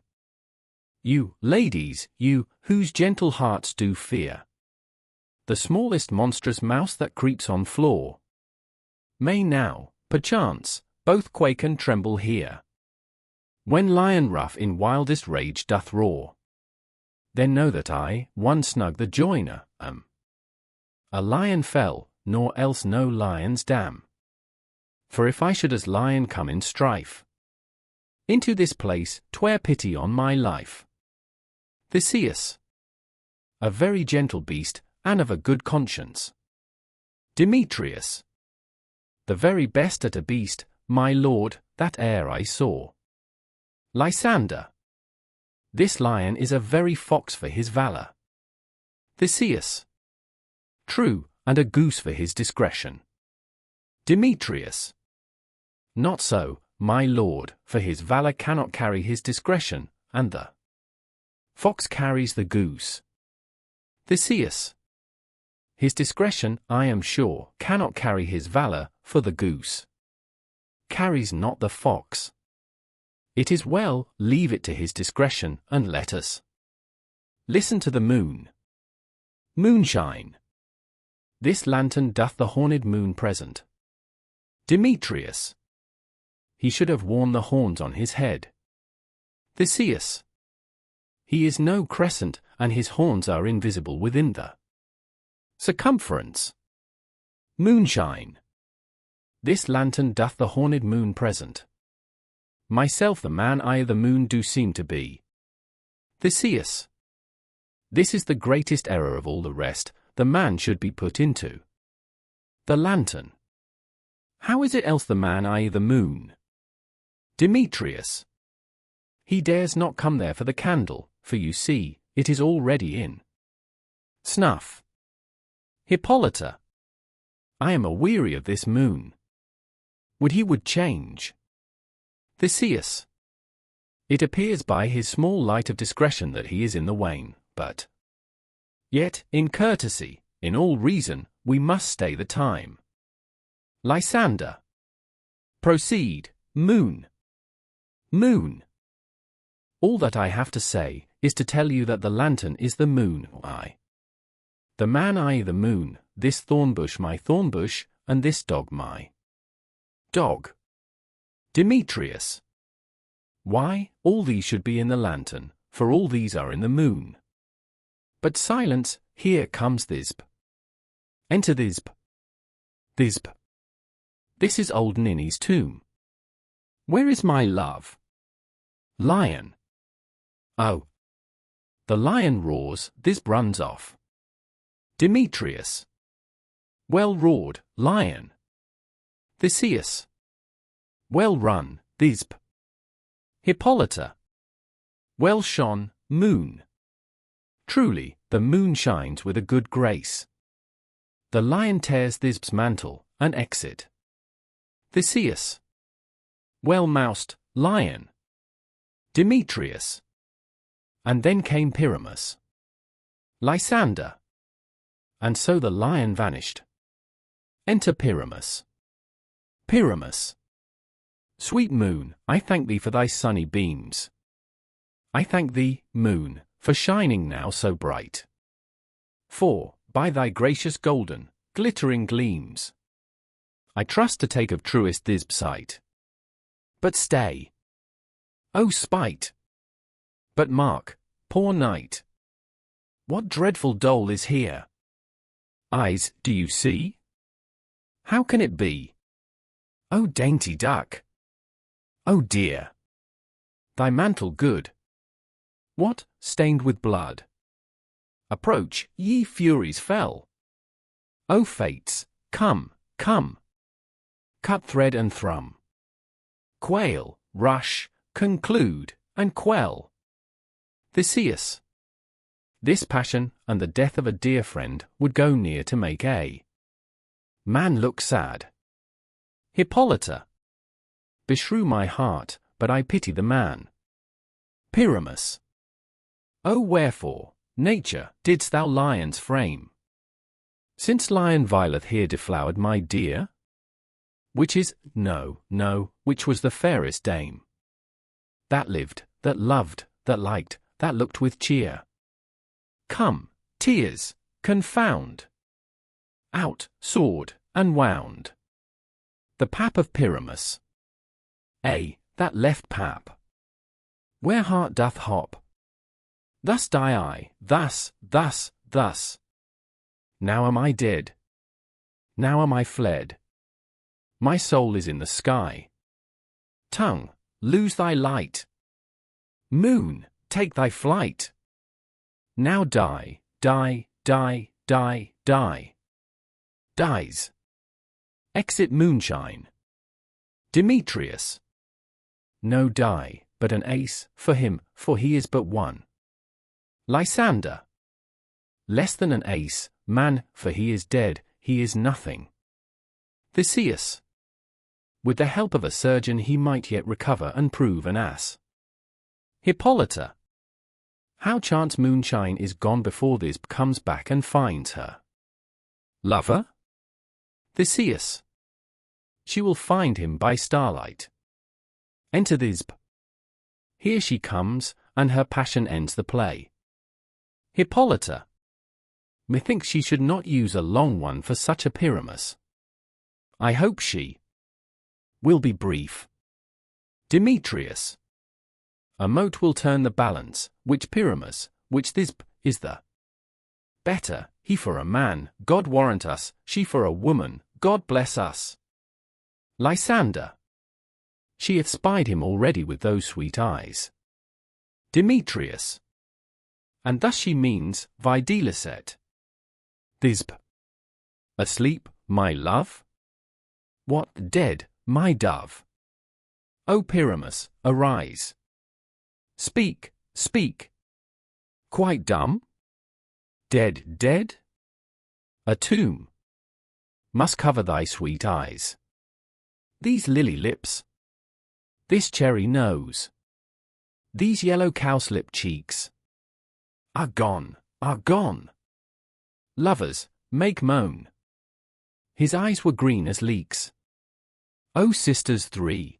You, ladies, you, whose gentle hearts do fear the smallest monstrous mouse that creeps on floor, may now, perchance, both quake and tremble here. When lion rough in wildest rage doth roar, then know that I, one snug the joiner, am a lion fell, nor else no lion's dam. For if I should as lion come in strife, Into this place, 'twere pity on my life. Theseus. A very gentle beast, and of a good conscience. Demetrius. The very best at a beast, my lord, that e'er I saw. Lysander. This lion is a very fox for his valour. Theseus. True, and a goose for his discretion. Demetrius. Not so, my lord, for his valour cannot carry his discretion, and the fox carries the goose. Theseus. His discretion, I am sure, cannot carry his valour, for the goose carries not the fox. It is well, leave it to his discretion, and let us listen to the moon. Moonshine. This lantern doth the horned moon present. Demetrius. He should have worn the horns on his head. Theseus. He is no crescent, and his horns are invisible within the circumference. Moonshine. This lantern doth the horned moon present. Myself the man I the moon do seem to be. Theseus. This is the greatest error of all the rest, the man should be put into the lantern. How is it else the man I the moon? Demetrius. He dares not come there for the candle, for you see, it is already in snuff. Hippolyta. I am aweary of this moon. Would he would change. Theseus. It appears by his small light of discretion that he is in the wane, but yet, in courtesy, in all reason, we must stay the time. Lysander. Proceed, moon. Moon. All that I have to say, is to tell you that the lantern is the moon, the man I the moon, this thornbush my thornbush, and this dog my dog. Demetrius. Why, all these should be in the lantern, for all these are in the moon. But silence, here comes Thisbe. Enter Thisbe. Thisbe. This is old Ninny's tomb. Where is my love? Lion. Oh. The lion roars, Thisbe runs off. Demetrius. Well roared, lion. Theseus. Well run, Thisbe. Hippolyta. Well shone, moon. Truly, the moon shines with a good grace. The lion tears Thisbe's mantle, and exit. Theseus. Well moused, lion. Demetrius. And then came Pyramus. Lysander. And so the lion vanished. Enter Pyramus. Pyramus. Sweet moon, I thank thee for thy sunny beams. I thank thee, moon, for shining now so bright. For, by thy gracious golden, glittering gleams, I trust to take of truest Thisbe sight. But stay. O spite! But mark, poor night. What dreadful dole is here? Eyes, do you see? How can it be? O dainty duck! Oh dear! Thy mantle good. What, stained with blood? Approach, ye furies fell. O fates, come, come. Cut thread and thrum. Quail, rush, conclude, and quell. Theseus. This passion, and the death of a dear friend, would go near to make a man look sad. Hippolyta. Beshrew my heart, but I pity the man. Pyramus. O wherefore, nature, didst thou lions frame? Since lion vileth here deflowered my dear? Which is, no, no, which was the fairest dame? That lived, that loved, that liked, that looked with cheer. Come, tears, confound. Out, sword, and wound. The pap of Pyramus. That left pap. Where heart doth hop. Thus die I, thus, thus, thus. Now am I dead. Now am I fled. My soul is in the sky. Tongue, lose thy light. Moon, take thy flight. Now die, die, die, die, die. Dies. Exit moonshine. Demetrius. No die, but an ace, for him, for he is but one. Lysander. Less than an ace, man, for he is dead, he is nothing. Theseus. With the help of a surgeon he might yet recover and prove an ass. Hippolyta. How chance moonshine is gone before this comes back and finds her. Lover? Theseus. She will find him by starlight. Enter Thisbe. Here she comes, and her passion ends the play. Hippolyta. Methinks she should not use a long one for such a Pyramus. I hope she will be brief. Demetrius. A mote will turn the balance, which Pyramus, which Thisbe, is the better, he for a man, God warrant us, she for a woman, God bless us. Lysander. She hath spied him already with those sweet eyes. Demetrius. And thus she means, videlicet. Thisbe. Asleep, my love? What, dead, my dove? O Pyramus, arise. Speak, speak. Quite dumb? Dead, dead? A tomb must cover thy sweet eyes. These lily lips. This cherry nose. These yellow cowslip cheeks. Are gone, are gone. Lovers, make moan. His eyes were green as leeks. O sisters three.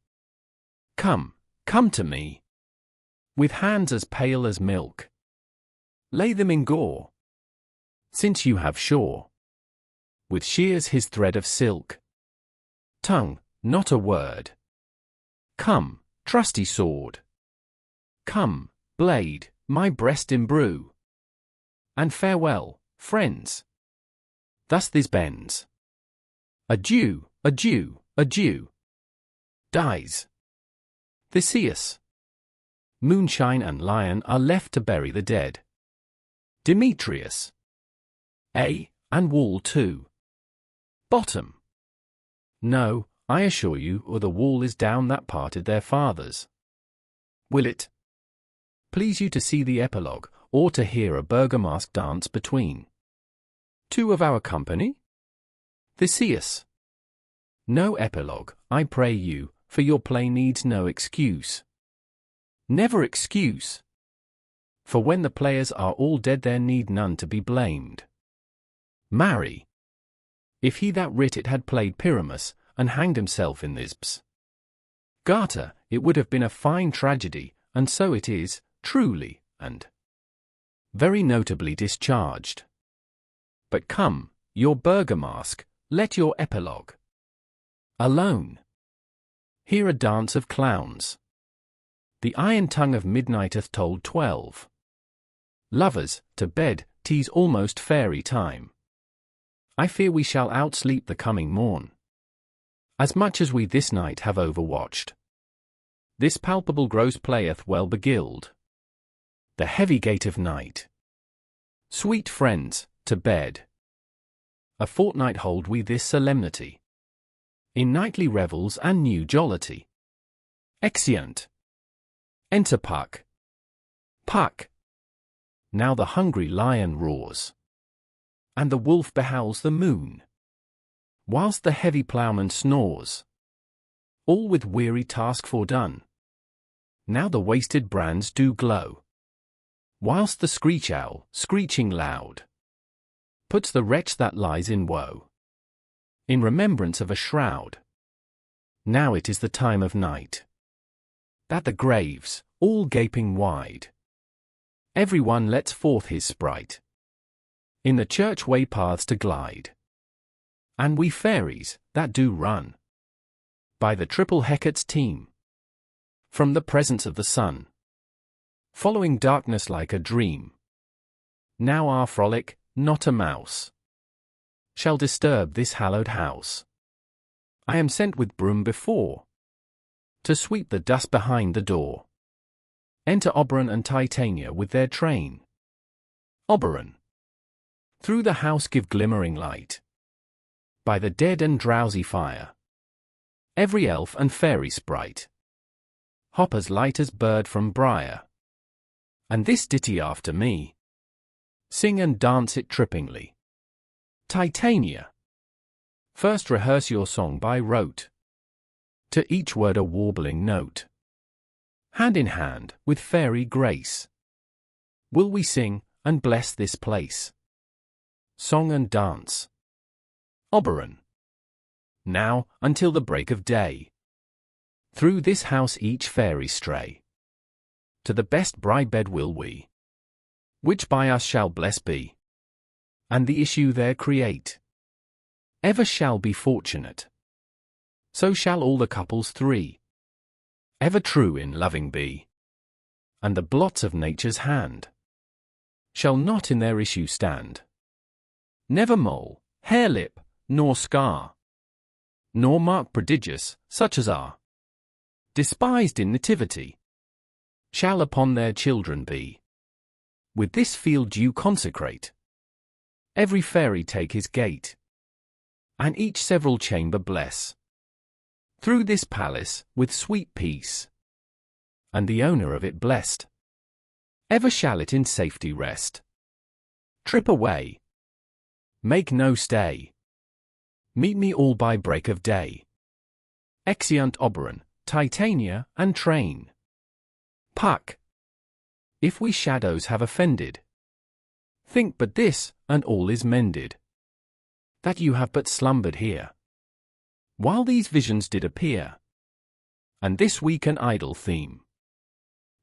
Come, come to me. With hands as pale as milk. Lay them in gore. Since you have sure. With shears his thread of silk. Tongue, not a word. Come, trusty sword. Come, blade, my breast imbrue. And farewell, friends. Thus this bends. Adieu, adieu, adieu. Dies. Theseus. Moonshine and lion are left to bury the dead. Demetrius. And wall too. Bottom. No, I assure you, or the wall is down that parted their fathers. Will it please you to see the epilogue, or to hear a burgomask dance between two of our company? Theseus. No epilogue, I pray you, for your play needs no excuse. Never excuse. For when the players are all dead there need none to be blamed. Marry. If he that writ it had played Pyramus, and hanged himself in Thisbe's garter, it would have been a fine tragedy, and so it is, truly, and very notably discharged. But come, your burgomask, let your epilogue alone. Here a dance of clowns. The iron tongue of midnight hath told 12. Lovers, to bed, 'tis almost fairy time. I fear we shall outsleep the coming morn, as much as we this night have overwatched. This palpable gross playeth well beguiled the heavy gate of night. Sweet friends, to bed. A fortnight hold we this solemnity, in nightly revels and new jollity. Exeunt. Enter Puck. Puck. Now the hungry lion roars, and the wolf behowls the moon, whilst the heavy ploughman snores, all with weary task fordone. Now the wasted brands do glow, whilst the screech owl, screeching loud, puts the wretch that lies in woe in remembrance of a shroud. Now it is the time of night, that the graves, all gaping wide, every one lets forth his sprite in the church-way paths to glide. And we fairies, that do run by the triple Hecate's team, from the presence of the sun, following darkness like a dream. Now our frolic, not a mouse, shall disturb this hallowed house. I am sent with broom before, to sweep the dust behind the door. Enter Oberon and Titania with their train. Oberon. Through the house give glimmering light. By the dead and drowsy fire. Every elf and fairy sprite. Hop as light as bird from briar. And this ditty after me. Sing and dance it trippingly. Titania. First rehearse your song by rote. To each word a warbling note. Hand in hand, with fairy grace, will we sing, and bless this place. Song and dance. Oberon. Now, until the break of day. Through this house each fairy stray. To the best bride bed will we. Which by us shall blessed be. And the issue there create. Ever shall be fortunate. So shall all the couples three. Ever true in loving be. And the blots of nature's hand shall not in their issue stand. Never mole, hair lip, nor scar, nor mark prodigious, such as are despised in nativity, shall upon their children be. With this field you consecrate. Every fairy take his gate, and each several chamber bless. Through this palace, with sweet peace, and the owner of it blessed, ever shall it in safety rest. Trip away. Make no stay. Meet me all by break of day. Exeunt Oberon, Titania, and train. Puck. If we shadows have offended, think but this, and all is mended. That you have but slumbered here, while these visions did appear, and this weak and idle theme,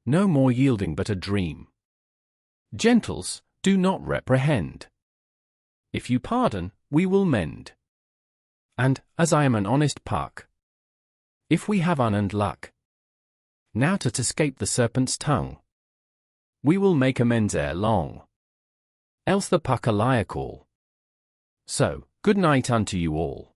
no more yielding but a dream. Gentles, do not reprehend. If you pardon, we will mend. And, as I am an honest Puck, if we have unearned luck, now to escape the serpent's tongue, we will make amends ere long. Else the Puck a liar call. So, good night unto you all.